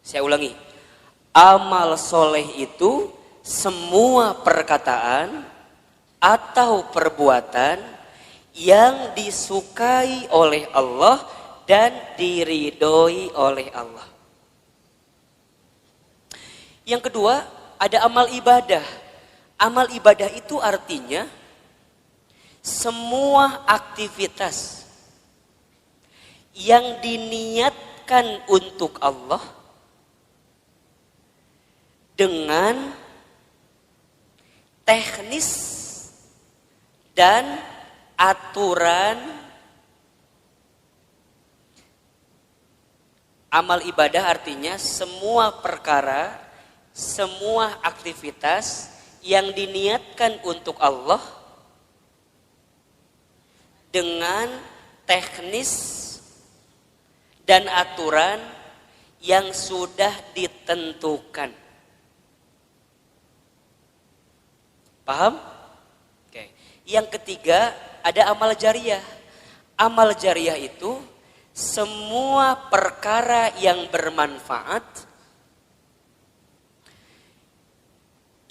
Saya ulangi. Amal soleh itu semua perkataan atau perbuatan yang disukai oleh Allah dan diridhoi oleh Allah. Yang kedua, ada amal ibadah. Amal ibadah itu artinya semua aktivitas yang diniatkan untuk Allah dengan teknis dan aturan. Amal ibadah artinya semua perkara, semua aktivitas yang diniatkan untuk Allah dengan teknis dan aturan yang sudah ditentukan. Paham? Oke. Yang ketiga, ada amal jariah. Amal jariah itu semua perkara yang bermanfaat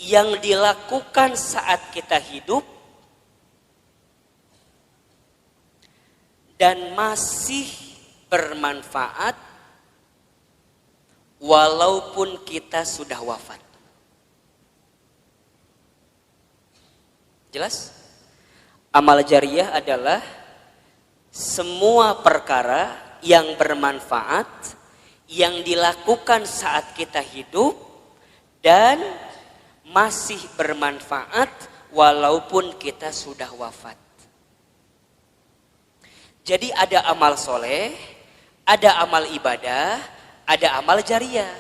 yang dilakukan saat kita hidup dan masih bermanfaat walaupun kita sudah wafat. Jelas? Amal jariah adalah semua perkara yang bermanfaat yang dilakukan saat kita hidup dan masih bermanfaat walaupun kita sudah wafat. Jadi ada amal soleh, ada amal ibadah, ada amal jariah.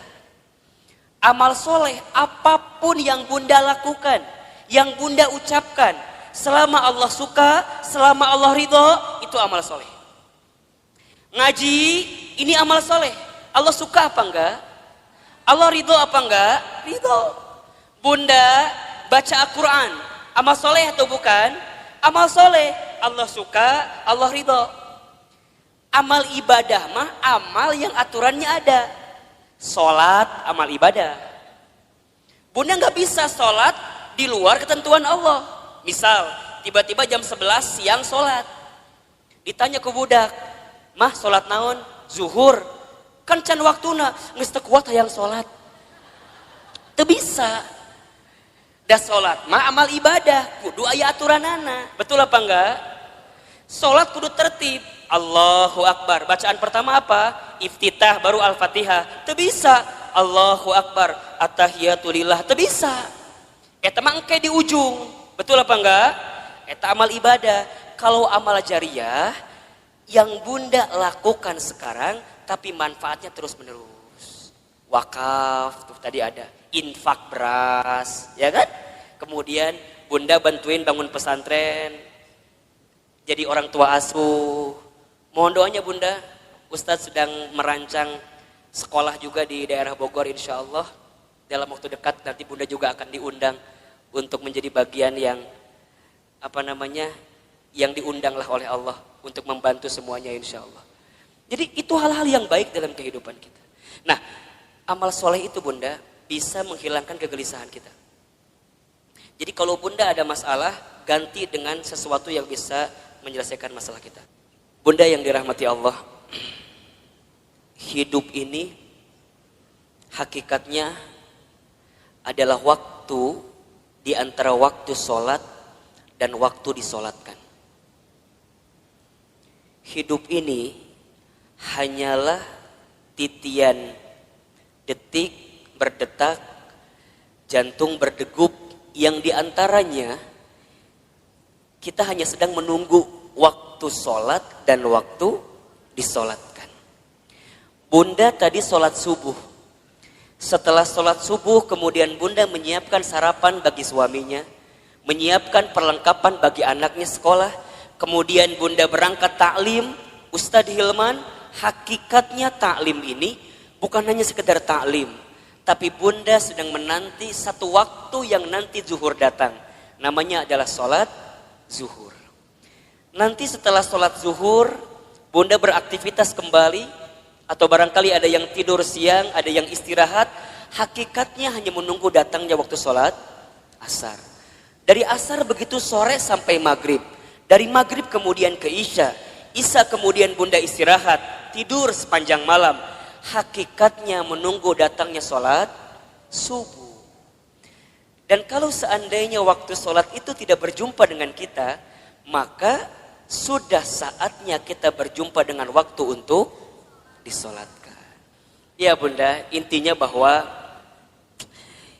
Amal soleh apapun yang bunda lakukan, yang bunda ucapkan, selama Allah suka, selama Allah ridho, itu amal soleh. Ngaji, ini amal soleh. Allah suka apa enggak? Allah ridho apa enggak? Ridho. Bunda baca Al-Quran, amal soleh atau bukan? Amal soleh. Allah suka, Allah ridho. Amal ibadah mah amal yang aturannya ada. Sholat, amal ibadah. Bunda nggak bisa sholat di luar ketentuan Allah. Misal, tiba-tiba jam 11 siang sholat. Ditanya ke budak, mah sholat naon? Zuhur. Kan can waktuna, geus teu kuat hayang sholat. Teu bisa. Da sholat mah amal ibadah, kudu aya aturanana. Betul apa enggak? Sholat kudu tertib. Allahu Akbar. Bacaan pertama apa? Iftitah baru Al-Fatihah. Teu bisa. Allahu Akbar. At-tahiyatulillah. Teu bisa. Eta mah engke di ujung. Betul apa enggak? Eta amal ibadah. Kalau amal jariyah yang bunda lakukan sekarang tapi manfaatnya terus menerus. Wakaf tuh tadi ada, infak beras, ya kan? Kemudian bunda bantuin bangun pesantren, jadi orang tua asuh. Mohon doanya bunda, Ustadz sedang merancang sekolah juga di daerah Bogor insya Allah. Dalam waktu dekat nanti bunda juga akan diundang untuk menjadi bagian yang yang diundang lah oleh Allah untuk membantu semuanya insya Allah. Jadi itu hal-hal yang baik dalam kehidupan kita. Nah, amal soleh itu bunda bisa menghilangkan kegelisahan kita. Jadi kalau bunda ada masalah, ganti dengan sesuatu yang bisa menyelesaikan masalah kita. Bunda yang dirahmati Allah, hidup ini hakikatnya adalah waktu di antara waktu sholat dan waktu disolatkan. Hidup ini hanyalah titian detik berdetak, jantung berdegup, yang diantaranya kita hanya sedang menunggu waktu sholat dan waktu disolatkan. Bunda tadi sholat subuh. Setelah sholat subuh kemudian bunda menyiapkan sarapan bagi suaminya, menyiapkan perlengkapan bagi anaknya sekolah, kemudian bunda berangkat taklim. Ustadz Hilman, hakikatnya taklim ini bukan hanya sekedar taklim, tapi bunda sedang menanti satu waktu yang nanti zuhur datang. Namanya adalah sholat zuhur. Nanti setelah sholat zuhur, bunda beraktivitas kembali, atau barangkali ada yang tidur siang, ada yang istirahat. Hakikatnya hanya menunggu datangnya waktu sholat asar. Dari asar begitu sore sampai maghrib. Dari maghrib kemudian ke isya. Isya kemudian bunda istirahat, tidur sepanjang malam. Hakikatnya menunggu datangnya sholat subuh. Dan kalau seandainya waktu sholat itu tidak berjumpa dengan kita, maka sudah saatnya kita berjumpa dengan waktu untuk disolatkan. Ya bunda, intinya bahwa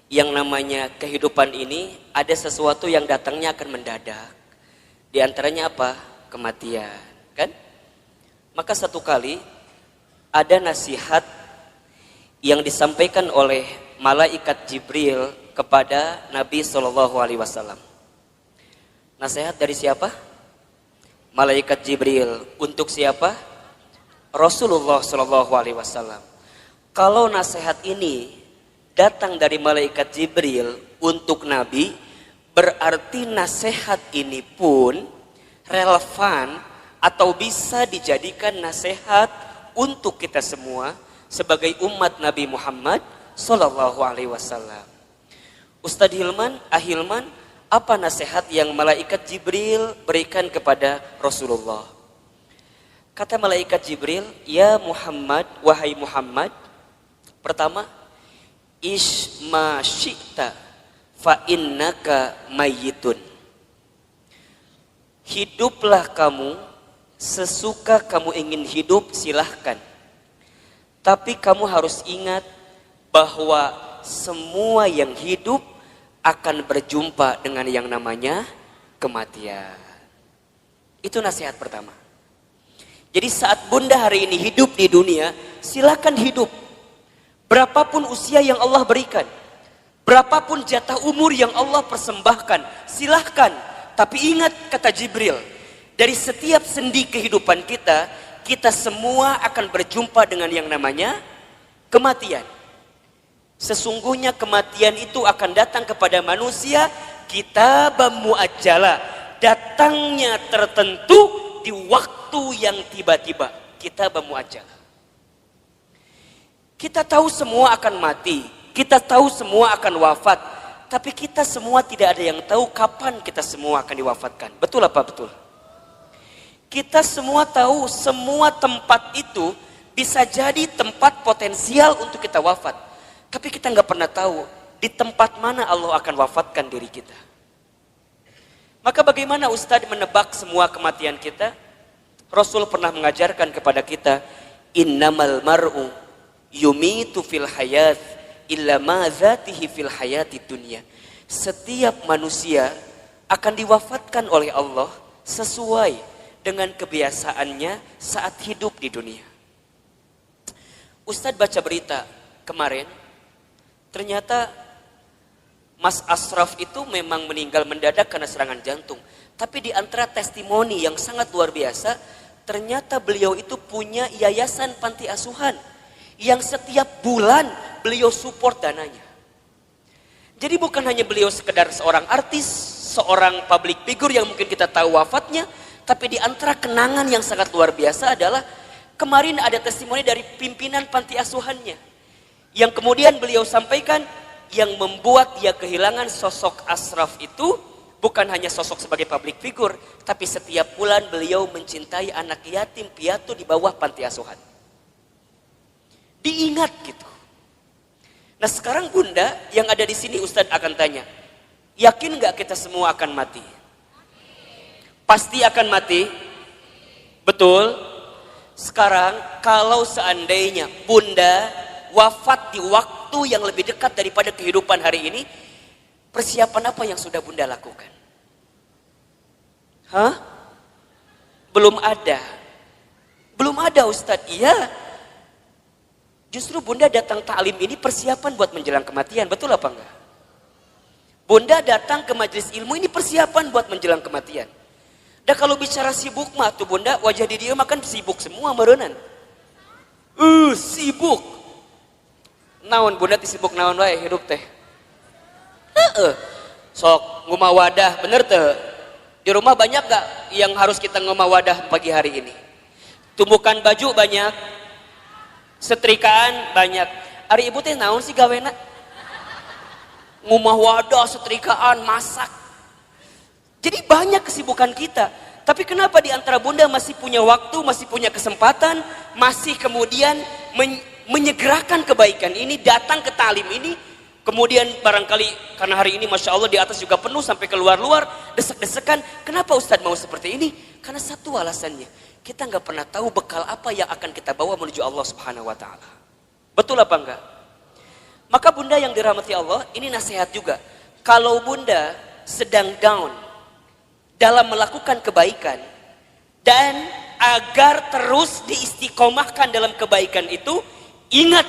yang namanya kehidupan ini ada sesuatu yang datangnya akan mendadak. Di antaranya apa? Kematian. Kan? Maka satu kali ada nasihat yang disampaikan oleh malaikat Jibril kepada Nabi SAW. Nasihat dari siapa? Malaikat Jibril. Untuk siapa? Rasulullah SAW. Kalau nasihat ini datang dari malaikat Jibril untuk Nabi, berarti nasihat ini pun relevan atau bisa dijadikan nasihat untuk kita semua sebagai umat Nabi Muhammad SAW. Ustadz Hilman, Ahilman, apa nasihat yang malaikat Jibril berikan kepada Rasulullah? Kata malaikat Jibril, ya Muhammad, wahai Muhammad, pertama, isma syi'ta fa innaka mayyitun. Hiduplah kamu sesuka kamu ingin hidup, silahkan. Tapi kamu harus ingat bahwa semua yang hidup akan berjumpa dengan yang namanya kematian. Itu nasihat pertama. Jadi saat bunda hari ini hidup di dunia, silakan hidup. Berapapun usia yang Allah berikan, berapapun jatah umur yang Allah persembahkan, silahkan. Tapi ingat kata Jibril, dari setiap sendi kehidupan kita, kita semua akan berjumpa dengan yang namanya kematian. Sesungguhnya kematian itu akan datang kepada manusia kitabam muajjala, datangnya tertentu di waktu yang tiba-tiba. Kitabam muajjala. Kita tahu semua akan mati, kita tahu semua akan wafat, tapi kita semua tidak ada yang tahu kapan kita semua akan diwafatkan. Betul apa betul? Kita semua tahu semua tempat itu bisa jadi tempat potensial untuk kita wafat. Tapi kita nggak pernah tahu di tempat mana Allah akan wafatkan diri kita. Maka bagaimana Ustadz menebak semua kematian kita? Rasul pernah mengajarkan kepada kita, innamal mar'u yumitu fil hayat illa ma zatihi fil hayati dunya. Setiap manusia akan diwafatkan oleh Allah sesuai dengan kebiasaannya saat hidup di dunia. Ustadz baca berita kemarin, ternyata Mas Ashraf itu memang meninggal mendadak karena serangan jantung. Tapi di antara testimoni yang sangat luar biasa, ternyata beliau itu punya yayasan panti asuhan yang setiap bulan beliau support dananya. Jadi bukan hanya beliau sekedar seorang artis, seorang public figure yang mungkin kita tahu wafatnya, tapi di antara kenangan yang sangat luar biasa adalah kemarin ada testimoni dari pimpinan panti asuhannya yang kemudian beliau sampaikan yang membuat dia kehilangan sosok Ashraf itu bukan hanya sosok sebagai public figure, tapi setiap bulan beliau mencintai anak yatim piatu di bawah panti asuhan. Diingat gitu. Nah sekarang Bunda yang ada di sini Ustadz akan tanya, yakin nggak kita semua akan mati? Pasti akan mati? Betul? Sekarang kalau seandainya Bunda wafat di waktu yang lebih dekat daripada kehidupan hari ini, persiapan apa yang sudah Bunda lakukan? Hah? Belum ada. Belum ada Ustadz. Iya. Justru Bunda datang taklim ini persiapan buat menjelang kematian. Betul apa enggak? Bunda datang ke majelis ilmu ini persiapan buat menjelang kematian. Dan kalau bicara sibuk mah tuh Bunda, wajah di dia makan sibuk semua merenan. Sibuk. Naon Bunda sibuk naon wae hidup teh. Sok ngumah wadah bener teh. Di rumah banyak gak yang harus kita ngumah wadah pagi hari ini? Tumbukan baju banyak, setrikaan banyak. Ari ibu teh naon sih gawena? Ngumah wadah, setrikaan, masak. Jadi banyak kesibukan kita. Tapi kenapa di antara Bunda masih punya waktu, masih punya kesempatan, masih kemudian menyegerakan kebaikan ini, datang ke talim ini, kemudian barangkali karena hari ini Masya Allah di atas juga penuh sampai keluar-luar, desek-desekan. Kenapa Ustadz mau seperti ini? Karena satu alasannya, kita nggak pernah tahu bekal apa yang akan kita bawa menuju Allah Subhanahu Wa Taala. Betul apa enggak? Maka Bunda yang dirahmati Allah, ini nasihat juga. Kalau Bunda sedang down dalam melakukan kebaikan dan agar terus diistiqomahkan dalam kebaikan itu, ingat,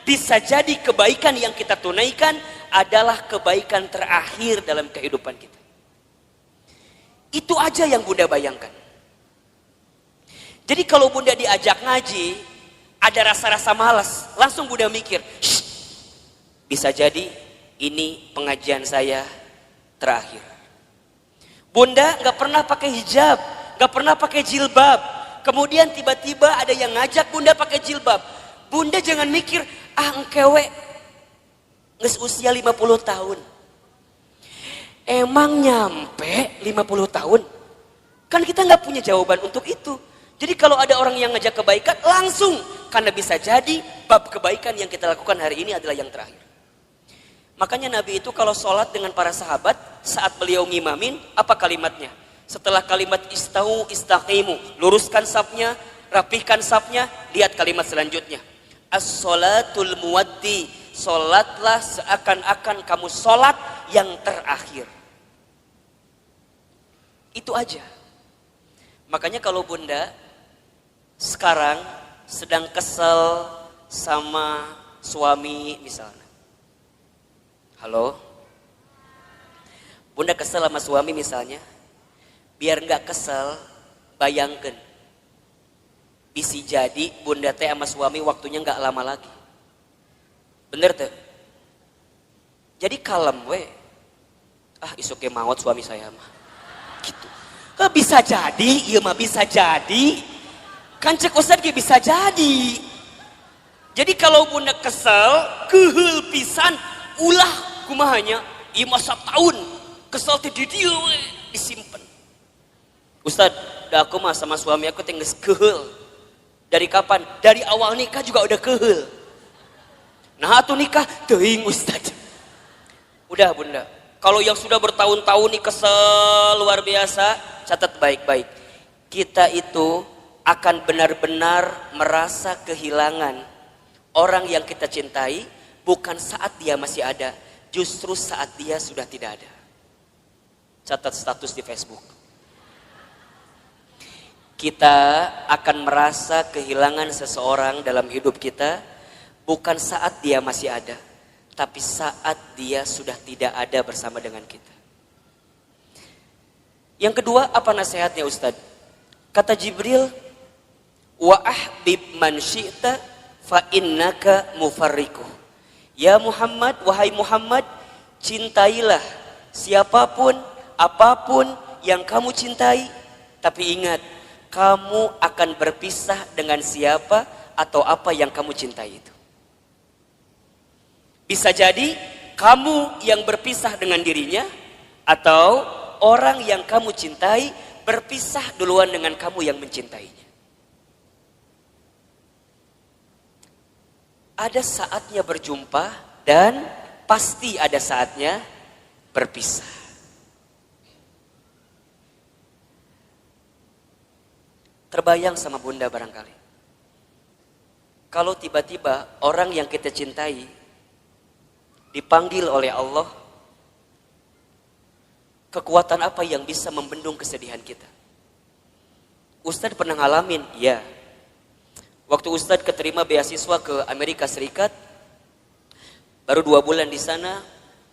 bisa jadi kebaikan yang kita tunaikan adalah kebaikan terakhir dalam kehidupan kita. Itu aja yang Bunda bayangkan. Jadi kalau Bunda diajak ngaji, ada rasa-rasa malas, langsung Bunda mikir, bisa jadi ini pengajian saya terakhir. Bunda gak pernah pakai hijab, gak pernah pakai jilbab. Kemudian tiba-tiba ada yang ngajak Bunda pakai jilbab. Bunda jangan mikir, engkewe nges usia 50 tahun. Emang nyampe 50 tahun? Kan kita nggak punya jawaban untuk itu. Jadi kalau ada orang yang ngajak kebaikan, langsung. Karena bisa jadi bab kebaikan yang kita lakukan hari ini adalah yang terakhir. Makanya Nabi itu kalau sholat dengan para sahabat, saat beliau ngimamin, apa kalimatnya? Setelah kalimat istau istaqimu, luruskan safnya, rapihkan safnya, lihat kalimat selanjutnya. As-sholatul muwaddi, sholatlah seakan-akan kamu sholat yang terakhir. Itu aja. Makanya kalau Bunda sekarang sedang kesel sama suami misalnya. Halo? Bunda kesel sama suami misalnya. Biar nggak kesel, bayangkan. Bisa jadi Bunda teh sama suami waktunya nggak lama lagi. Bener tuh? Jadi kalem we. Isuke maut suami saya mah. Gitu. Bisa jadi, iya mah bisa jadi. Kan cek Ustadz bisa jadi. Jadi kalau Bunda kesel, kehel pisan, ulah kumahanya, iya masa tahun. Kesel teh di dia we, disimpan. Ustadz, dah aku mah sama suami aku tinggal kehel. Dari kapan? Dari awal nikah juga udah kehel. Nah atuh nikah, teuing Ustadz. Udah bunda, kalau yang sudah bertahun-tahun nih kesel luar biasa, catat baik-baik. Kita itu akan benar-benar merasa kehilangan orang yang kita cintai, bukan saat dia masih ada, justru saat dia sudah tidak ada. Catat status di Facebook. Kita akan merasa kehilangan seseorang dalam hidup kita bukan saat dia masih ada, tapi saat dia sudah tidak ada bersama dengan kita. Yang kedua, apa nasihatnya Ustadz? Kata Jibril, wa ahbib man syi'ta fa innaka mufarriquh. Ya Muhammad, wahai Muhammad, cintailah siapapun, apapun yang kamu cintai, tapi ingat, kamu akan berpisah dengan siapa atau apa yang kamu cintai itu. Bisa jadi kamu yang berpisah dengan dirinya, atau orang yang kamu cintai berpisah duluan dengan kamu yang mencintainya. Ada saatnya berjumpa dan pasti ada saatnya berpisah. Terbayang sama bunda barangkali, kalau tiba-tiba orang yang kita cintai dipanggil oleh Allah, kekuatan apa yang bisa membendung kesedihan kita? Ustadz pernah ngalamin, ya. Waktu Ustadz keterima beasiswa ke Amerika Serikat, baru 2 bulan di sana,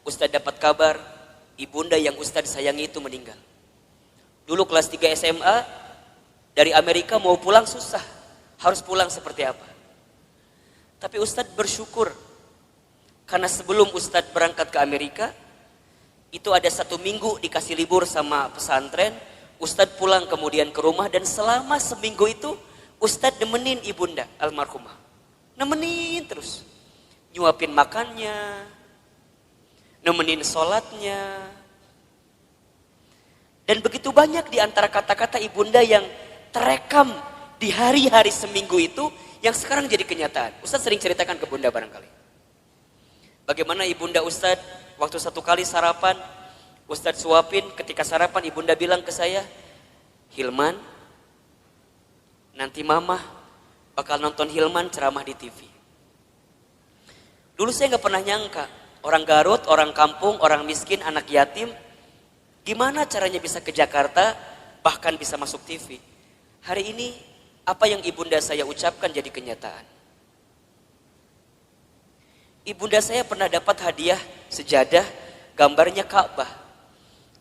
Ustadz dapat kabar ibunda yang Ustadz sayangi itu meninggal. Dulu kelas 3 SMA, dari Amerika mau pulang susah, harus pulang seperti apa? Tapi Ustadz bersyukur, karena sebelum Ustadz berangkat ke Amerika, itu ada 1 minggu dikasih libur sama pesantren, Ustadz pulang kemudian ke rumah, dan selama seminggu itu Ustadz nemenin ibunda almarhumah. Nemenin terus. Nyuapin makannya, nemenin sholatnya. Dan begitu banyak di antara kata-kata ibunda yang terekam di hari-hari seminggu itu yang sekarang jadi kenyataan. Ustadz sering ceritakan ke bunda barangkali. Bagaimana ibunda Ustadz waktu 1 kali sarapan, Ustadz suapin, ketika sarapan ibunda bilang ke saya, Hilman, nanti mama bakal nonton Hilman ceramah di TV. Dulu saya gak pernah nyangka, orang Garut, orang kampung, orang miskin, anak yatim, gimana caranya bisa ke Jakarta, bahkan bisa masuk TV. Hari ini, apa yang ibunda saya ucapkan jadi kenyataan. Ibunda saya pernah dapat hadiah sejadah, gambarnya Ka'bah.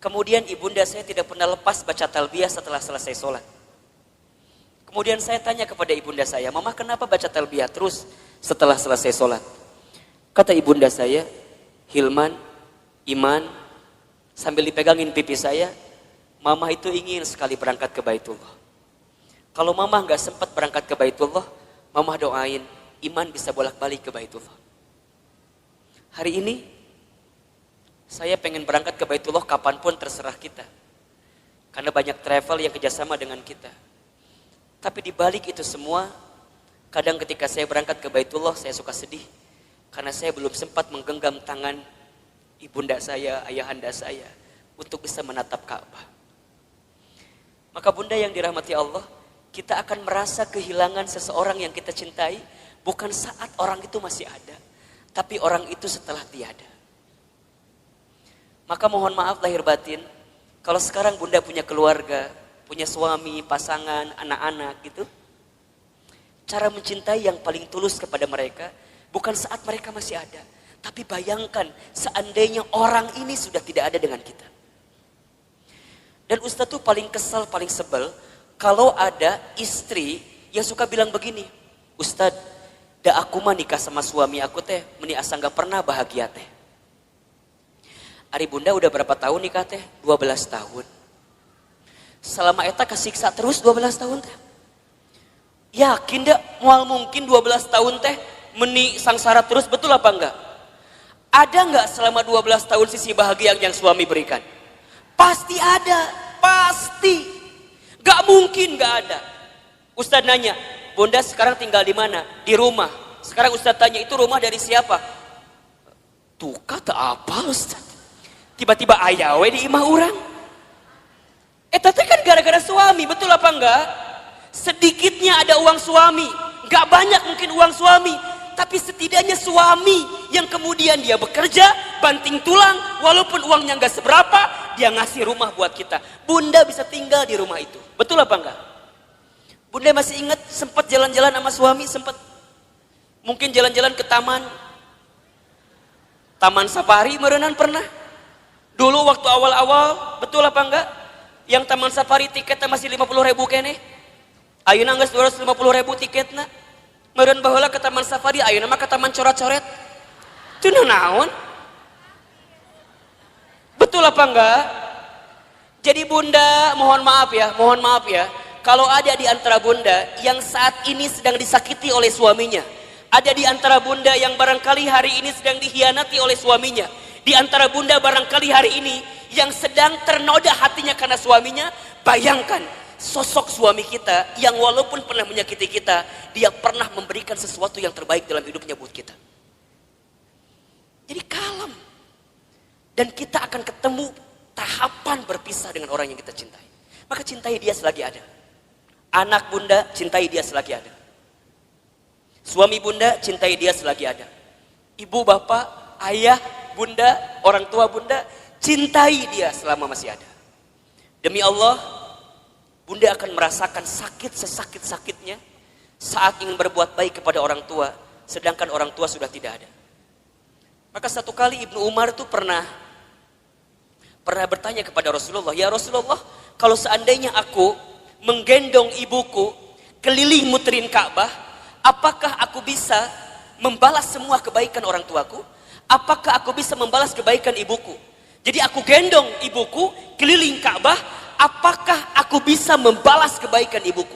Kemudian ibunda saya tidak pernah lepas baca talbiyah setelah selesai sholat. Kemudian saya tanya kepada ibunda saya, Mama kenapa baca talbiyah terus setelah selesai sholat? Kata ibunda saya, Hilman, Iman, sambil dipegangin pipi saya, Mama itu ingin sekali berangkat ke Baitullah. Kalau Mama nggak sempat berangkat ke Baitullah, Mama doain Iman bisa bolak-balik ke Baitullah. Hari ini, saya pengen berangkat ke Baitullah kapanpun terserah kita. Karena banyak travel yang kerjasama dengan kita. Tapi di balik itu semua, kadang ketika saya berangkat ke Baitullah, saya suka sedih. Karena saya belum sempat menggenggam tangan ibunda saya, ayahanda saya, untuk bisa menatap Ka'bah. Maka bunda yang dirahmati Allah, kita akan merasa kehilangan seseorang yang kita cintai, bukan saat orang itu masih ada, tapi orang itu setelah tiada. Maka mohon maaf lahir batin, kalau sekarang bunda punya keluarga, punya suami, pasangan, anak-anak gitu, cara mencintai yang paling tulus kepada mereka, bukan saat mereka masih ada, tapi bayangkan seandainya orang ini sudah tidak ada dengan kita. Dan Ustadz tuh paling kesal, paling sebel, kalau ada istri yang suka bilang begini, Ustadz, da aku mah nikah sama suami aku teh, meni asa gak pernah bahagia teh. Ari bunda udah berapa tahun nikah teh? 12 tahun. Selama eta kesiksa terus 12 tahun teh. Yakin dak mual mungkin 12 tahun teh meni sangsara terus, betul apa enggak? Ada enggak selama 12 tahun sisi bahagia yang suami berikan? Pasti ada, pasti. Gak mungkin gak ada. Ustadz nanya, bunda sekarang tinggal di mana? Di rumah. Sekarang Ustadz tanya, itu rumah dari siapa? Tuh kata apa Ustadz? Tiba-tiba ayawe di imah orang. Tapi kan gara-gara suami, betul apa enggak? Sedikitnya ada uang suami, gak banyak mungkin uang suami, tapi setidaknya suami yang kemudian dia bekerja, banting tulang, walaupun uangnya gak seberapa, dia ngasih rumah buat kita. Bunda bisa tinggal di rumah itu, betul apa enggak? Bunda masih ingat sempat jalan-jalan sama suami, sempat mungkin jalan-jalan ke taman safari merenan pernah? Dulu waktu awal-awal, betul apa enggak? Yang taman safari tiketnya masih 50.000 kene. Ayeuna geus 250.000 tiketna. Meureun baheula ke taman safari, ayeuna mah ke taman coret-coret. Teu naon? Betul apa enggak? Jadi bunda, mohon maaf ya. Kalau ada di antara bunda yang saat ini sedang disakiti oleh suaminya, ada di antara bunda yang barangkali hari ini sedang dikhianati oleh suaminya, di antara bunda barangkali hari ini yang sedang ternoda hatinya karena suaminya, bayangkan sosok suami kita yang walaupun pernah menyakiti kita, dia pernah memberikan sesuatu yang terbaik dalam hidupnya buat kita. Jadi kalem. Dan kita akan ketemu tahapan berpisah dengan orang yang kita cintai. Maka cintai dia selagi ada. Anak bunda, cintai dia selagi ada. Suami bunda, cintai dia selagi ada. Ibu, bapak, ayah, bunda, orang tua bunda, cintai dia selama masih ada. Demi Allah, bunda akan merasakan sakit sesakit-sakitnya saat ingin berbuat baik kepada orang tua, sedangkan orang tua sudah tidak ada. Maka satu kali Ibnu Umar itu pernah bertanya kepada Rasulullah, ya Rasulullah, kalau seandainya aku menggendong ibuku keliling muterin Ka'bah, apakah aku bisa membalas semua kebaikan orang tuaku? Apakah aku bisa membalas kebaikan ibuku? Jadi aku gendong ibuku keliling Ka'bah, apakah aku bisa membalas kebaikan ibuku?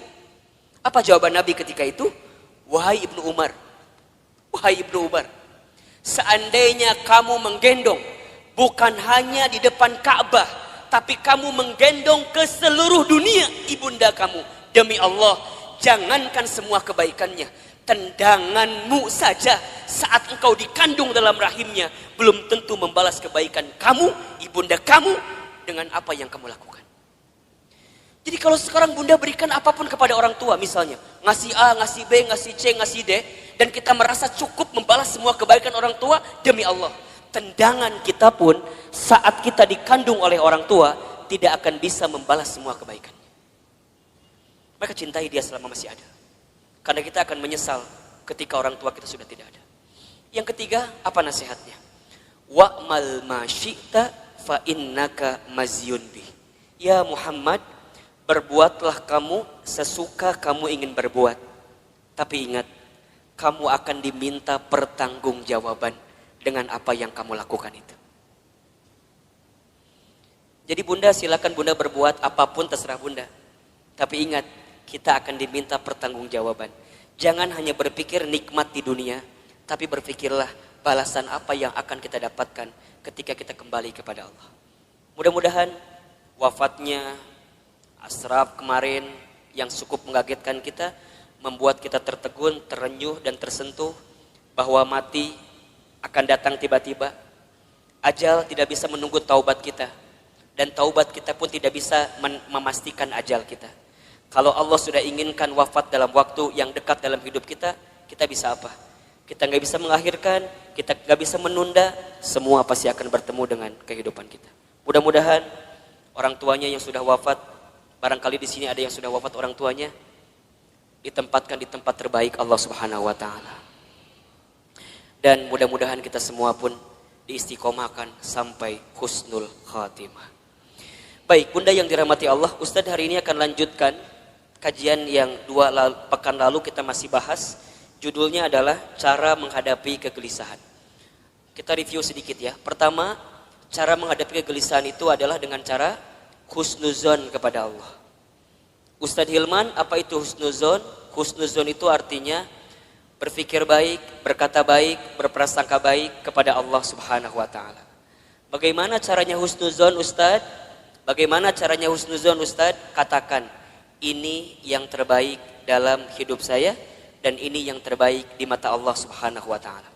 Apa jawaban Nabi ketika itu? Wahai Ibnu Umar, seandainya kamu menggendong bukan hanya di depan Ka'bah, tapi kamu menggendong ke seluruh dunia ibunda kamu, demi Allah, jangankan semua kebaikannya, tendanganmu saja saat engkau dikandung dalam rahimnya belum tentu membalas kebaikan kamu, ibunda kamu, dengan apa yang kamu lakukan. Jadi kalau sekarang bunda berikan apapun kepada orang tua, misalnya ngasih A, ngasih B, ngasih C, ngasih D, dan kita merasa cukup membalas semua kebaikan orang tua, demi Allah, tendangan kita pun saat kita dikandung oleh orang tua tidak akan bisa membalas semua kebaikannya. Maka cintai dia selama masih ada, karena kita akan menyesal ketika orang tua kita sudah tidak ada. Yang ketiga, apa nasihatnya? Wa'mal ma syi'ta fa innaka mazyun bih. Ya Muhammad, berbuatlah kamu sesuka kamu ingin berbuat, tapi ingat, kamu akan diminta pertanggungjawaban dengan apa yang kamu lakukan itu. Jadi bunda, silakan bunda berbuat apapun, terserah bunda, tapi ingat, kita akan diminta pertanggungjawaban. Jangan hanya berpikir nikmat di dunia, tapi berpikirlah balasan apa yang akan kita dapatkan ketika kita kembali kepada Allah. Mudah-mudahan wafatnya Ashraf kemarin yang cukup mengagetkan kita, membuat kita tertegun, terenyuh dan tersentuh bahwa mati akan datang tiba-tiba. Ajal tidak bisa menunggu taubat kita, dan taubat kita pun tidak bisa memastikan ajal kita. Kalau Allah sudah inginkan wafat dalam waktu yang dekat dalam hidup kita, kita bisa apa? Kita nggak bisa mengakhirkan, kita nggak bisa menunda, semua pasti akan bertemu dengan kehidupan kita. Mudah-mudahan orang tuanya yang sudah wafat, barangkali di sini ada yang sudah wafat orang tuanya, ditempatkan di tempat terbaik Allah Subhanahu wa taala. Dan mudah-mudahan kita semua pun diistiqomahkan sampai husnul khatimah. Baik, bunda yang dirahmati Allah, Ustadz hari ini akan lanjutkan kajian yang pekan lalu kita masih bahas. Judulnya adalah cara menghadapi kegelisahan. Kita review sedikit ya. Pertama, cara menghadapi kegelisahan itu adalah dengan cara husnuzon kepada Allah. Ustadz Hilman, apa itu husnuzon? Husnuzon itu artinya berpikir baik, berkata baik, berprasangka baik kepada Allah Subhanahu wa taala. Bagaimana caranya husnuzon, Ustadz? Bagaimana caranya husnuzon, Ustadz? Katakan, ini yang terbaik dalam hidup saya dan ini yang terbaik di mata Allah Subhanahu wa taala.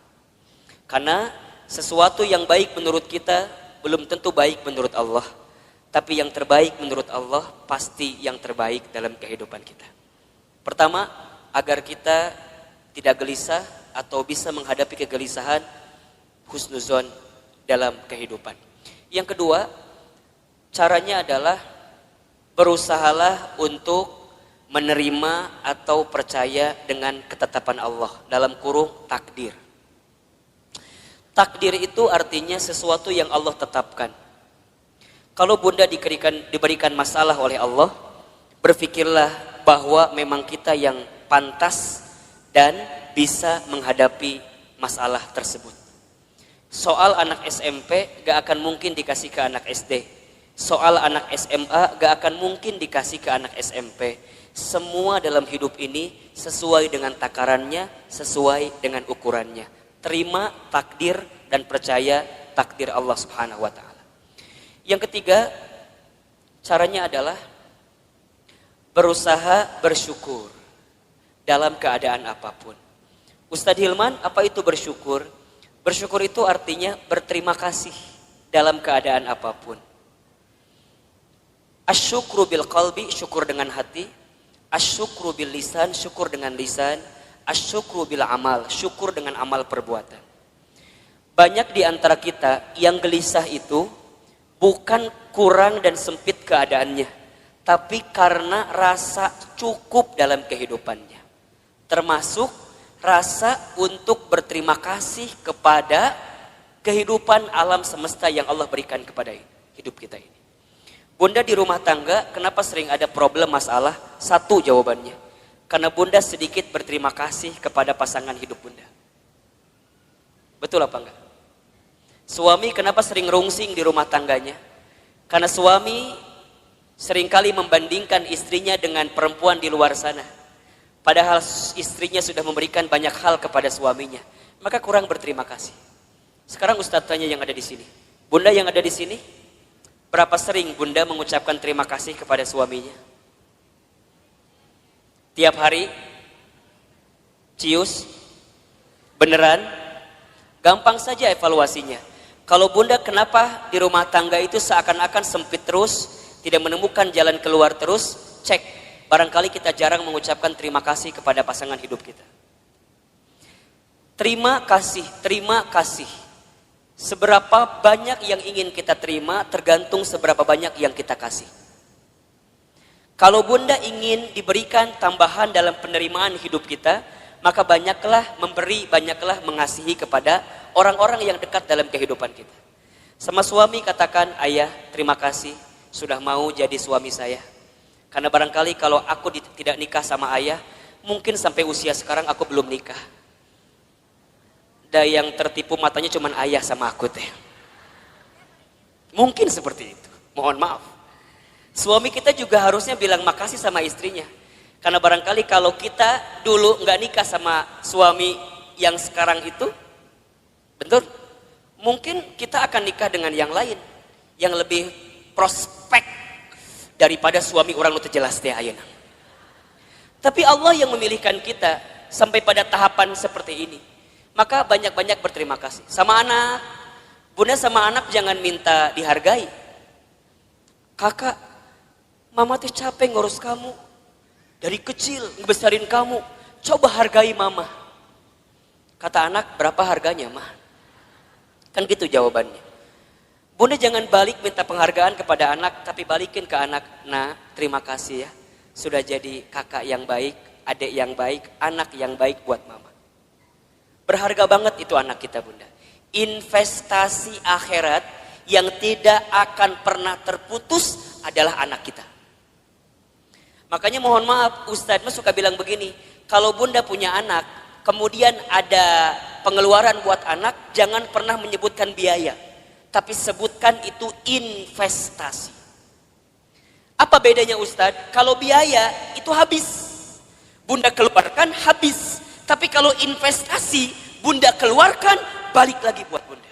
Karena sesuatu yang baik menurut kita belum tentu baik menurut Allah, tapi yang terbaik menurut Allah pasti yang terbaik dalam kehidupan kita. Pertama, agar kita tidak gelisah atau bisa menghadapi kegelisahan, husnuzon dalam kehidupan. Yang kedua, caranya adalah berusahalah untuk menerima atau percaya dengan ketetapan Allah, dalam kurung takdir. Takdir itu artinya sesuatu yang Allah tetapkan. Kalau bunda diberikan masalah oleh Allah, berpikirlah bahwa memang kita yang pantas dan bisa menghadapi masalah tersebut. Soal anak SMP gak akan mungkin dikasih ke anak SD. Soal anak SMA gak akan mungkin dikasih ke anak SMP. Semua dalam hidup ini sesuai dengan takarannya, sesuai dengan ukurannya. Terima takdir dan percaya takdir Allah Subhanahu wa taala. Yang ketiga, caranya adalah berusaha bersyukur dalam keadaan apapun. Ustadz Hilman, apa itu bersyukur? Bersyukur itu artinya berterima kasih dalam keadaan apapun. Asyukru bil qalbi, syukur dengan hati. Asyukru bil lisan, syukur dengan lisan. Asyukru bil amal, syukur dengan amal perbuatan. Banyak di antara kita yang gelisah itu bukan kurang dan sempit keadaannya, tapi karena rasa cukup dalam kehidupannya. Termasuk rasa untuk berterima kasih kepada kehidupan alam semesta yang Allah berikan kepada hidup kita ini. Bunda di rumah tangga, kenapa sering ada problem masalah? Satu jawabannya, karena bunda sedikit berterima kasih kepada pasangan hidup bunda. Betul apa enggak? Suami kenapa sering rungsing di rumah tangganya? Karena suami seringkali membandingkan istrinya dengan perempuan di luar sana. Padahal istrinya sudah memberikan banyak hal kepada suaminya. Maka kurang berterima kasih. Sekarang Ustadz tanya yang ada di sini. Bunda yang ada di sini, berapa sering bunda mengucapkan terima kasih kepada suaminya? Tiap hari? Cius? Beneran? Gampang saja evaluasinya. Kalau bunda kenapa di rumah tangga itu seakan-akan sempit terus, tidak menemukan jalan keluar terus, cek. Barangkali kita jarang mengucapkan terima kasih kepada pasangan hidup kita. Terima kasih, terima kasih. Seberapa banyak yang ingin kita terima tergantung seberapa banyak yang kita kasih. Kalau bunda ingin diberikan tambahan dalam penerimaan hidup kita, maka banyaklah memberi, banyaklah mengasihi kepada orang-orang yang dekat dalam kehidupan kita. Sama suami katakan, ayah terima kasih sudah mau jadi suami saya. Karena barangkali kalau aku tidak nikah sama ayah, mungkin sampai usia sekarang aku belum nikah. Dan yang tertipu matanya cuman ayah sama aku teh. Mungkin seperti itu. Mohon maaf. Suami kita juga harusnya bilang makasih sama istrinya. Karena barangkali kalau kita dulu nggak nikah sama suami yang sekarang itu, betul? Mungkin kita akan nikah dengan yang lain, yang lebih prospek daripada suami orang lu terjelas teh ayeuna. Tapi Allah yang memilihkan kita sampai pada tahapan seperti ini. Maka banyak-banyak berterima kasih. Sama anak, bunda sama anak jangan minta dihargai. Kakak, mama teh capek ngurus kamu. Dari kecil ngebesarin kamu. Coba hargai mama. Kata anak, berapa harganya mah? Kan gitu jawabannya. Bunda jangan balik minta penghargaan kepada anak, tapi balikin ke anak. Nah, terima kasih ya. Sudah jadi kakak yang baik, adik yang baik, anak yang baik buat mama. Berharga banget itu anak kita bunda. Investasi akhirat yang tidak akan pernah terputus adalah anak kita. Makanya mohon maaf, Ustadz mas suka bilang begini. Kalau bunda punya anak, kemudian ada pengeluaran buat anak, jangan pernah menyebutkan biaya. Tapi sebutkan itu investasi. Apa bedanya Ustadz? Kalau biaya itu habis. Bunda keluarkan habis. Tapi kalau investasi, bunda keluarkan, balik lagi buat bunda.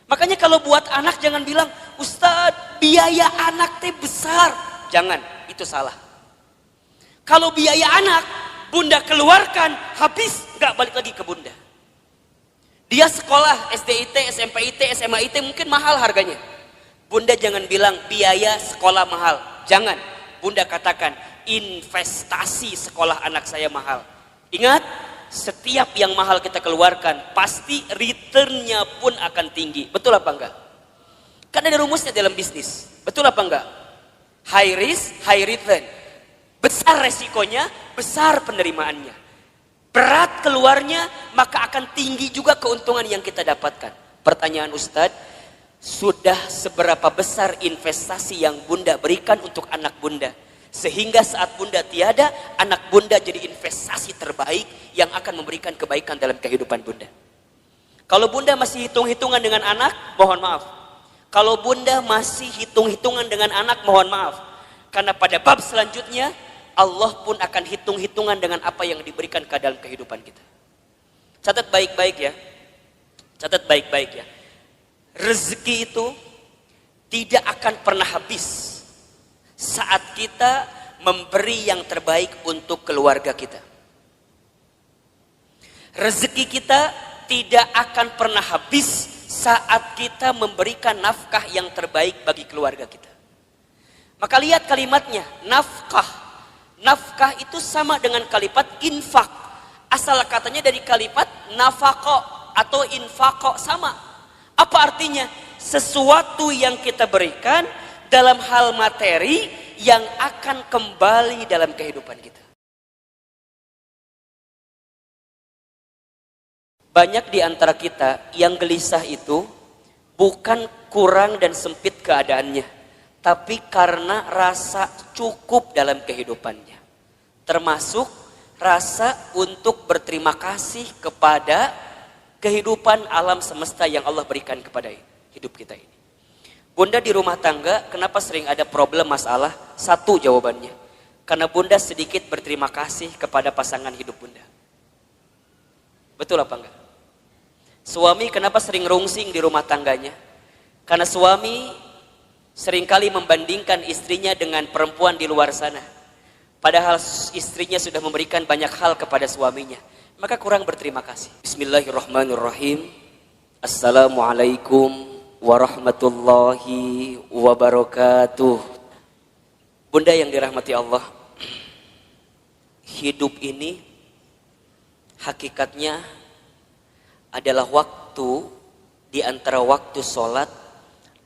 Makanya kalau buat anak jangan bilang, Ustadz biaya anak teh besar. Jangan, itu salah. Kalau biaya anak, bunda keluarkan, habis, nggak balik lagi ke bunda. Dia sekolah SDIT, SMPIT, SMAIT mungkin mahal harganya. Bunda jangan bilang biaya sekolah mahal. Jangan. Bunda katakan investasi sekolah anak saya mahal. Ingat, setiap yang mahal kita keluarkan pasti returnnya pun akan tinggi. Betul apa enggak? Kan ada rumusnya dalam bisnis. Betul apa enggak? High risk, high return. Besar resikonya, besar penerimaannya. Berat keluarnya, maka akan tinggi juga keuntungan yang kita dapatkan. Pertanyaan Ustadz, sudah seberapa besar investasi yang bunda berikan untuk anak bunda? Sehingga saat bunda tiada, anak bunda jadi investasi terbaik yang akan memberikan kebaikan dalam kehidupan bunda. Kalau bunda masih hitung-hitungan dengan anak, mohon maaf. Kalau bunda masih hitung-hitungan dengan anak, mohon maaf. Karena pada bab selanjutnya, Allah pun akan hitung-hitungan dengan apa yang diberikan ke dalam kehidupan kita. Catat baik-baik ya. Catat baik-baik ya. Rezeki itu tidak akan pernah habis saat kita memberi yang terbaik untuk keluarga kita. Rezeki kita tidak akan pernah habis saat kita memberikan nafkah yang terbaik bagi keluarga kita. Maka lihat kalimatnya, nafkah. Nafkah itu sama dengan kalimat infak. Asal katanya dari kalimat nafako atau infako, sama. Apa artinya? Sesuatu yang kita berikan dalam hal materi yang akan kembali dalam kehidupan kita. Banyak di antara kita yang gelisah itu bukan kurang dan sempit keadaannya, tapi karena rasa cukup dalam kehidupannya. Termasuk rasa untuk berterima kasih kepada kehidupan alam semesta yang Allah berikan kepada hidup kita ini. Bunda di rumah tangga, kenapa sering ada problem masalah? Satu jawabannya, karena bunda sedikit berterima kasih kepada pasangan hidup bunda. Betul apa enggak? Suami kenapa sering rungsing di rumah tangganya? Karena suami seringkali membandingkan istrinya dengan perempuan di luar sana. Padahal istrinya sudah memberikan banyak hal kepada suaminya. Maka kurang berterima kasih. Bismillahirrahmanirrahim. Assalamualaikum warahmatullahi wabarakatuh. Bunda yang dirahmati Allah, hidup ini hakikatnya adalah waktu di antara waktu sholat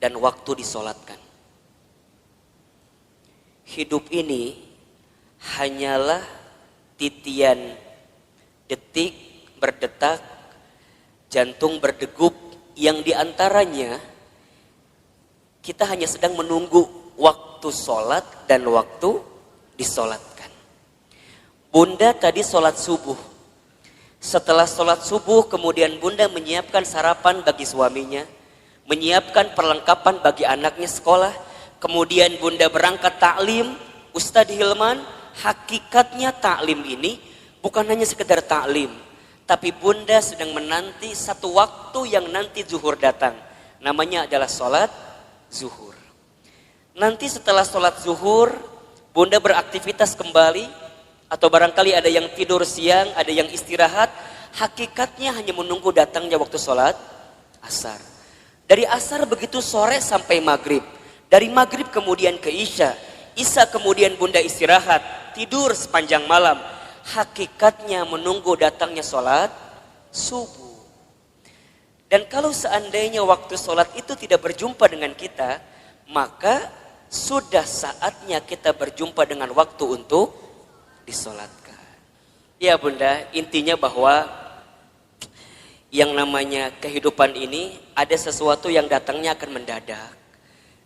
dan waktu disolatkan. Hidup ini hanyalah titian detik berdetak, jantung berdegup, yang diantaranya kita hanya sedang menunggu waktu sholat dan waktu disolatkan. Bunda tadi sholat subuh. Setelah sholat subuh kemudian bunda menyiapkan sarapan bagi suaminya, menyiapkan perlengkapan bagi anaknya sekolah, kemudian bunda berangkat taklim. Ustadz Hilman, hakikatnya taklim ini bukan hanya sekedar taklim, tapi bunda sedang menanti satu waktu yang nanti zuhur datang. Namanya adalah sholat zuhur. Nanti setelah sholat zuhur, bunda beraktivitas kembali, atau barangkali ada yang tidur siang, ada yang istirahat. Hakikatnya hanya menunggu datangnya waktu sholat asar. Dari asar begitu sore sampai maghrib. Dari maghrib kemudian ke isya. Isya kemudian bunda istirahat, tidur sepanjang malam. Hakikatnya menunggu datangnya sholat subuh. Dan kalau seandainya waktu sholat itu tidak berjumpa dengan kita, maka sudah saatnya kita berjumpa dengan waktu untuk disolatkan. Ya bunda, intinya bahwa yang namanya kehidupan ini ada sesuatu yang datangnya akan mendadak.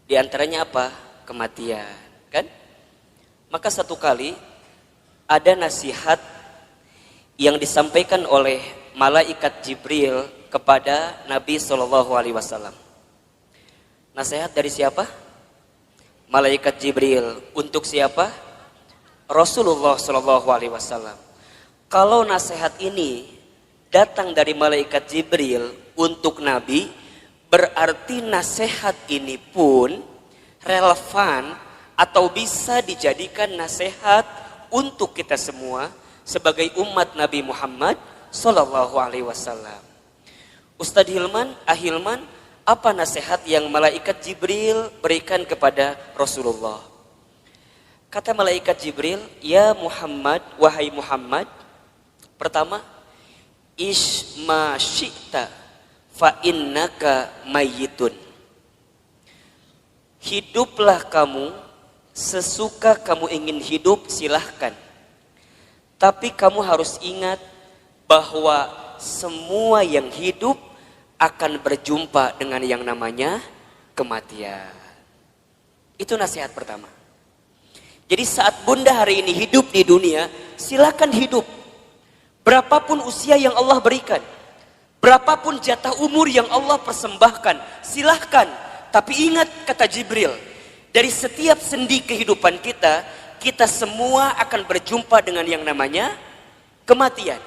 Di antaranya apa? Kematian, kan? Maka satu kali ada nasihat yang disampaikan oleh malaikat Jibril kepada Nabi SAW. Nasihat dari siapa? Malaikat Jibril. Untuk siapa? Rasulullah SAW. Kalau nasihat ini datang dari malaikat Jibril untuk Nabi, berarti nasihat ini pun relevan atau bisa dijadikan nasihat untuk kita semua sebagai umat Nabi Muhammad Sallallahu Alaihi Wasallam. Ustadz Hilman, Ahilman, apa nasihat yang malaikat Jibril berikan kepada Rasulullah? Kata malaikat Jibril, ya Muhammad, wahai Muhammad, pertama, isma syi'ta fa innaka mayyitun. Hiduplah kamu sesuka kamu ingin hidup, silahkan. Tapi kamu harus ingat bahwa semua yang hidup akan berjumpa dengan yang namanya kematian. Itu nasihat pertama. Jadi saat bunda hari ini hidup di dunia, silakan hidup. Berapapun usia yang Allah berikan, berapapun jatah umur yang Allah persembahkan, silahkan. Tapi ingat kata Jibril, dari setiap sendi kehidupan kita, kita semua akan berjumpa dengan yang namanya kematian.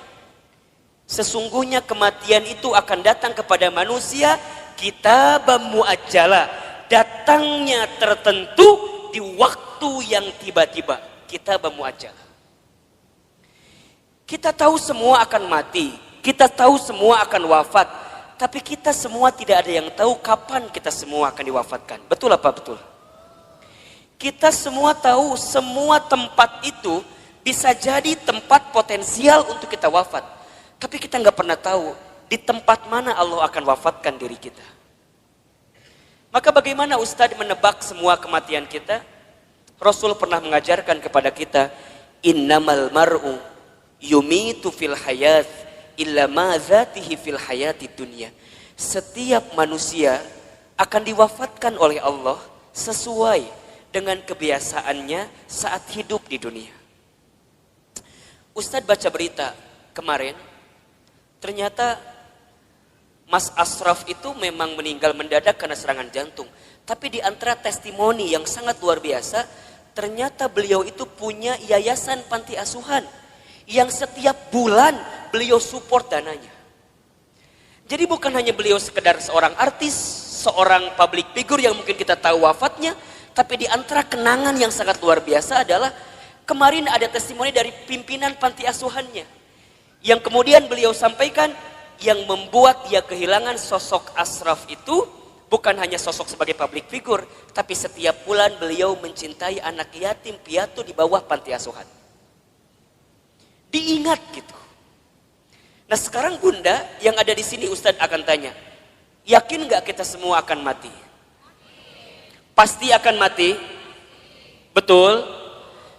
Sesungguhnya kematian itu akan datang kepada manusia kitabam muajjala, datangnya tertentu di waktu yang tiba-tiba. Kitabam muajjala. Kita tahu semua akan mati, kita tahu semua akan wafat, tapi kita semua tidak ada yang tahu kapan kita semua akan diwafatkan. Betul apa betul? Kita semua tahu semua tempat itu bisa jadi tempat potensial untuk kita wafat. Tapi kita nggak pernah tahu di tempat mana Allah akan wafatkan diri kita. Maka bagaimana Ustadz menebak semua kematian kita? Rasul pernah mengajarkan kepada kita, innamal mar'u yumitu fil hayat illa ma dzatihi fil hayati dunya. Setiap manusia akan diwafatkan oleh Allah sesuai dengan kebiasaannya saat hidup di dunia. Ustadz baca berita kemarin, ternyata Mas Ashraf itu memang meninggal mendadak karena serangan jantung. Tapi di antara testimoni yang sangat luar biasa, ternyata beliau itu punya yayasan panti asuhan yang setiap bulan beliau support dananya. Jadi bukan hanya beliau sekedar seorang artis, seorang public figure yang mungkin kita tahu wafatnya, tapi di antara kenangan yang sangat luar biasa adalah kemarin ada testimoni dari pimpinan panti asuhannya, yang kemudian beliau sampaikan yang membuat dia kehilangan sosok Ashraf itu bukan hanya sosok sebagai public figure, tapi setiap bulan beliau mencintai anak yatim piatu di bawah panti asuhan. Diingat gitu. Nah sekarang bunda yang ada di sini Ustadz akan tanya, yakin gak kita semua akan mati? Pasti akan mati? Betul?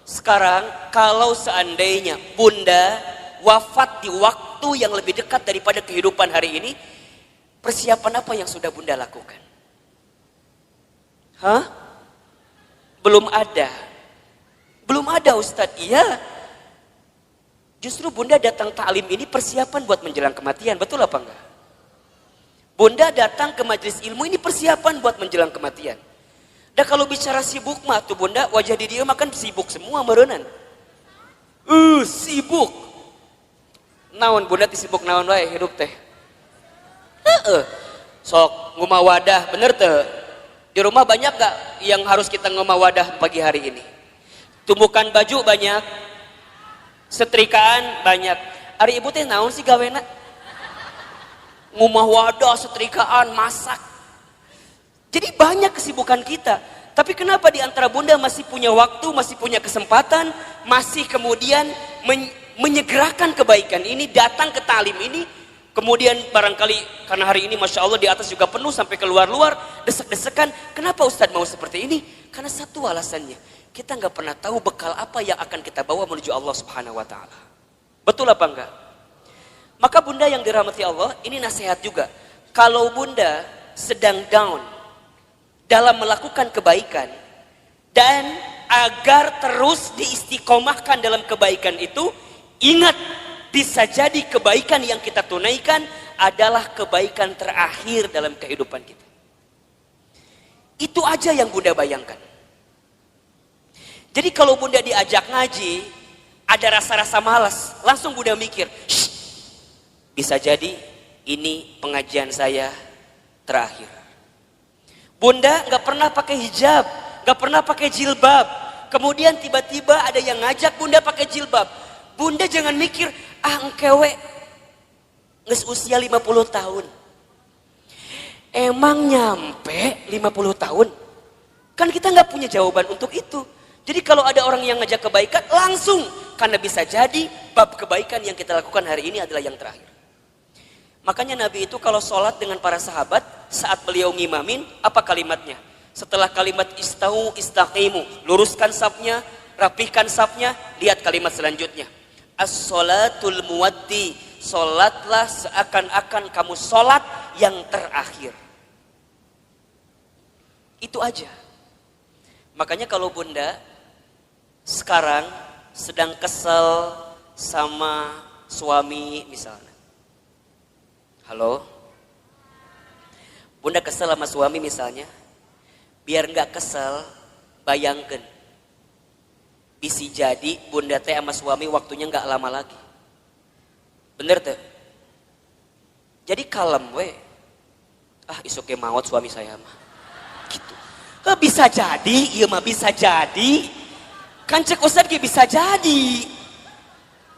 Sekarang kalau seandainya bunda wafat di waktu yang lebih dekat daripada kehidupan hari ini, persiapan apa yang sudah bunda lakukan? Hah? Belum ada. Belum ada Ustadz. Iya. Justru bunda datang ta'lim ini persiapan buat menjelang kematian. Betul apa enggak? Bunda datang ke majelis ilmu ini persiapan buat menjelang kematian. Dan kalau bicara sibuk mah tuh bunda, wajah di dia makan sibuk semua merenan. Sibuk. Naon bunda sibuk naon wae hidup teh. Sok ngomah wadah bener teh. Di rumah banyak gak yang harus kita ngomah wadah pagi hari ini? Tumbukan baju banyak, setrikaan banyak. Ari ibu teh naon sih gawena? Ngomah wadah, setrikaan, masak. Jadi banyak kesibukan kita. Tapi kenapa di antara bunda masih punya waktu, masih punya kesempatan, masih kemudian menyegerakan kebaikan ini, datang ke talim ini, kemudian barangkali karena hari ini Masya Allah di atas juga penuh sampai keluar-luar, desek-desekan. Kenapa Ustadz mau seperti ini? Karena satu alasannya, kita nggak pernah tahu bekal apa yang akan kita bawa menuju Allah Subhanahu Wa Taala. Betul apa enggak? Maka bunda yang dirahmati Allah, ini nasihat juga. Kalau bunda sedang down dalam melakukan kebaikan, dan agar terus diistiqomahkan dalam kebaikan itu, ingat, bisa jadi kebaikan yang kita tunaikan adalah kebaikan terakhir dalam kehidupan kita. Itu aja yang bunda bayangkan. Jadi kalau bunda diajak ngaji, ada rasa-rasa malas, langsung bunda mikir, bisa jadi ini pengajian saya terakhir. Bunda nggak pernah pakai hijab, gak pernah pakai jilbab. Kemudian tiba-tiba ada yang ngajak bunda pakai jilbab. Bunda jangan mikir, engkewe nges usia 50 tahun. Emang nyampe 50 tahun? Kan kita gak punya jawaban untuk itu. Jadi kalau ada orang yang ngajak kebaikan, langsung. Karena bisa jadi bab kebaikan yang kita lakukan hari ini adalah yang terakhir. Makanya Nabi itu kalau sholat dengan para sahabat, saat beliau ngimamin, apa kalimatnya? Setelah kalimat istau istaqimu, luruskan safnya, rapihkan safnya, lihat kalimat selanjutnya. As-sholatul muwaddi, sholatlah seakan-akan kamu sholat yang terakhir. Itu aja. Makanya kalau bunda sekarang sedang kesel sama suami misalnya. Halo? Bunda kesel sama suami misalnya. Biar nggak kesel, bayangkan. Bisa jadi bunda teh sama suami waktunya nggak lama lagi. Bener tuh? Jadi kalem we. Isuke maut suami saya mah. Gitu. Bisa jadi, iya mah bisa jadi. Kan cek Ustadz bisa jadi.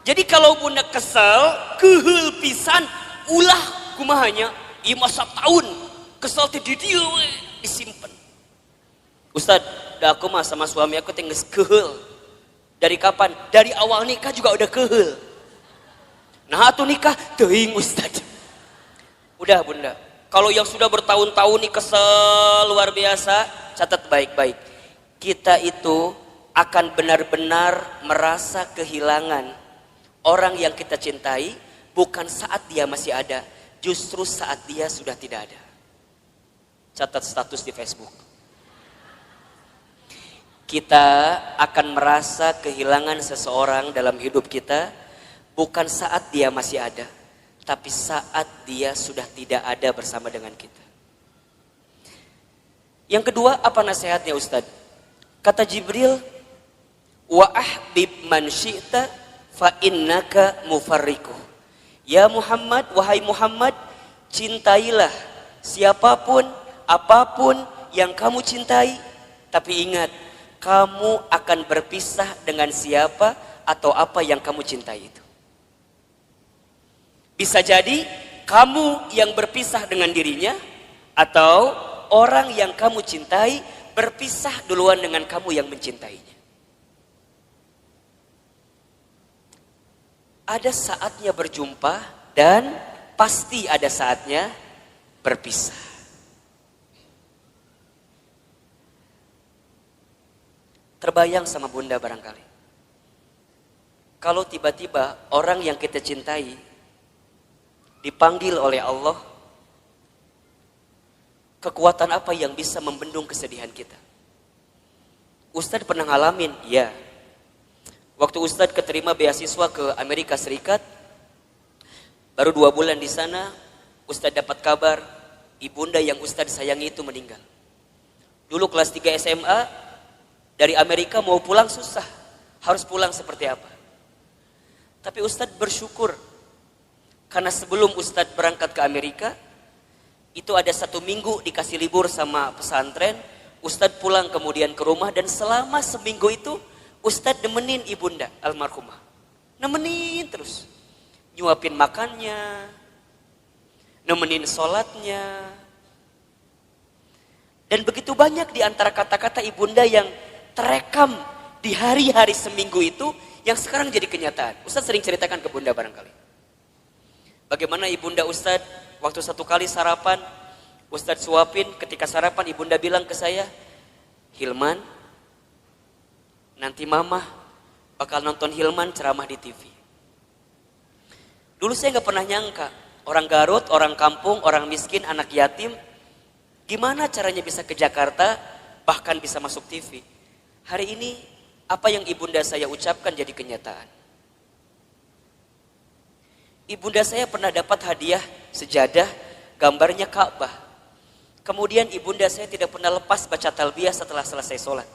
Jadi kalau bunda kesel, kehul pisan, ulah kumahanya, iya masa tahun, kesel teh di dia we, disimpan. Ustadz, aku mah sama suami aku tinggal kehul. Dari kapan? Dari awal nikah juga udah kehul. Nah atuh nikah, teuing Ustadz. Udah bunda, kalau yang sudah bertahun-tahun nih kesel luar biasa, catat baik-baik. Kita itu akan benar-benar merasa kehilangan orang yang kita cintai bukan saat dia masih ada, justru saat dia sudah tidak ada. Catat status di Facebook. Kita akan merasa kehilangan seseorang dalam hidup kita bukan saat dia masih ada, tapi saat dia sudah tidak ada bersama dengan kita. Yang kedua, apa nasihatnya Ustadz? Kata Jibril, wa ahbib man syi'ta fa innaka mufarriquh. Ya Muhammad, wahai Muhammad, cintailah siapapun, apapun yang kamu cintai, tapi ingat, kamu akan berpisah dengan siapa atau apa yang kamu cintai itu. Bisa jadi kamu yang berpisah dengan dirinya, atau orang yang kamu cintai berpisah duluan dengan kamu yang mencintainya. Ada saatnya berjumpa dan pasti ada saatnya berpisah. Terbayang sama bunda barangkali. Kalau tiba-tiba orang yang kita cintai dipanggil oleh Allah, kekuatan apa yang bisa membendung kesedihan kita? Ustadz pernah ngalamin, ya. Waktu Ustadz keterima beasiswa ke Amerika Serikat, baru 2 bulan di sana, Ustadz dapat kabar ibunda yang Ustadz sayangi itu meninggal. Dulu kelas 3 SMA, dari Amerika mau pulang susah, harus pulang seperti apa? Tapi Ustadz bersyukur, karena sebelum Ustadz berangkat ke Amerika, itu ada 1 minggu dikasih libur sama pesantren, Ustadz pulang kemudian ke rumah, dan selama seminggu itu Ustadz nemenin ibunda almarhumah. Nemenin terus. Nyuapin makannya, nemenin sholatnya. Dan begitu banyak di antara kata-kata ibunda yang terekam di hari-hari seminggu itu, yang sekarang jadi kenyataan. Ustadz sering ceritakan ke bunda barangkali. Bagaimana ibunda Ustadz waktu 1 kali sarapan, Ustadz suapin, ketika sarapan ibunda bilang ke saya, Hilman, nanti mama bakal nonton Hilman ceramah di TV. Dulu saya gak pernah nyangka, orang Garut, orang kampung, orang miskin, anak yatim, gimana caranya bisa ke Jakarta, bahkan bisa masuk TV. Hari ini, apa yang ibunda saya ucapkan jadi kenyataan. Ibunda saya pernah dapat hadiah sejadah, gambarnya Ka'bah. Kemudian ibunda saya tidak pernah lepas baca talbiyah setelah selesai sholat.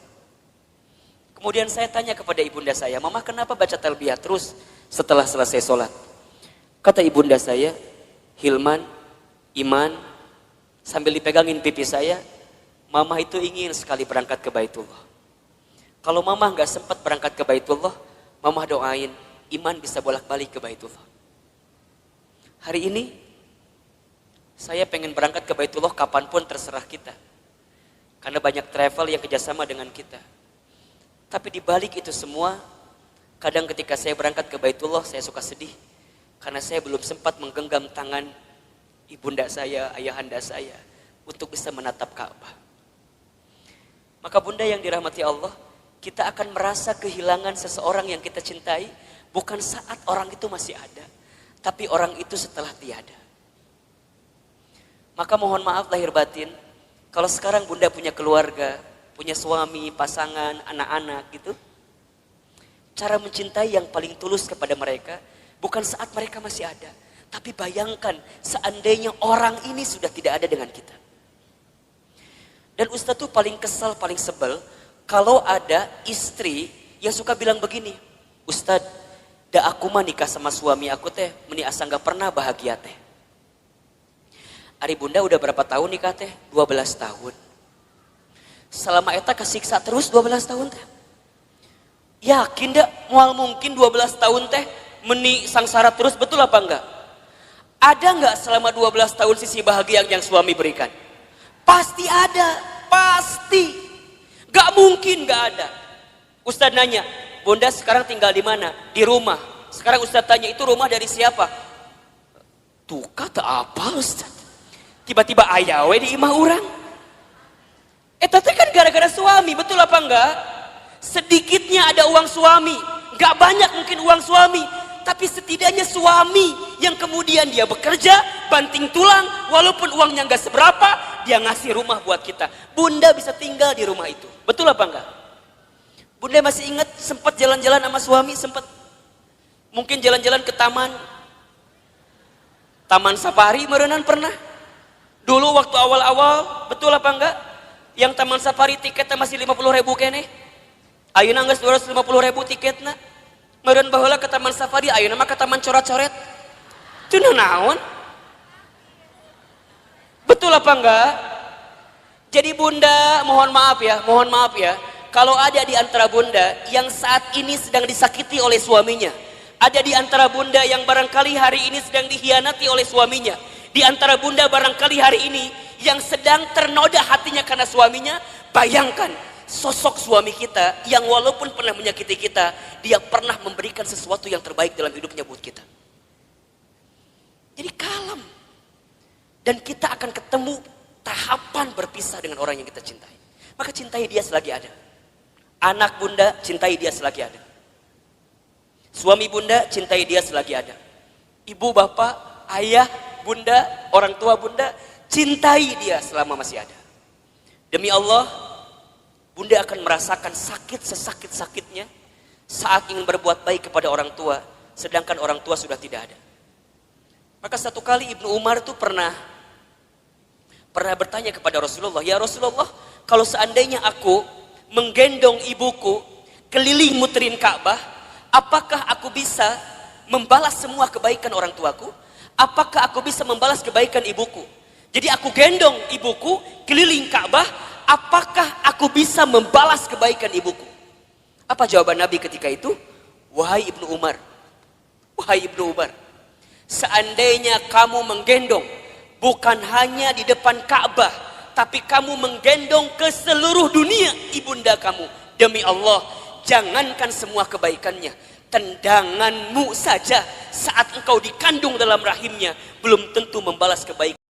Kemudian saya tanya kepada ibunda saya, Mama kenapa baca talbiyah terus setelah selesai sholat? Kata ibunda saya, Hilman, Iman, sambil dipegangin pipi saya, Mama itu ingin sekali berangkat ke Baitullah. Kalau mama nggak sempat berangkat ke Baitullah, mama doain Iman bisa bolak-balik ke Baitullah. Hari ini saya pengen berangkat ke Baitullah kapanpun terserah kita. Karena banyak travel yang kerjasama dengan kita. Tapi di balik itu semua, kadang ketika saya berangkat ke Baitullah saya suka sedih. Karena saya belum sempat menggenggam tangan ibunda saya, ayahanda saya untuk bisa menatap Ka'bah. Maka bunda yang dirahmati Allah, kita akan merasa kehilangan seseorang yang kita cintai bukan saat orang itu masih ada, tapi orang itu setelah tiada. Maka mohon maaf lahir batin, kalau sekarang bunda punya keluarga, punya suami, pasangan, anak-anak gitu, cara mencintai yang paling tulus kepada mereka bukan saat mereka masih ada, tapi bayangkan seandainya orang ini sudah tidak ada dengan kita. Dan Ustadz tuh paling kesal, paling sebel kalau ada istri yang suka bilang begini, Ustadz, da aku mah nikah sama suami aku teh, meni asa gak pernah bahagia teh. Ari bunda udah berapa tahun nikah teh? 12 tahun. Selama eta kesiksa terus 12 tahun teh. Yakin dak mual mungkin 12 tahun teh meni sangsara terus, betul apa enggak? Ada enggak selama 12 tahun sisi bahagia yang suami berikan? Pasti ada, pasti. Gak mungkin gak ada. Ustadz nanya, bunda sekarang tinggal di mana? Di rumah. Sekarang Ustadz tanya, itu rumah dari siapa? Tuh kata apa Ustadz? Tiba-tiba ayawe di imah orang. Tapi kan gara-gara suami, betul apa enggak? Sedikitnya ada uang suami, gak banyak mungkin uang suami, tapi setidaknya suami yang kemudian dia bekerja, banting tulang, walaupun uangnya gak seberapa, dia ngasih rumah buat kita. Bunda bisa tinggal di rumah itu, betul apa enggak? Bunda masih ingat sempat jalan-jalan sama suami, sempat mungkin jalan-jalan ke taman safari merenan pernah. Dulu waktu awal-awal, betul apa enggak? Yang taman safari tiketnya masih 50.000 kene. Ayeuna geus 250.000 tiketna. Meureun baheula ke taman safari, ayeuna mah ke taman coret-coret. Teu naon? Betul apa enggak? Jadi bunda, mohon maaf ya. Kalau ada di antara bunda yang saat ini sedang disakiti oleh suaminya, ada di antara bunda yang barangkali hari ini sedang dikhianati oleh suaminya, di antara bunda barangkali hari ini yang sedang ternoda hatinya karena suaminya, bayangkan sosok suami kita yang walaupun pernah menyakiti kita, dia pernah memberikan sesuatu yang terbaik dalam hidupnya buat kita. Jadi kalem. Dan kita akan ketemu tahapan berpisah dengan orang yang kita cintai. Maka cintai dia selagi ada. Anak bunda, cintai dia selagi ada. Suami bunda, cintai dia selagi ada. Ibu, bapak, ayah, bunda, orang tua bunda, cintai dia selama masih ada. Demi Allah, bunda akan merasakan sakit sesakit-sakitnya saat ingin berbuat baik kepada orang tua, sedangkan orang tua sudah tidak ada. Maka satu kali Ibnu Umar itu pernah bertanya kepada Rasulullah, ya Rasulullah, kalau seandainya aku menggendong ibuku keliling muterin Ka'bah, apakah aku bisa membalas semua kebaikan orang tuaku? Apakah aku bisa membalas kebaikan ibuku? Jadi aku gendong ibuku keliling Ka'bah, apakah aku bisa membalas kebaikan ibuku? Apa jawaban Nabi ketika itu? Wahai Ibnu Umar, seandainya kamu menggendong bukan hanya di depan Ka'bah, tapi kamu menggendong ke seluruh dunia ibunda kamu, demi Allah, jangankan semua kebaikannya, tendanganmu saja saat engkau dikandung dalam rahimnya belum tentu membalas kebaikan